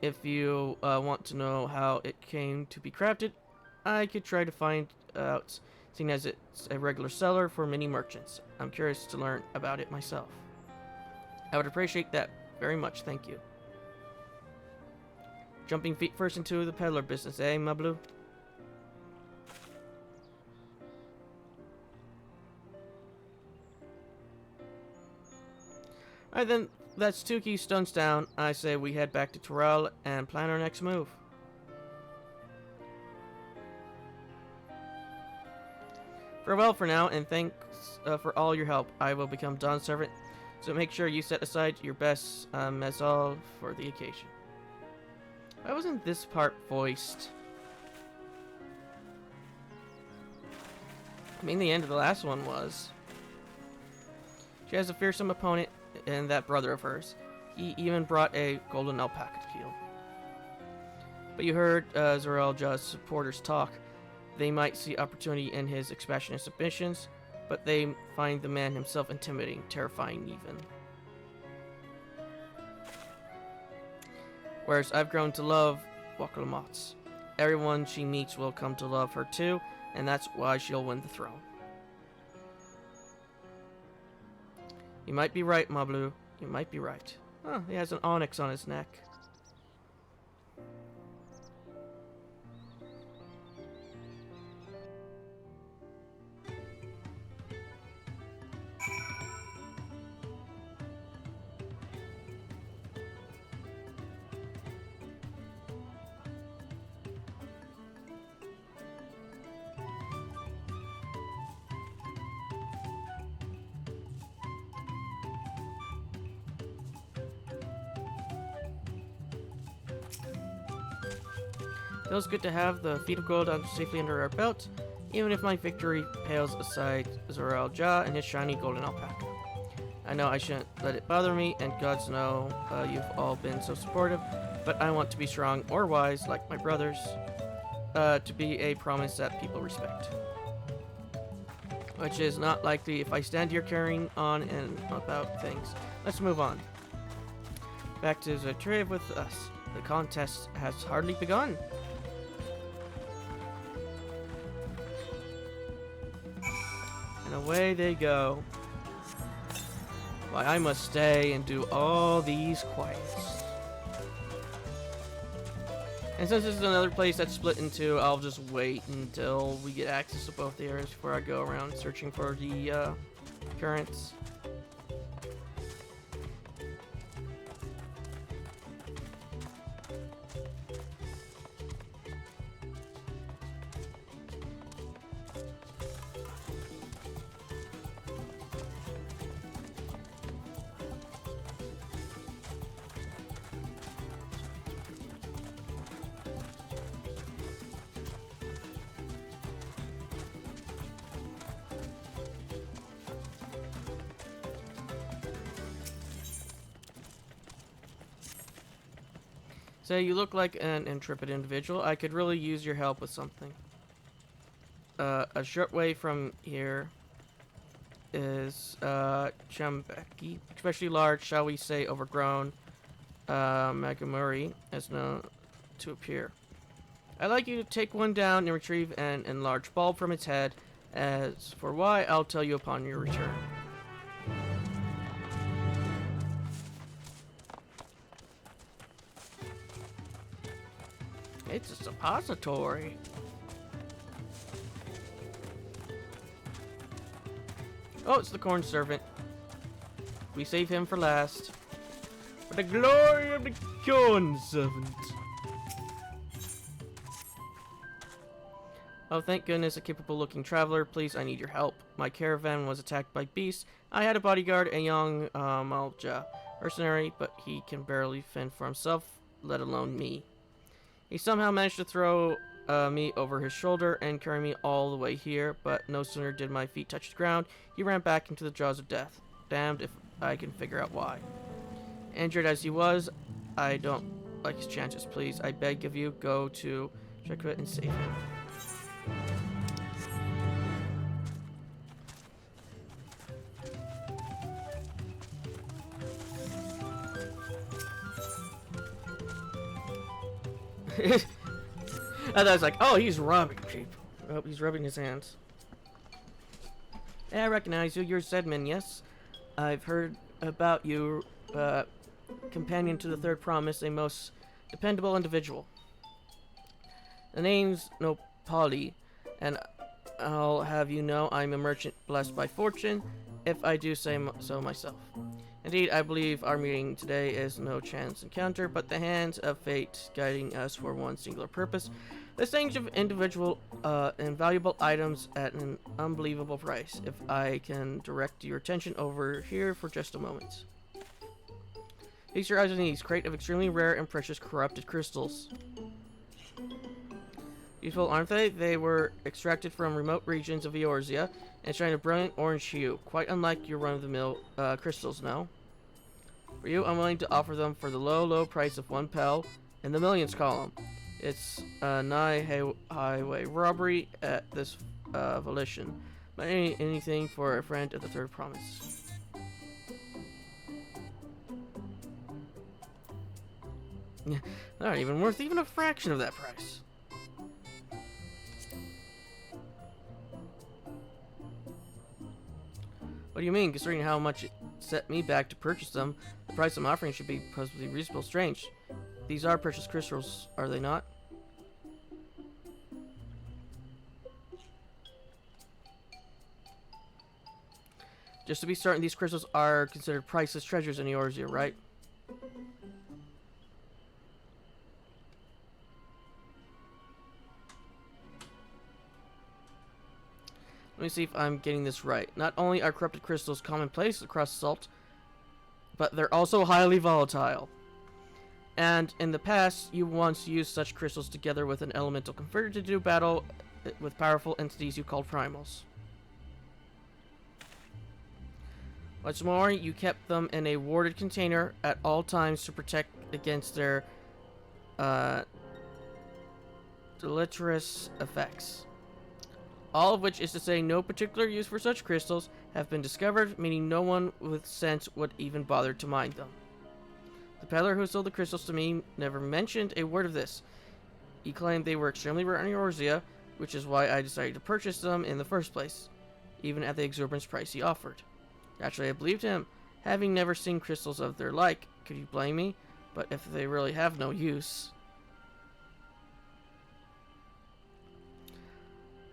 S1: If you want to know how it came to be crafted, I could try to find out seeing as it's a regular seller for many merchants. I'm curious to learn about it myself. I would appreciate that very much, thank you. Jumping feet first into the peddler business, eh, Mablu? Alright then, that's 2 keystones down. I say we head back to Torel and plan our next move. Farewell for now, and thanks for all your help. I will become Dawn's servant, so make sure you set aside your best mezal for the occasion. Why wasn't this part voiced? I mean, the end of the last one was. She has a fearsome opponent, and that brother of hers. He even brought a golden alpaca keel. But you heard Zorel Ja's supporters talk. They might see opportunity in his expansion and submissions, but they find the man himself intimidating, terrifying even. Whereas I've grown to love Wakalamots. Everyone she meets will come to love her too, and that's why she'll win the throne. You might be right, Mablu. You might be right. Oh, he has an onyx on his neck. Feels good to have the feet of gold safely under our belt, even if my victory pales aside Zorel Ja and his shiny golden alpaca. I know I shouldn't let it bother me, and gods know you've all been so supportive, but I want to be strong or wise like my brothers, to be a promise that people respect. Which is not likely if I stand here carrying on and about things. Let's move on. Back to Dawntrail with us. The contest has hardly begun. And away they go. Why, I must stay and do all these quests. And since this is another place that's split in two, I'll just wait until we get access to both the areas before I go around searching for the currents. So you look like an intrepid individual. I could really use your help with something. A short way from here is Chambeki, especially large, shall we say overgrown, Magamuri, as known to appear. I'd like you to take one down and retrieve an enlarged bulb from its head. As for why, I'll tell you upon your return. It's a suppository. Oh, it's the corn servant. We save him for last. For the glory of the corn servant. Oh, thank goodness, a capable-looking traveler. Please, I need your help. My caravan was attacked by beasts. I had a bodyguard, a young Malja mercenary, but he can barely fend for himself, let alone me. He somehow managed to throw me over his shoulder and carry me all the way here, but no sooner did my feet touch the ground, he ran back into the jaws of death. Damned if I can figure out why. Injured as he was, I don't like his chances. Please, I beg of you, go to Chekret and save him. I thought I was like, oh, he's robbing people. Oh, he's rubbing his hands. Hey, I recognize you. You're Zedman, yes? I've heard about you, companion to the Third Promise, a most dependable individual. The name's Nopali, and I'll have you know I'm a merchant blessed by fortune, if I do say so myself. Indeed, I believe our meeting today is no chance encounter, but the hands of fate guiding us for one singular purpose: the exchange of individual and valuable items at an unbelievable price. If I can direct your attention over here for just a moment. Feast your eyes on these crate of extremely rare and precious corrupted crystals. Beautiful, aren't they? They were extracted from remote regions of Eorzea and shine a brilliant orange hue, quite unlike your run-of-the-mill crystals, no? For you, I'm willing to offer them for the low, low price of 1 pel in the millions column. It's nigh highway robbery at this volition, but anything for a friend of the Third Promise. They're not even worth even a fraction of that price. What do you mean? Considering how much it set me back to purchase them, the price I'm offering should be possibly reasonable. Strange. These are precious crystals, are they not? Just to be certain, these crystals are considered priceless treasures in Eorzea, right? Let me see if I'm getting this right. Not only are corrupted crystals commonplace across Salt, but they're also highly volatile. And in the past, you once used such crystals together with an elemental converter to do battle with powerful entities you called primals. What's more, you kept them in a warded container at all times to protect against their deleterious effects. All of which is to say no particular use for such crystals have been discovered, meaning no one with sense would even bother to mine them. The peddler who sold the crystals to me never mentioned a word of this. He claimed they were extremely rare in Eorzea, which is why I decided to purchase them in the first place, even at the exorbitant price he offered. Naturally, I believed him, having never seen crystals of their like. Could you blame me? But if they really have no use...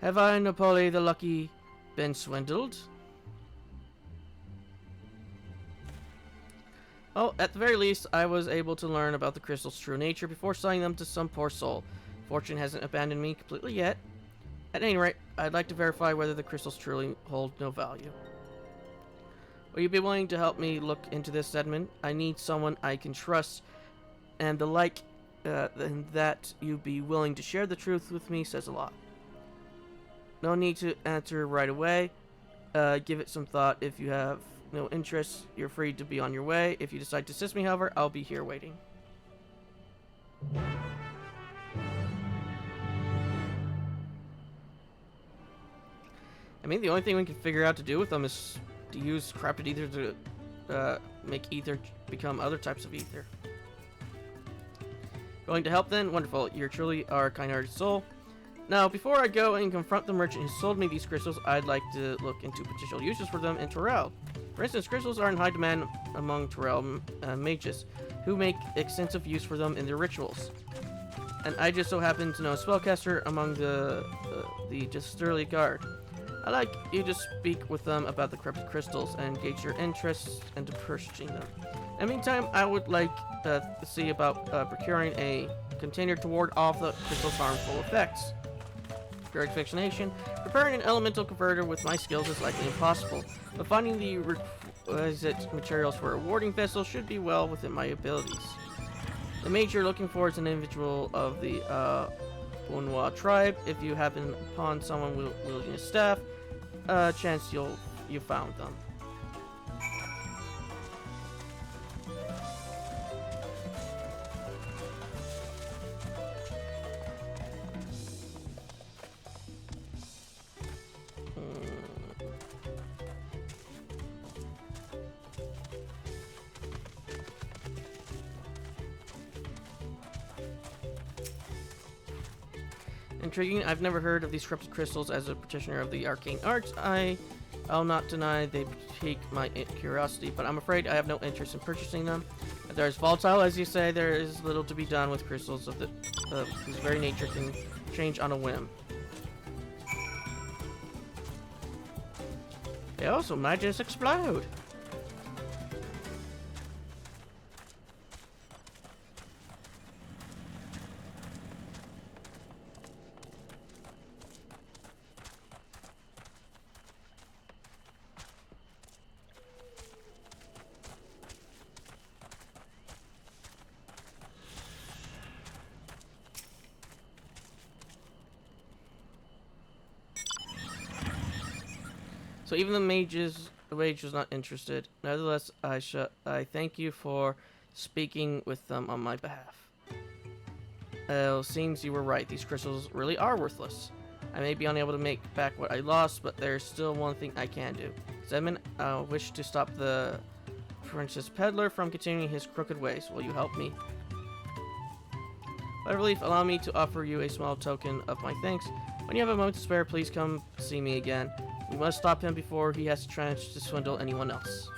S1: Have I, Napoli the Lucky, been swindled? Oh, at the very least, I was able to learn about the crystal's true nature before selling them to some poor soul. Fortune hasn't abandoned me completely yet. At any rate, I'd like to verify whether the crystals truly hold no value. Will you be willing to help me look into this, Edmund? I need someone I can trust, and the like, and that you be willing to share the truth with me says a lot. No need to answer right away. Give it some thought. If you have no interest, you're free to be on your way. If you decide to assist me, however, I'll be here waiting. I mean, the only thing we can figure out to do with them is to use corrupted ether to make ether become other types of ether. Going to help then? Wonderful. You're truly our kind-hearted soul. Now, before I go and confront the merchant who sold me these crystals, I'd like to look into potential uses for them in Torel. For instance, crystals are in high demand among Torel mages, who make extensive use for them in their rituals. And I just so happen to know a spellcaster among the Jesterly Guard. I'd like you to speak with them about the corrupted crystals and gauge your interest into purchasing them. In the meantime, I would like to see about procuring a container to ward off the crystal's harmful effects. Pure vaccination. Preparing an elemental converter with my skills is likely impossible, but finding the requisite materials for a warding vessel should be well within my abilities. The mage you're looking for is an individual of the Unwa tribe. If you happen upon someone wielding a staff, chance you found them. Intriguing. I've never heard of these corrupted crystals. As a practitioner of the arcane arts, I I'll not deny they pique my curiosity, but I'm afraid I have no interest in purchasing them. If they're as volatile as you say, there is little to be done with crystals of whose very nature can change on a whim. They also might just explode. So even the mage was not interested. Nevertheless, I thank you for speaking with them on my behalf. Seems you were right. These crystals really are worthless. I may be unable to make back what I lost, but there's still one thing I can do. Zedman, I wish to stop the Princess Peddler from continuing his crooked ways. Will you help me? By relief, allow me to offer you a small token of my thanks. When you have a moment to spare, please come see me again. We must stop him before he has a chance to swindle anyone else.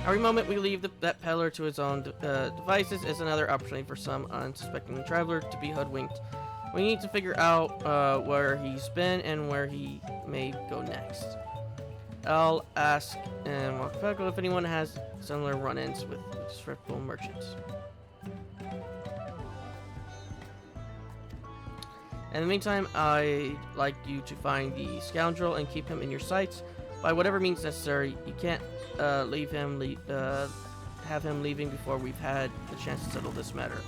S1: Every moment we leave that peddler to his own devices is another opportunity for some unsuspecting traveler to be hoodwinked. We need to figure out where he's been and where he may go next. I'll ask in Wakafeko if anyone has similar run-ins with disreputable merchants. In the meantime, I'd like you to find the scoundrel and keep him in your sights by whatever means necessary. You can't have him leaving before we've had the chance to settle this matter.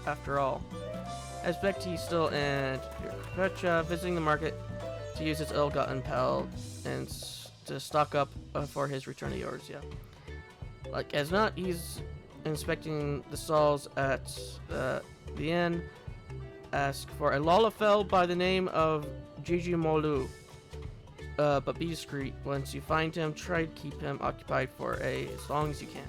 S1: After all, I expect he's still in Perpetua, visiting the market to use his ill-gotten pal and to stock up for his return to yours. Yeah, like as not, he's inspecting the stalls at the inn. Ask for a Lalafell by the name of Gigi Molu. But be discreet. Once you find him, try to keep him occupied for as long as you can.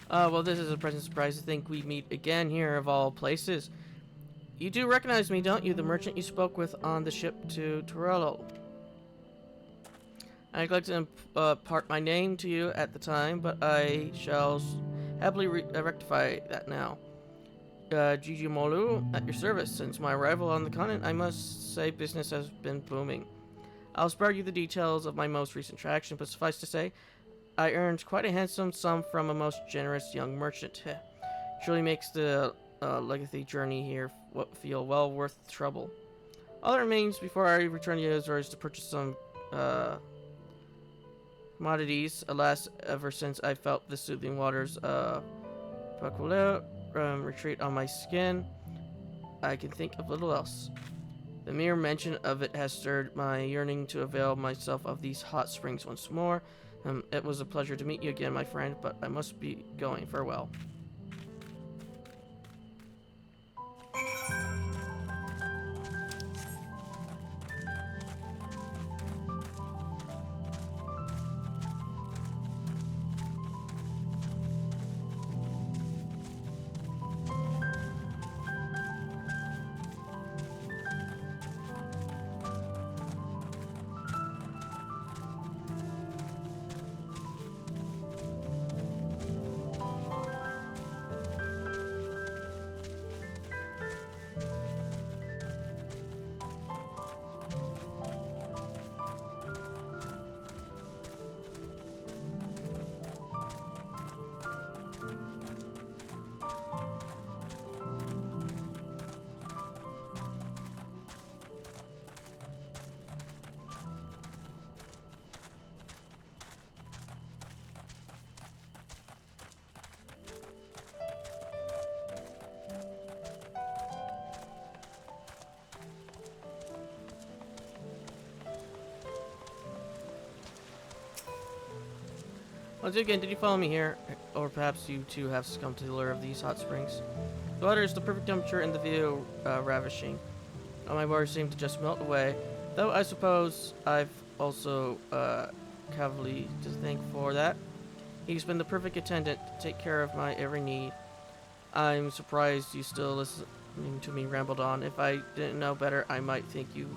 S1: Well, this is a pleasant surprise to think we meet again here of all places. You do recognize me, don't you? The merchant you spoke with on the ship to Torello. I'd like to impart my name to you at the time, but I shall happily rectify that now. Gigi Molu, at your service. Since my arrival on the continent, I must say business has been booming. I'll spare you the details of my most recent transaction, but suffice to say, I earned quite a handsome sum from a most generous young merchant. Truly makes the legacy journey here feel well worth the trouble. All that remains before I return to Azor is to purchase some commodities. Alas, ever since I felt the soothing waters of Paculeo retreat on my skin, I can think of little else. The mere mention of it has stirred my yearning to avail myself of these hot springs once more. It was a pleasure to meet you again, my friend, but I must be going. Farewell. Once again, did you follow me here? Or perhaps you too have succumbed to the lure of these hot springs? The water is the perfect temperature and the view ravishing. All my worries seem to just melt away, though I suppose I've also Cavalier to thank for that. He's been the perfect attendant to take care of my every need. I'm surprised you still listening to me rambled on. If I didn't know better, I might think you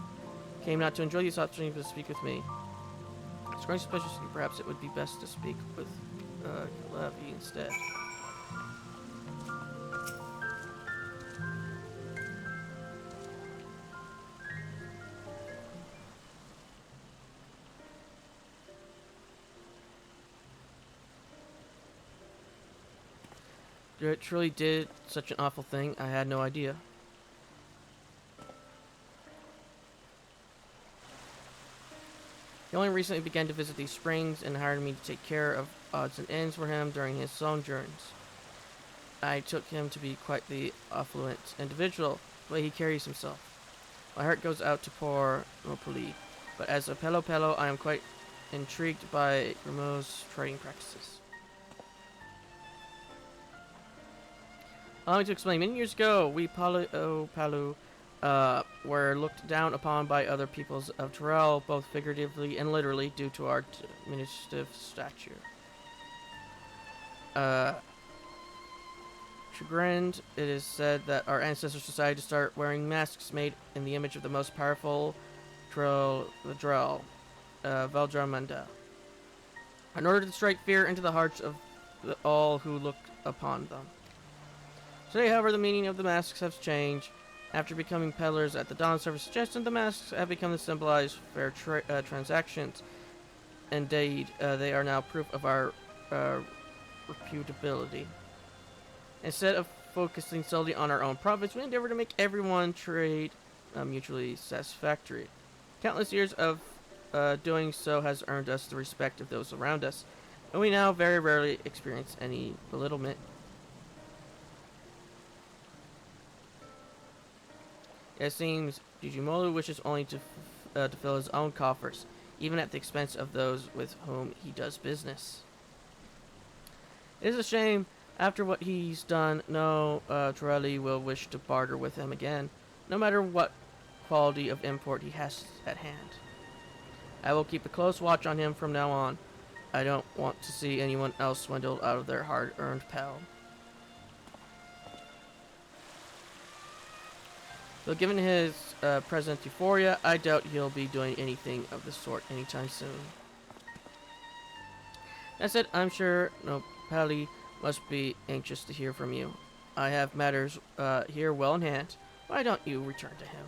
S1: came not to enjoy these hot springs but to speak with me. It's growing suspicious of you. Perhaps it would be best to speak with Lavi instead. You truly did such an awful thing. I had no idea. He only recently began to visit these springs and hired me to take care of odds and ends for him during his sojourns. I took him to be quite the affluent individual, the way he carries himself. My heart goes out to poor Mopoli, but as a Pelo I am quite intrigued by Rameau's trading practices. Allow me to explain. Many years ago, we Palu were looked down upon by other peoples of Dawntrail, both figuratively and literally, due to our diminutive stature. Chagrined, it is said that our ancestors decided to start wearing masks made in the image of the most powerful Dawntrail, Veldramanda, in order to strike fear into the hearts of all who look upon them. Today, however, the meaning of the masks has changed. After becoming peddlers at the Dawn Service suggestion, the masks have become to symbolize fair transactions. Indeed, they are now proof of our reputability. Instead of focusing solely on our own profits, we endeavor to make everyone trade mutually satisfactory. Countless years of doing so has earned us the respect of those around us, and we now very rarely experience any belittlement. It seems Digimolu wishes only to fill his own coffers, even at the expense of those with whom he does business. It is a shame. After what he's done, no Torelli will wish to barter with him again, no matter what quality of import he has at hand. I will keep a close watch on him from now on. I don't want to see anyone else swindled out of their hard-earned pell. Though given his present euphoria, I doubt he'll be doing anything of the sort anytime soon. That said, I'm sure Nopali must be anxious to hear from you. I have matters here well in hand. Why don't you return to him?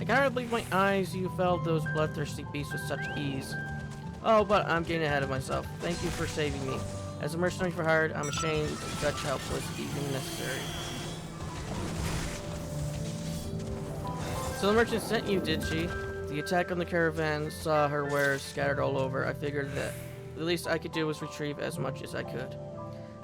S1: I can hardly believe my eyes. You felled those bloodthirsty beasts with such ease. Oh, but I'm getting ahead of myself. Thank you for saving me. As a mercenary for hire, I'm ashamed such help was even necessary. So the merchant sent you, did she? The attack on the caravan saw her wares scattered all over. I figured that the least I could do was retrieve as much as I could.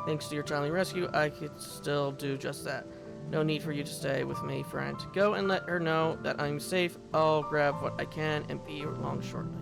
S1: Thanks to your timely rescue, I could still do just that. No need for you to stay with me, friend. Go and let her know that I'm safe. I'll grab what I can and be along shortly.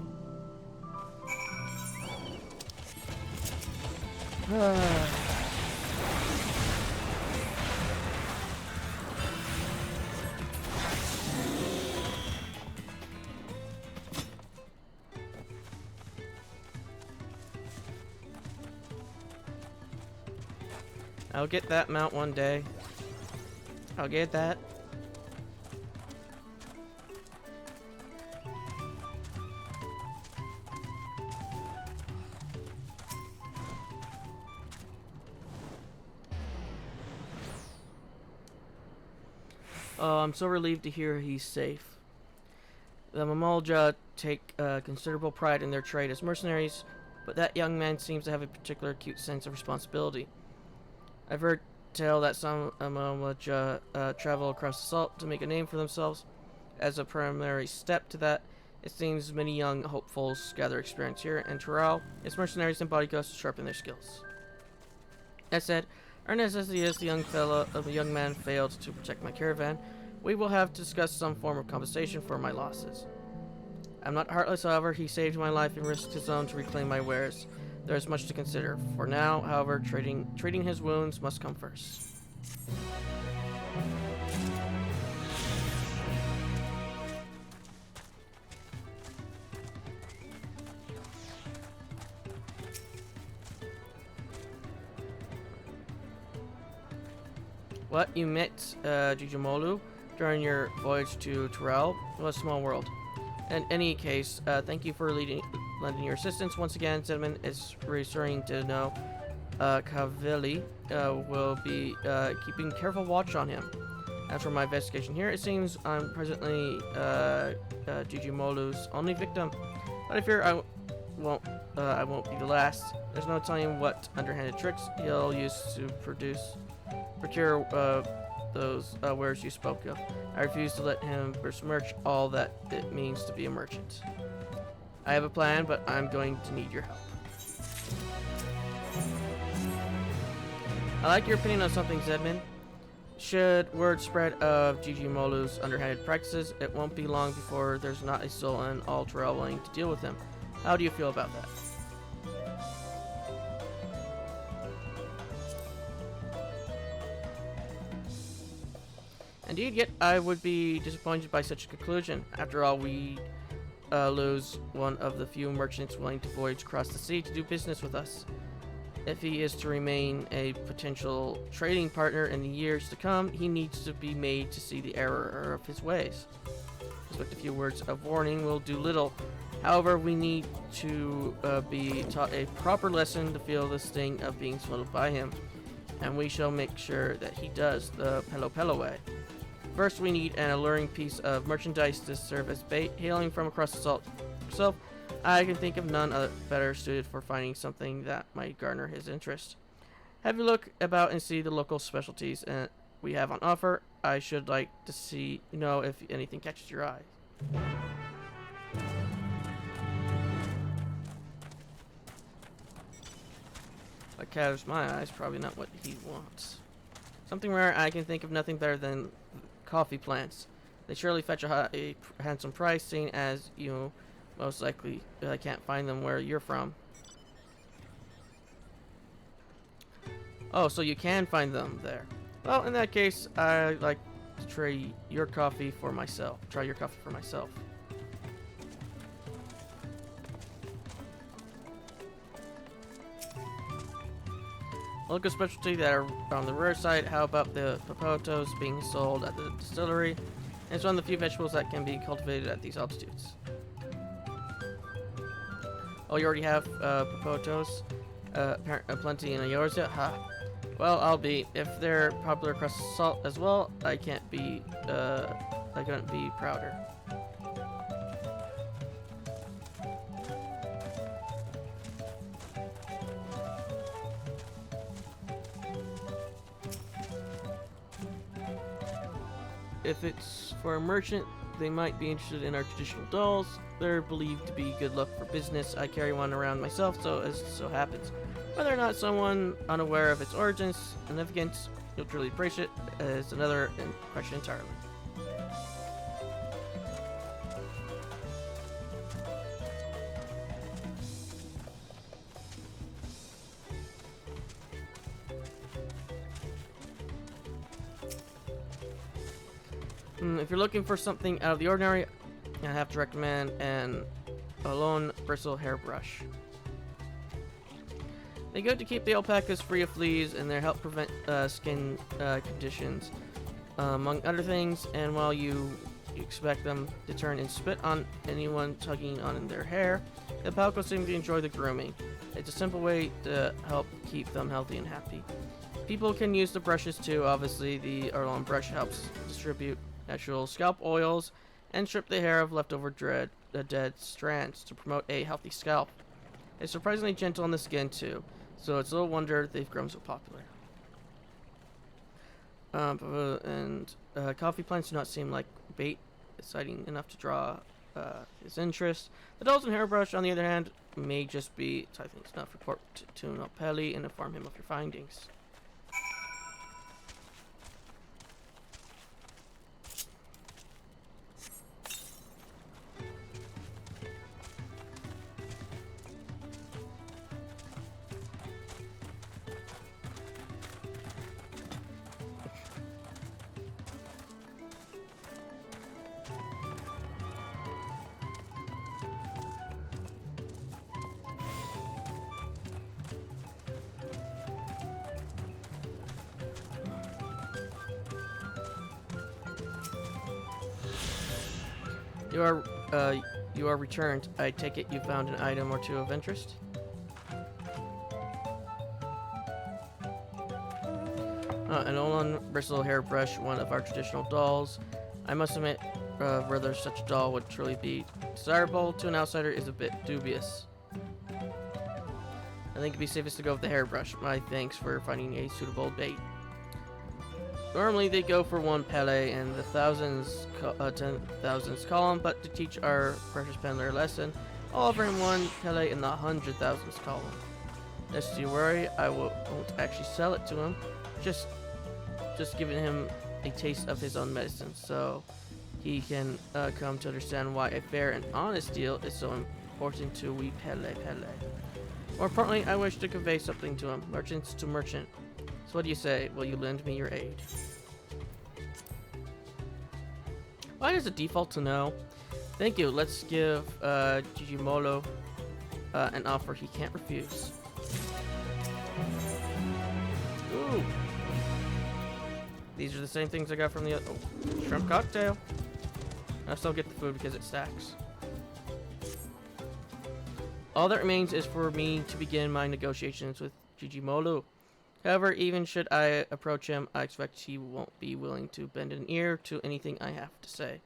S1: I'll get that mount one day. I'll get that. Oh, I'm so relieved to hear he's safe. The Mamalja take considerable pride in their trade as mercenaries, but that young man seems to have a particular acute sense of responsibility. I've heard tell that some Mamalja travel across the salt to make a name for themselves. As a preliminary step to that, it seems many young hopefuls gather experience here, and Tural, its mercenaries and bodyguards to sharpen their skills. That said, earnest as he is, the young man failed to protect my caravan. We will have to discuss some form of compensation for my losses. I'm not heartless, however. He saved my life and risked his own to reclaim my wares. There is much to consider. For now, however, treating his wounds must come first. What, you met Jujumolu during your voyage to Tural? What a small world. In any case, thank you for lending your assistance. Once again, Cinnamon is reassuring to know Kavili will be keeping careful watch on him. As for my investigation here, it seems I'm presently Jujumolu's only victim. But I fear I won't be the last. There's no telling what underhanded tricks he'll use to procure those wares you spoke of. I refuse to let him besmirch all that it means to be a merchant. I have a plan, but I'm going to need your help. I like your opinion on something, Zedman. Should word spread of Jujumolu's underhanded practices, it won't be long before there's not a soul in all Tural willing to deal with him. How do you feel about that? Indeed, yet I would be disappointed by such a conclusion. After all, we lose one of the few merchants willing to voyage across the sea to do business with us. If he is to remain a potential trading partner in the years to come, he needs to be made to see the error of his ways. Just a few words of warning will do little. However, we need to be taught a proper lesson to feel the sting of being swindled by him, and we shall make sure that he does the Pelo Pelo way. First, we need an alluring piece of merchandise to serve as bait. Hailing from across the salt itself, I can think of none other better suited for finding something that might garner his interest. Have a look about and see the local specialties we have on offer. I should like to know if anything catches your eye. What catches my eye is probably not what he wants. Something rare, I can think of nothing better than coffee plants. They surely fetch a handsome price, seeing as you most likely can't find them where you're from. Oh, so you can find them there. Well, in that case, I'd like to try your coffee for myself. Local specialty that are on the rare side. How about the popotos being sold at the distillery? It's one of the few vegetables that can be cultivated at these altitudes. Oh, you already have popotos? Plenty in Eorzea? Ha. Well, I'll be. If they're popular across the salt as well, I couldn't be prouder. if it's for a merchant, they might be interested in our traditional dolls. They're believed to be good luck for business. I carry one around myself, so as so happens. Whether or not someone unaware of its origins, significance, you'll truly appreciate it is another question entirely. If you're looking for something out of the ordinary, I have to recommend an Alone Bristle Hairbrush. They're good to keep the alpacas free of fleas, and they help prevent skin conditions, among other things. And while you expect them to turn and spit on anyone tugging on their hair, the alpacas seem to enjoy the grooming. It's a simple way to help keep them healthy and happy. People can use the brushes too. Obviously, the Arlon brush helps distribute natural scalp oils and strip the hair of leftover dead strands to promote a healthy scalp. It's surprisingly gentle on the skin too, so it's no wonder they've grown so popular. Coffee plants do not seem like bait, exciting enough to draw his interest. The dolls and hairbrush, on the other hand, may just be exciting enough. Report to Nopelli and inform him of your findings. You are returned. I take it you found an item or two of interest? An Olon bristle hairbrush, one of our traditional dolls. I must admit, whether such a doll would truly be desirable to an outsider is a bit dubious. I think it'd be safest to go with the hairbrush. My thanks for finding a suitable bait. Normally they go for 1 Pele and the 10,000s column, but to teach our precious peddler a lesson, I'll offer him 1 Pele in the 100,000s column. Lest you worry, I won't actually sell it to him, just giving him a taste of his own medicine, so he can come to understand why a fair and honest deal is so important to we Pele. More importantly, I wish to convey something to him, merchants to merchant. So what do you say? Will you lend me your aid? Why is it default to no? Thank you. Let's give Gigimolo an offer he can't refuse. Ooh. These are the same things I got from the other. Oh, shrimp cocktail. I still get the food because it stacks. All that remains is for me to begin my negotiations with Gigimolo. However, even should I approach him, I expect he won't be willing to bend an ear to anything I have to say.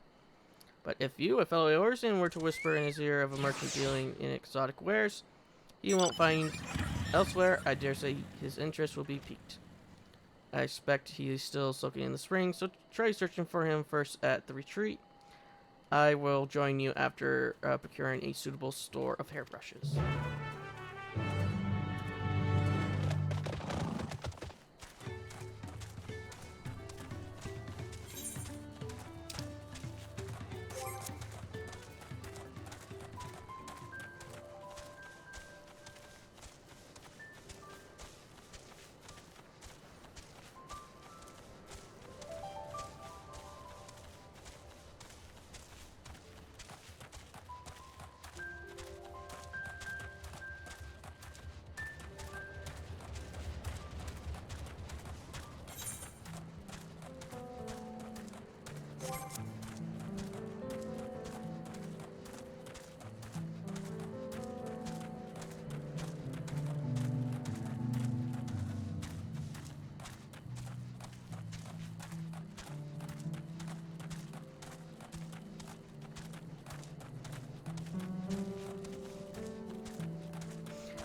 S1: But if you, a fellow Orson, were to whisper in his ear of a merchant dealing in exotic wares he won't find elsewhere, I dare say his interest will be piqued. I expect he is still soaking in the spring, so try searching for him first at the retreat. I will join you after procuring a suitable store of hairbrushes.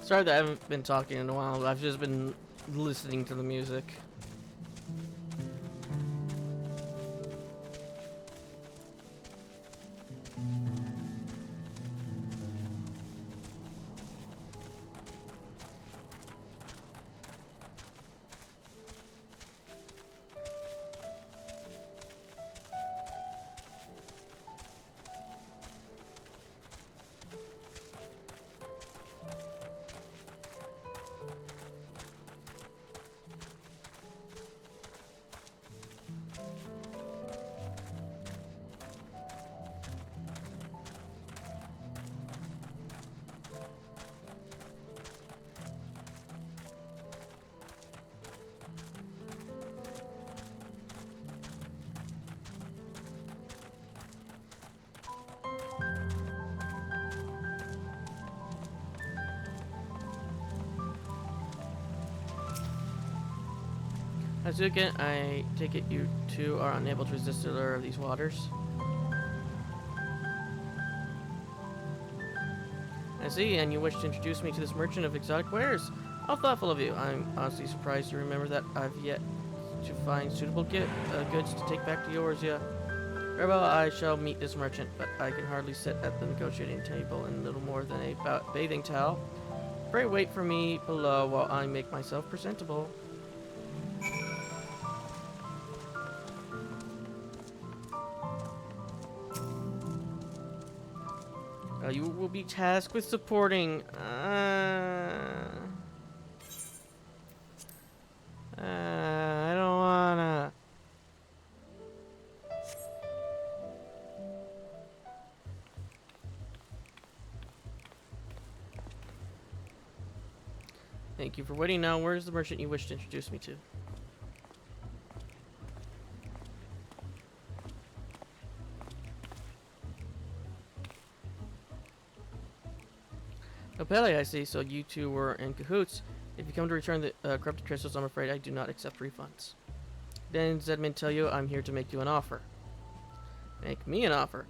S1: Sorry that I haven't been talking in a while. I've just been listening to the music. Hazuken, I take it you two are unable to resist the lure of these waters. I see, and you wish to introduce me to this merchant of exotic wares. How thoughtful of you. I'm honestly surprised to remember that I've yet to find suitable goods to take back to Eorzea. Very well, I shall meet this merchant, but I can hardly sit at the negotiating table in little more than a bathing towel. Pray wait for me below while I make myself presentable. You will be tasked with supporting. I don't wanna. Thank you for waiting. Now, where's the merchant you wish to introduce me to? Oh, Pele, I see. So you two were in cahoots. If you come to return the corrupted crystals, I'm afraid I do not accept refunds. Then Zedman tell you I'm here to make you an offer. Make me an offer?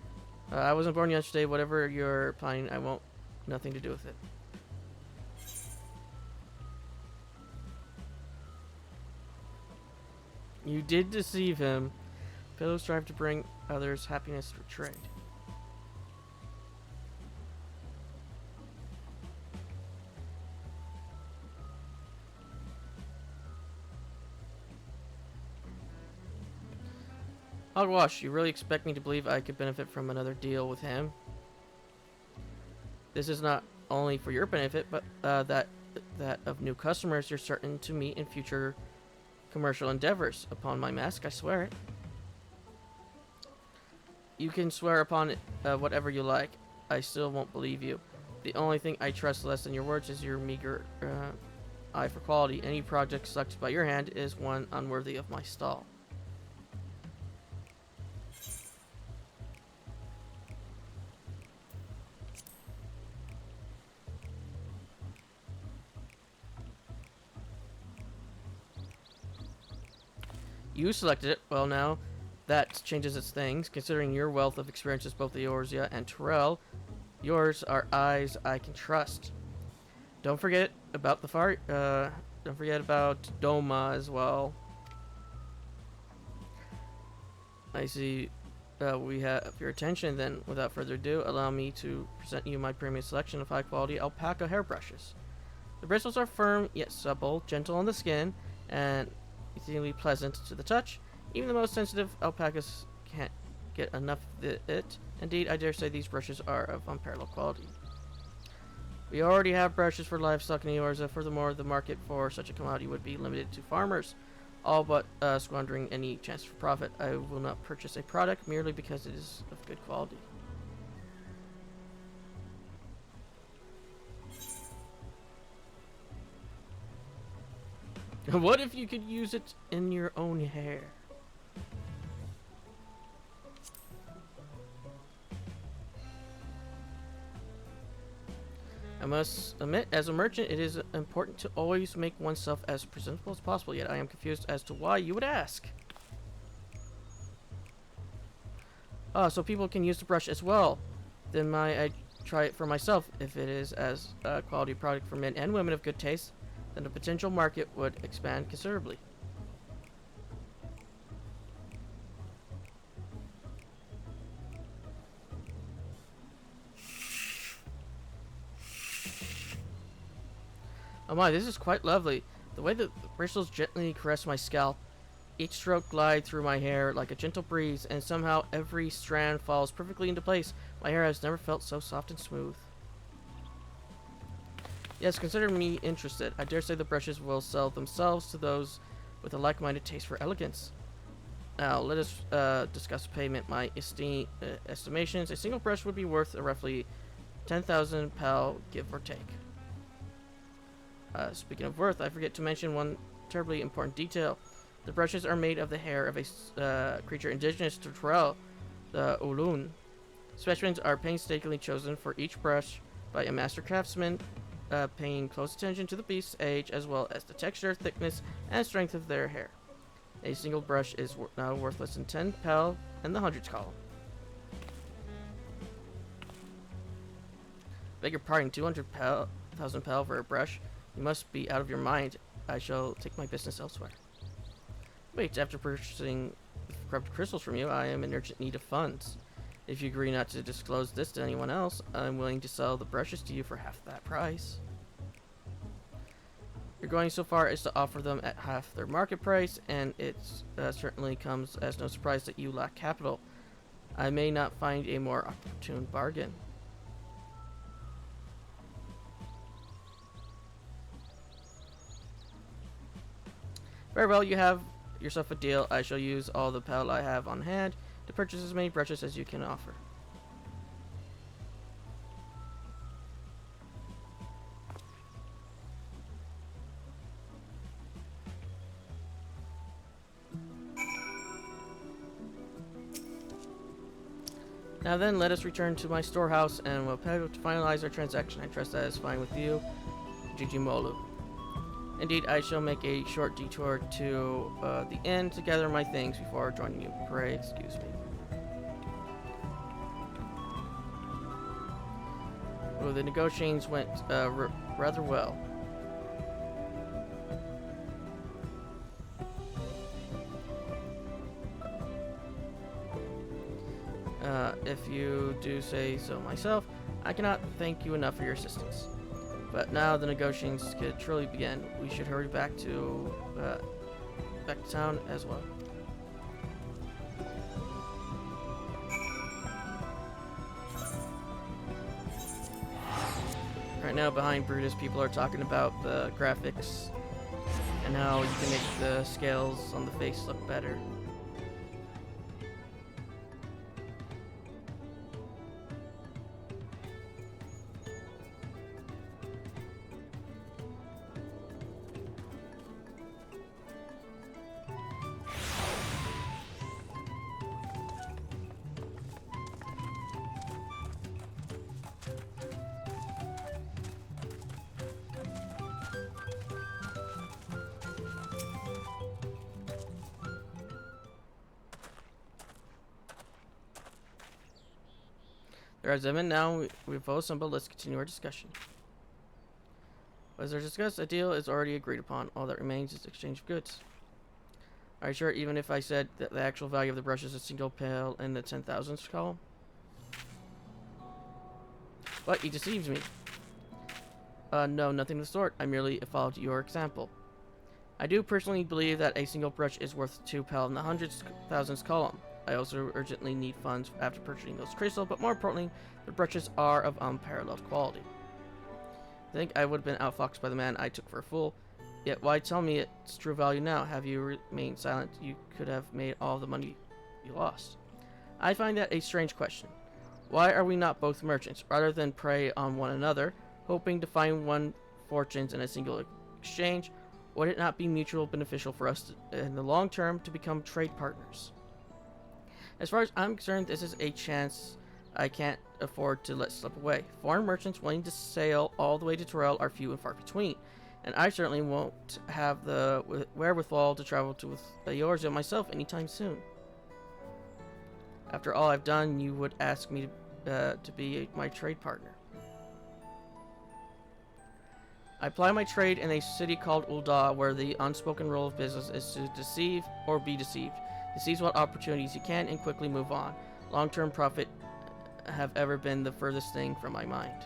S1: I wasn't born yesterday. Whatever you're planning, I won't. Nothing to do with it. You did deceive him. Pillows strive to bring others happiness through trade. Hogwash, you really expect me to believe I could benefit from another deal with him? This is not only for your benefit, but that of new customers you're certain to meet in future commercial endeavors. Upon my mask, I swear it. You can swear upon it whatever you like. I still won't believe you. The only thing I trust less than your words is your meager eye for quality. Any project selected by your hand is one unworthy of my stall. You selected it. Well, now that changes its things. Considering your wealth of experiences, both Eorzea and Terrell, yours are eyes I can trust. Don't forget about the don't forget about Doma as well. I see we have your attention. Then, without further ado, allow me to present you my premium selection of high-quality alpaca hairbrushes. The bristles are firm yet supple, gentle on the skin, and exceedingly pleasant to the touch. Even the most sensitive alpacas can't get enough of it. Indeed, I dare say these brushes are of unparalleled quality. We already have brushes for livestock in Eorzea. Furthermore, the market for such a commodity would be limited to farmers, all but squandering any chance for profit. I will not purchase a product merely because it is of good quality. What if you could use it in your own hair? I must admit, as a merchant, it is important to always make oneself as presentable as possible, yet I am confused as to why you would ask. Oh, so people can use the brush as well. Then I try it for myself. If it is as a quality product for men and women of good taste, then the potential market would expand considerably. Oh my, this is quite lovely. The way that the bristles gently caress my scalp, each stroke glide through my hair like a gentle breeze, and somehow every strand falls perfectly into place. My hair has never felt so soft and smooth. Yes, consider me interested. I dare say the brushes will sell themselves to those with a like-minded taste for elegance. Now, let us discuss payment. My estimations, a single brush would be worth roughly 10,000 PAL, give or take. Speaking of worth, I forget to mention one terribly important detail. The brushes are made of the hair of a creature indigenous to Terrell, the Ulun. Specimens are painstakingly chosen for each brush by a master craftsman, paying close attention to the beast's age as well as the texture, thickness, and strength of their hair. A single brush is now worth less than 10 pel in the hundreds column. Beg your pardon, 200,000 pel for a brush? You must be out of your mind. I shall take my business elsewhere. Wait, after purchasing corrupted crystals from you, I am in urgent need of funds. If you agree not to disclose this to anyone else, I'm willing to sell the brushes to you for half that price. You're going so far as to offer them at half their market price, and it certainly comes as no surprise that you lack capital. I may not find a more opportune bargain. Very well, you have yourself a deal. I shall use all the pel I have on hand to purchase as many brushes as you can offer. Now then, let us return to my storehouse and we'll finalize our transaction. I trust that is fine with you, Jijimolu. Indeed, I shall make a short detour to the inn to gather my things before joining you. Pray excuse me. Well, the negotiations went rather well. If you do say so myself, I cannot thank you enough for your assistance. But now the negotiations could truly begin. We should hurry back to town as well. Right now, behind Brutus, people are talking about the graphics and how you can make the scales on the face look better. There are Zeman now. We've both assembled. Let's continue our discussion. As I discussed, a deal is already agreed upon. All that remains is exchange of goods. Are you sure, even if I said that the actual value of the brush is a single pel in the 10,000s column? What? You deceived me. No, nothing of the sort. I merely followed your example. I do personally believe that a single brush is worth 2 pel in the hundreds thousands column. I also urgently need funds after purchasing those crystals, but more importantly, the brushes are of unparalleled quality. I think I would have been outfoxed by the man I took for a fool. Yet why tell me its true value now? Have you remained silent? You could have made all the money you lost. I find that a strange question. Why are we not both merchants, rather than prey on one another, hoping to find one fortunes in a single exchange? Would it not be mutually beneficial for us in the long term to become trade partners? As far as I'm concerned, this is a chance I can't afford to let slip away. Foreign merchants willing to sail all the way to Torel are few and far between, and I certainly won't have the wherewithal to travel to with Eorzea myself anytime soon. After all I've done, you would ask me to be my trade partner. I ply my trade in a city called Ul'dah, where the unspoken rule of business is to deceive or be deceived. To seize what opportunities you can and quickly move on. Long-term profit have ever been the furthest thing from my mind.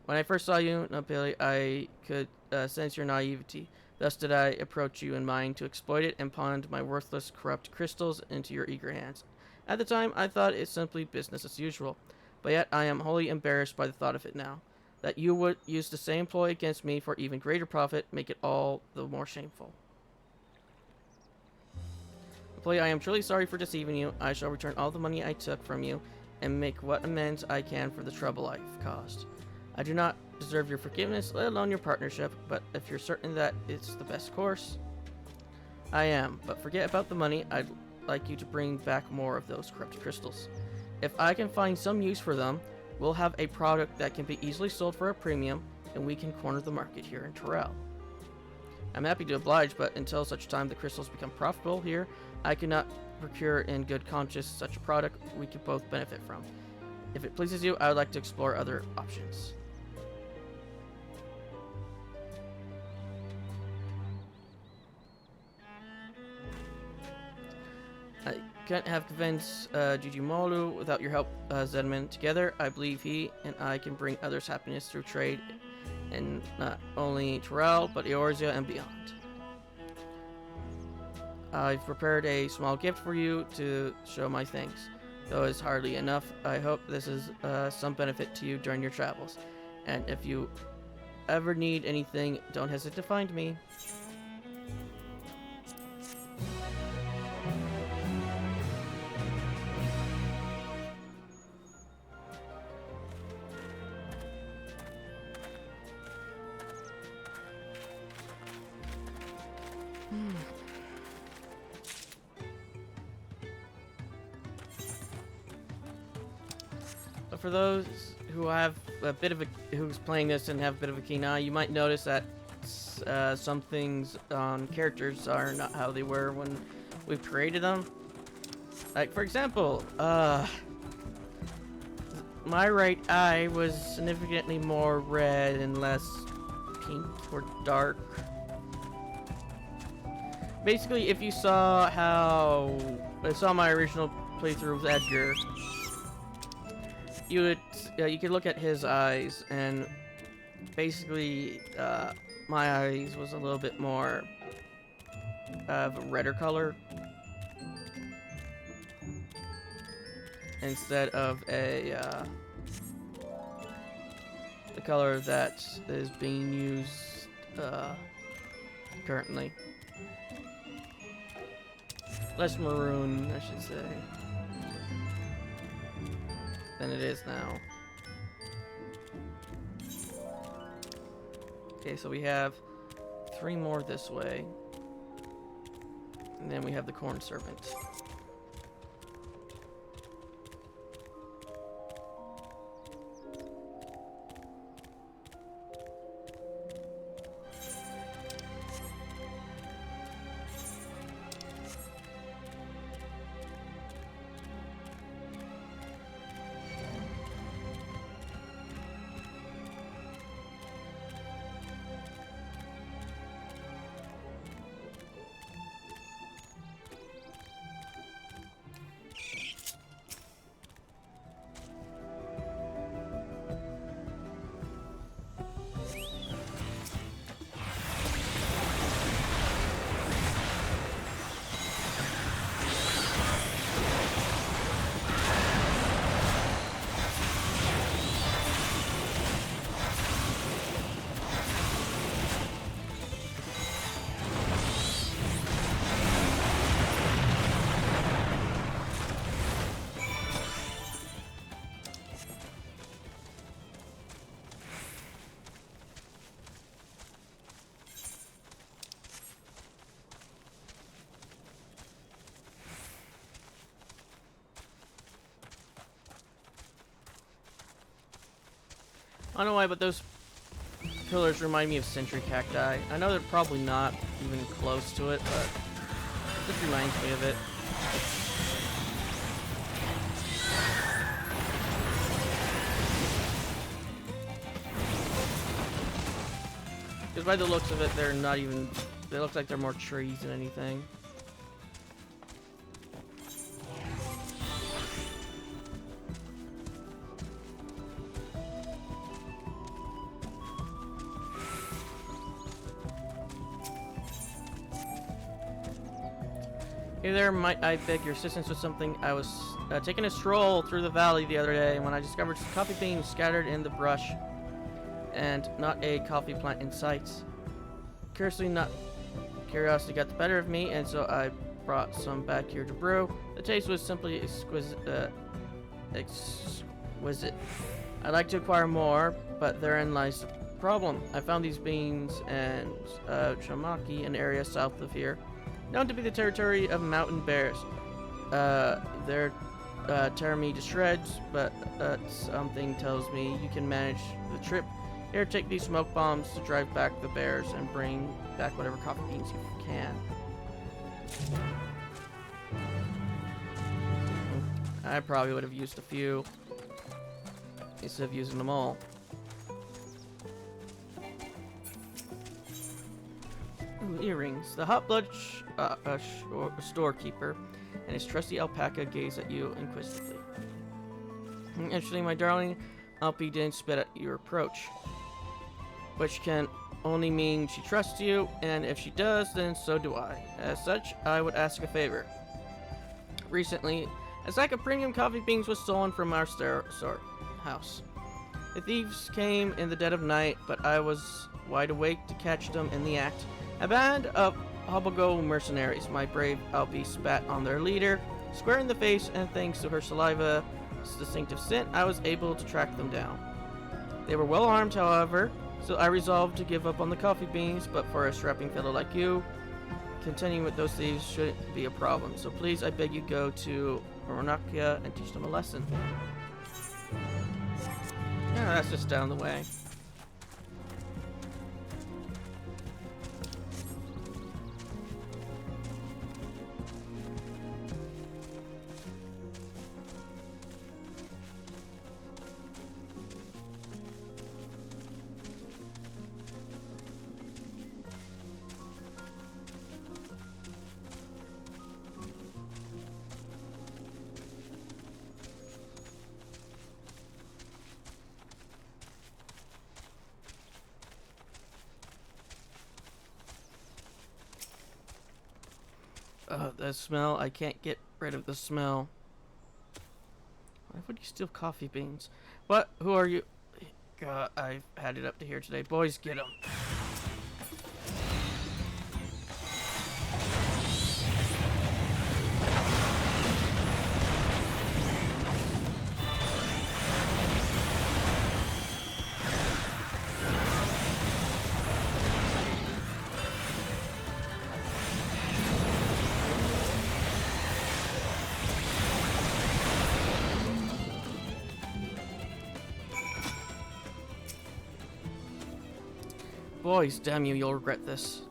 S1: When I first saw you, Nopeli, I could sense your naivety. Thus did I approach you in mind to exploit it and pawned my worthless, corrupt crystals into your eager hands. At the time, I thought it simply business as usual, but yet I am wholly embarrassed by the thought of it now. That you would use the same ploy against me for even greater profit make it all the more shameful. Nopeli, I am truly sorry for deceiving you. I shall return all the money I took from you and make what amends I can for the trouble I've caused. I do not deserve your forgiveness, let alone your partnership, but if you're certain that it's the best course, I am. But forget about the money. I'd like you to bring back more of those corrupted crystals. If I can find some use for them, we'll have a product that can be easily sold for a premium, and we can corner the market here in Torel. I'm happy to oblige, but until such time the crystals become profitable here, I cannot procure in good conscience such a product we could both benefit from. If it pleases you, I would like to explore other options. I can't have convinced Jijimolu without your help, Zedman. Together, I believe he and I can bring others happiness through trade in not only Torel, but Eorzea and beyond. I've prepared a small gift for you to show my thanks. Though it's hardly enough, I hope this is some benefit to you during your travels. And if you ever need anything, don't hesitate to find me. For those who have a bit of who's playing this and have a bit of a keen eye, you might notice that some things on characters are not how they were when we created them. Like, for example, my right eye was significantly more red and less pink or dark. Basically, if you saw how I saw my original playthrough with Edgar, you could look at his eyes, and basically my eyes was a little bit more of a redder color instead of a the color that is being used currently. Less maroon, I should say, than it is now. Okay, so we have 3 more this way, and then we have the corn servant. I don't know why, but those pillars remind me of century cacti. I know they're probably not even close to it, but it just reminds me of it. Because by the looks of it, they're not even... They look like they're more trees than anything. Hey there, might I beg your assistance with something? I was taking a stroll through the valley the other day when I discovered some coffee beans scattered in the brush and not a coffee plant in sight. Curiosity got the better of me, and so I brought some back here to brew. The taste was simply exquisite. I'd like to acquire more, but therein lies the problem. I found these beans in Chamaki, an area south of here, known to be the territory of mountain bears. They're tear me to shreds, but something tells me you can manage the trip. Here, take these smoke bombs to drive back the bears and bring back whatever coffee beans you can. I probably would have used a few instead of using them all. Ooh, earrings. The hot blood storekeeper and his trusty alpaca gaze at you inquisitively. Actually, my darling, Alpi didn't spit at your approach, which can only mean she trusts you, and if she does, then so do I. As such, I would ask a favor. Recently, a sack of premium coffee beans was stolen from our house. The thieves came in the dead of night, but I was wide awake to catch them in the act. A band of Hobogo mercenaries, my brave Alpi spat on their leader, square in the face, and thanks to her saliva's distinctive scent, I was able to track them down. They were well armed, however, so I resolved to give up on the coffee beans, but for a strapping fellow like you, continuing with those thieves shouldn't be a problem. So please, I beg you, go to Oronakia and teach them a lesson. Yeah, that's just down the way. The smell, I can't get rid of the smell. Why would you steal coffee beans? What? Who are you? God, I've had it up to here today. Boys, get them. Boys, damn you, you'll regret this.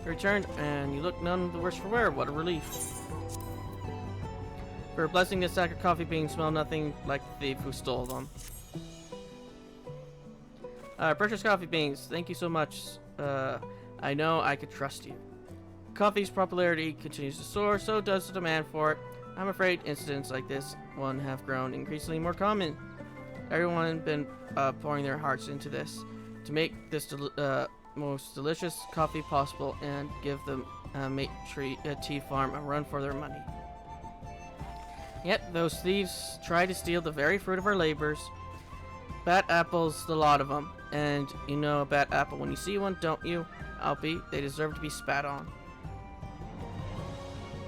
S1: Returned, and you look none the worse for wear. What a relief. For a blessing, this sack of coffee beans smell nothing like the thief who stole them. Precious coffee beans, thank you so much. I know I could trust you. Coffee's popularity continues to soar, so does the demand for it. I'm afraid incidents like this one have grown increasingly more common. Everyone has been pouring their hearts into this to make this most delicious coffee possible and give the tea farm a run for their money. Yet those thieves try to steal the very fruit of our labors. Bad apples, the lot of them. And you know a bad apple when you see one, don't you? Alpi, they deserve to be spat on.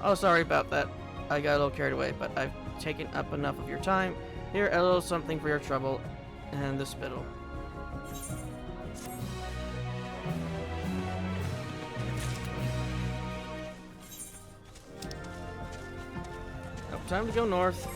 S1: Oh, sorry about that. I got a little carried away, but I've taken up enough of your time. Here, a little something for your trouble and the spittle. Time to go north.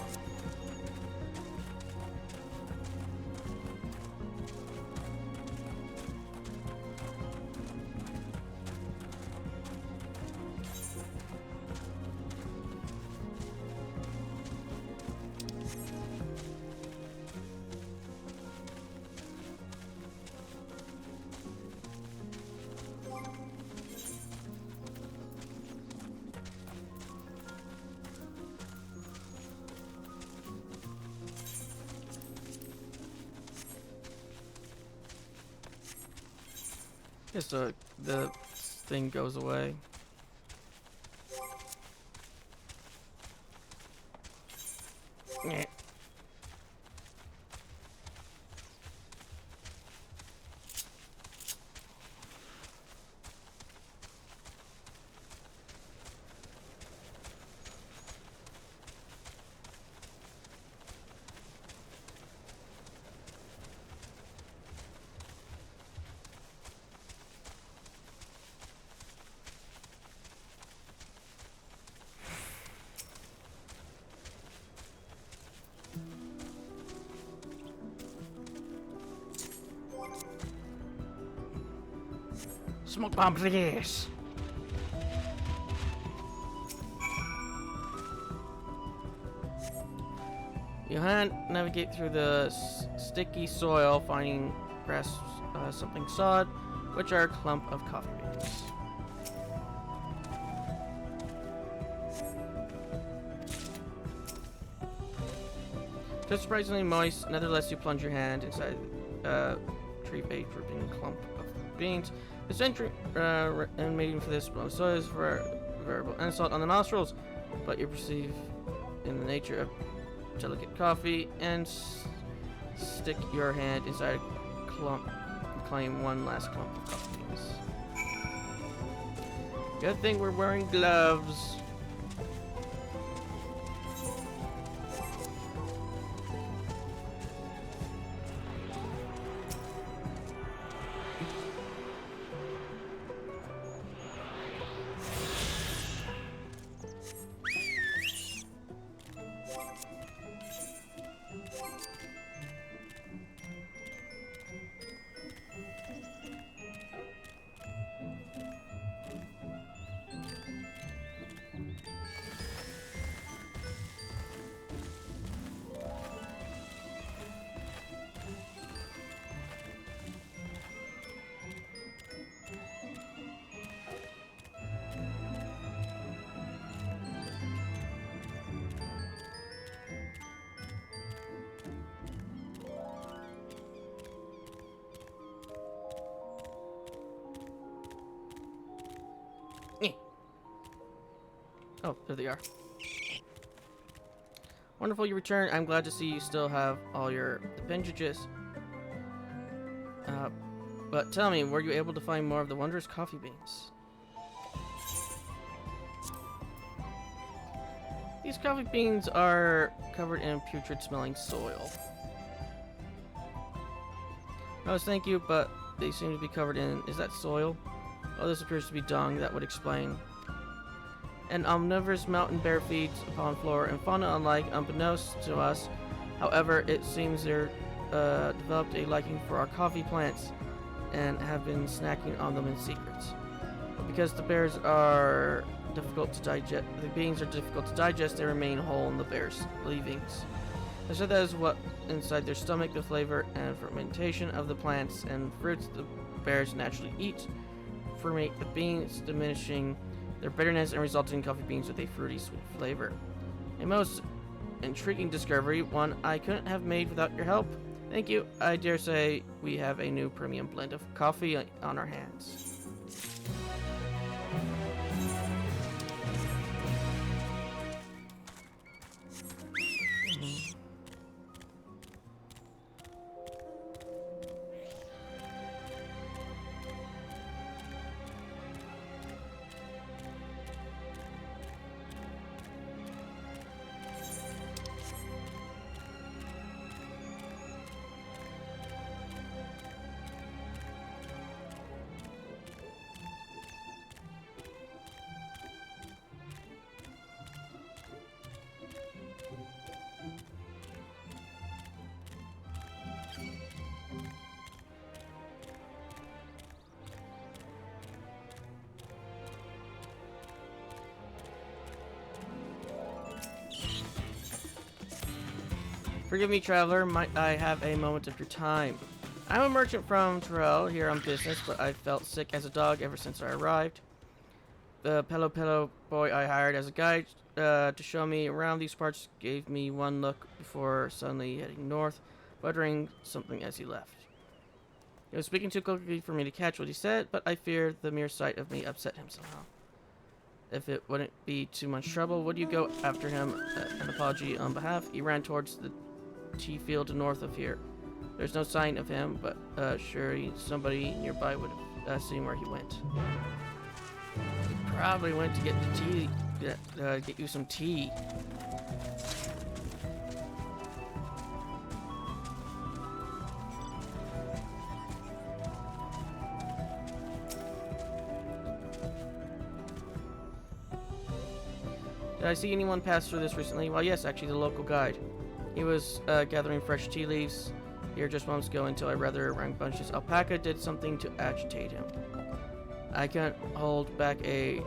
S1: Guess the thing goes away. Yeah. Smoke bomb, please. You navigate through the sticky soil, finding grass, something sod, which are a clump of coffee beans. Just surprisingly moist. Nevertheless, you plunge your hand inside tree bait dripping clump of beans. The century and mating for this soil is for a variable insult on the nostrils, but you perceive in the nature of delicate coffee and stick your hand inside a clump and claim one last clump of coffee beans. Good thing we're wearing gloves. Oh, there they are. Wonderful you return. I'm glad to see you still have all your appendages. But tell me, were you able to find more of the wondrous coffee beans? These coffee beans are covered in putrid smelling soil. No, thank you, but they seem to be covered in... Is that soil? Oh, this appears to be dung. That would explain. An omnivorous mountain bear feeds upon flora and fauna unlike unbeknownst to us. However, it seems they're developed a liking for our coffee plants and have been snacking on them in secret. But because the bears are difficult to digest, the beans are difficult to digest, they remain whole in the bears' leavings. They said that is what inside their stomach, the flavor and fermentation of the plants and fruits the bears naturally eat ferment the beans, diminishing their bitterness and resulting in coffee beans with a fruity, sweet flavor. A most intriguing discovery, one I couldn't have made without your help. Thank you. I dare say we have a new premium blend of coffee on our hands. Forgive me, traveler, might I have a moment of your time? I'm a merchant from Dawntrail here on business, but I've felt sick as a dog ever since I arrived. The Pello boy I hired as a guide to show me around these parts gave me one look before suddenly heading north, muttering something as he left. He was speaking too quickly for me to catch what he said, but I fear the mere sight of me upset him somehow. If it wouldn't be too much trouble, would you go after him? An apology on behalf. He ran towards the tea field north of here. There's no sign of him, but surely somebody nearby would have seen where he went. He probably went to get the tea, get you some tea. Did I see anyone pass through this recently? Well, yes, actually, the local guide. He was gathering fresh tea leaves here just moments ago until I rather rambunctious alpaca did something to agitate him. I can't hold back a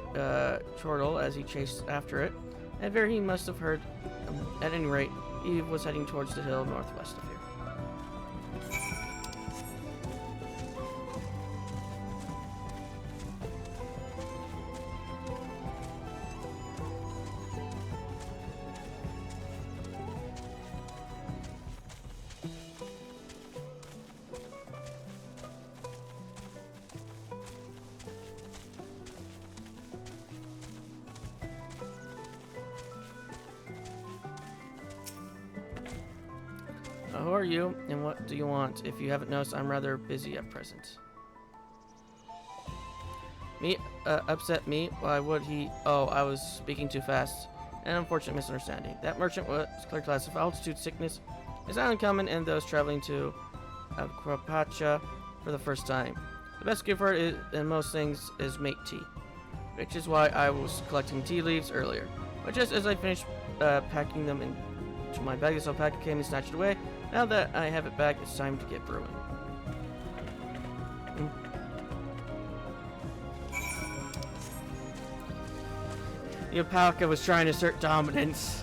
S1: chortle as he chased after it, and there he must have heard. At any rate, he was heading towards the hill northwest of here. Who are you, and what do you want? If you haven't noticed, I'm rather busy at present. Me? Upset me? Why would he? Oh, I was speaking too fast. An unfortunate misunderstanding. That merchant was clear class of altitude sickness is not uncommon in those traveling to Aquapacha for the first time. The best cure for it in most things is mate tea, which is why I was collecting tea leaves earlier. But just as I finished packing them into my bag, this alpaca came and snatched it away. Now that I have it back, it's time to get brewing. The alpaca was trying to assert dominance.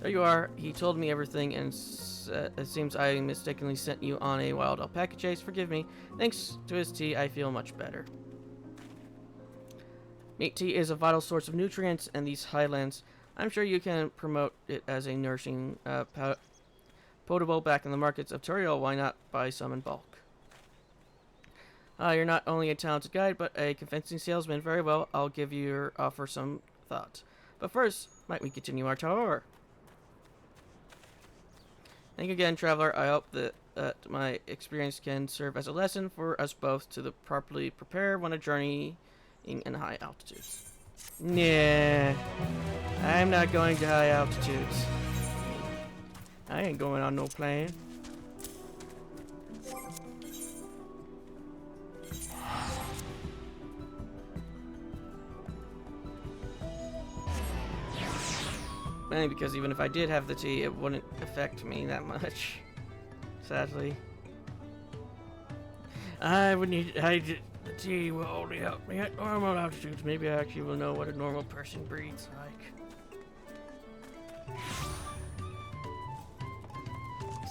S1: There you are. He told me everything, and it seems I mistakenly sent you on a wild alpaca chase. Forgive me. Thanks to his tea, I feel much better. Meat tea is a vital source of nutrients in these highlands. I'm sure you can promote it as a nourishing potable back in the markets of Dawntrail. Why not buy some in bulk? You're not only a talented guide, but a convincing salesman. Very well, I'll give your offer some thought. But first, might we continue our tour? Thank you again, traveler. I hope that my experience can serve as a lesson for us both to properly prepare when a journey in high altitudes. Nah, I'm not going to high altitudes. I ain't going on no plane. Mainly because even if I did have the tea, it wouldn't affect me that much. Sadly. The tea will only help me at normal altitudes. Maybe I actually will know what a normal person breathes like.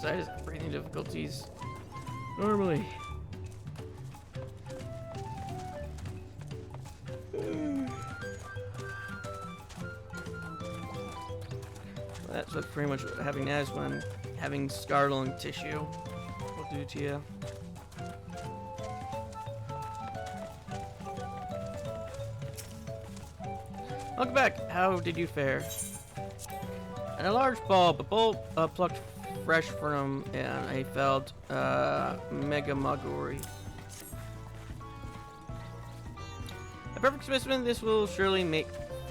S1: So I just have breathing difficulties normally. That's what pretty much having asthma and having scar lung tissue will do to you. Welcome back. How did you fare? And a large bulb, plucked fresh from a felled megamaguri. A perfect specimen. This will surely make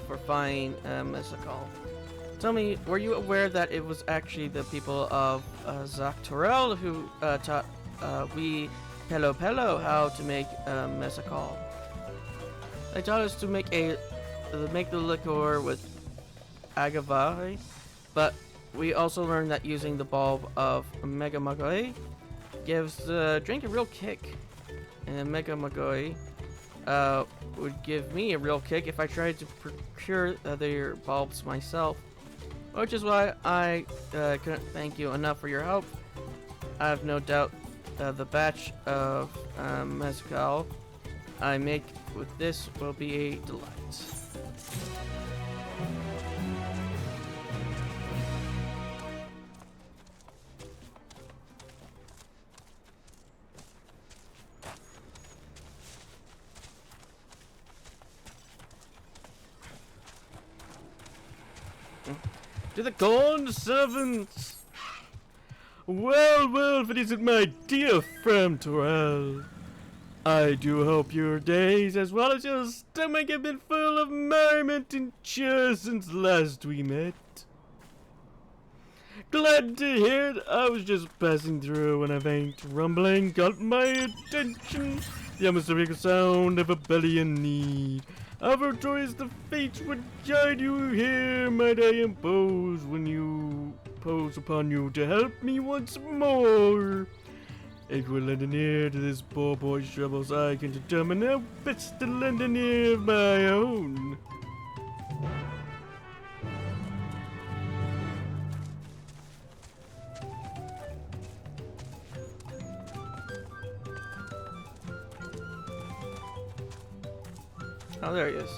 S1: for fine mescal. Tell me, were you aware that it was actually the people of Dawntrail who taught we Pelo how to make mescal? They taught us to make the liqueur with agave, but we also learned that using the bulb of megamagoi gives the drink a real kick. And megamagoi would give me a real kick if I tried to procure their bulbs myself. Which is why I couldn't thank you enough for your help. I have no doubt the batch of mezcal I make with this will be a delight. To the corn servants! Well, well, if it isn't my dear friend Torel. I do hope your days as well as your stomach have been full of merriment and cheer since last we met. Glad to hear it. I was just passing through when a faint rumbling caught my attention. The atmospheric sound of a belly in need. However joyous the fates would guide you here, might I impose upon you to help me once more. If we lend an ear to this poor boy's troubles, I can determine how best to lend an ear of my own. Oh, there he is.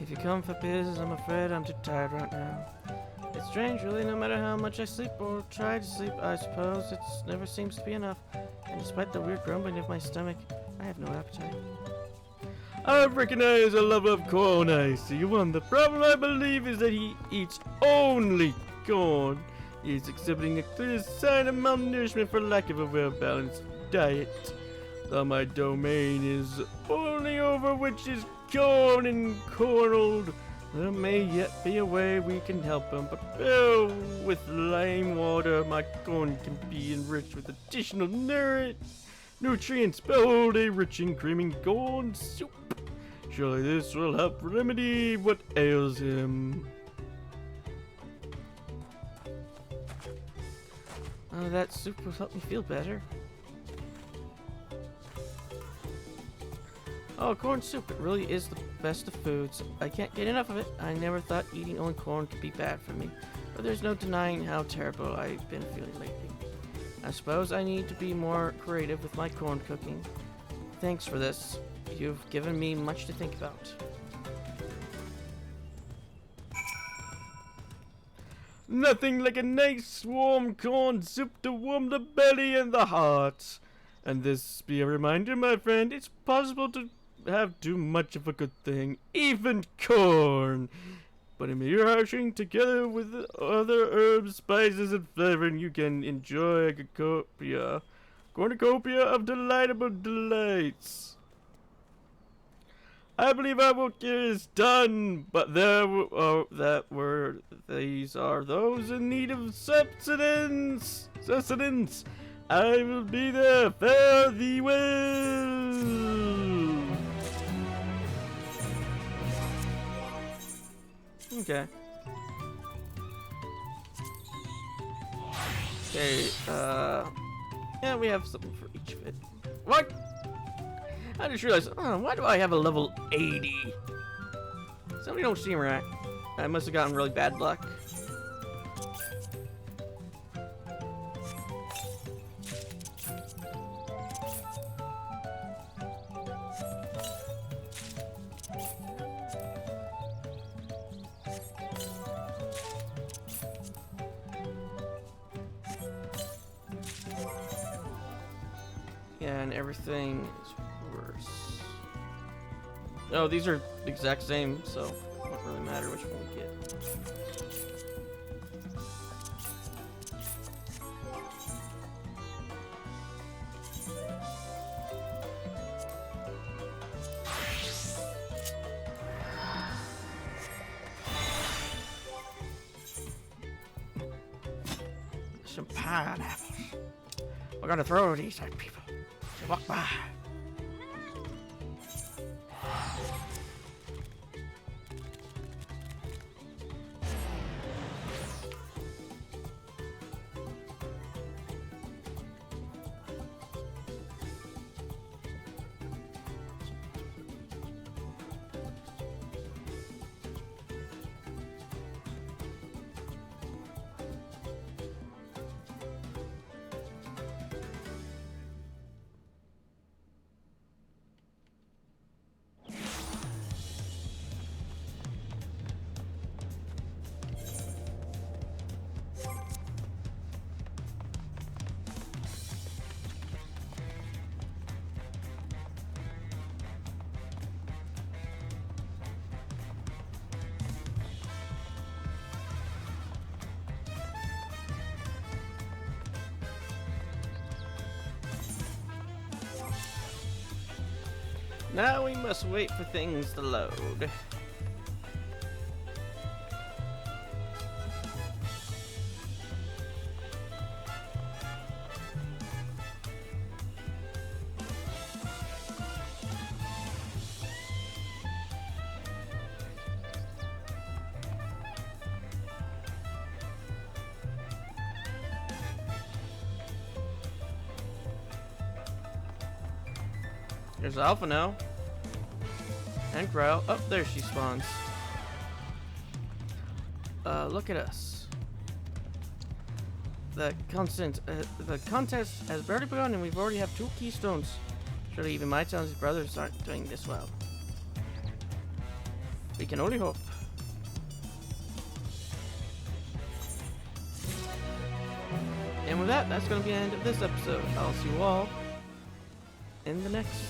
S1: If you come for business, I'm afraid I'm too tired right now. It's strange, really, no matter how much I sleep or try to sleep, I suppose it never seems to be enough. And despite the weird grumbling of my stomach, I have no appetite. I recognize a lover of corn, I see one. The problem, I believe, is that he eats only corn. He's exhibiting a clear sign of malnourishment for lack of a well-balanced diet. Though my domain is only over which is corn and cornled, there may yet be a way we can help him, but with lime water, my corn can be enriched with additional nutrients. Behold, a rich and creamy corn soup. Surely this will help remedy what ails him. Oh, that soup will help me feel better. Oh, corn soup, it really is the best of foods. I can't get enough of it. I never thought eating only corn could be bad for me, but there's no denying how terrible I've been feeling lately. I suppose I need to be more creative with my corn cooking. Thanks for this. You've given me much to think about. Nothing like a nice warm corn soup to warm the belly and the heart. And this be a reminder, my friend, it's possible to have too much of a good thing, even corn. But in mere harshing together with other herbs, spices, and flavoring, you can enjoy a cornucopia of delightable delights. I believe our work here is done, but these are those in need of sustenance. I will be there. Fare thee well. Okay. Okay, yeah, we have something for each of it. What? I just realized, why do I have a level 80? Somebody don't seem right. I must have gotten really bad luck. Yeah, and everything is worse. Oh, these are the exact same, so it won't really matter which one we get. Some pineapples. We're gonna throw these at people. So walk by. Now we must wait for things to load. There's Alpha now. And Growl. Oh, there she spawns. Look at us. The contest has barely begun and we've already have 2 keystones. Surely even my son's brothers aren't doing this well. We can only hope. And with that, that's going to be the end of this episode. I'll see you all in the next.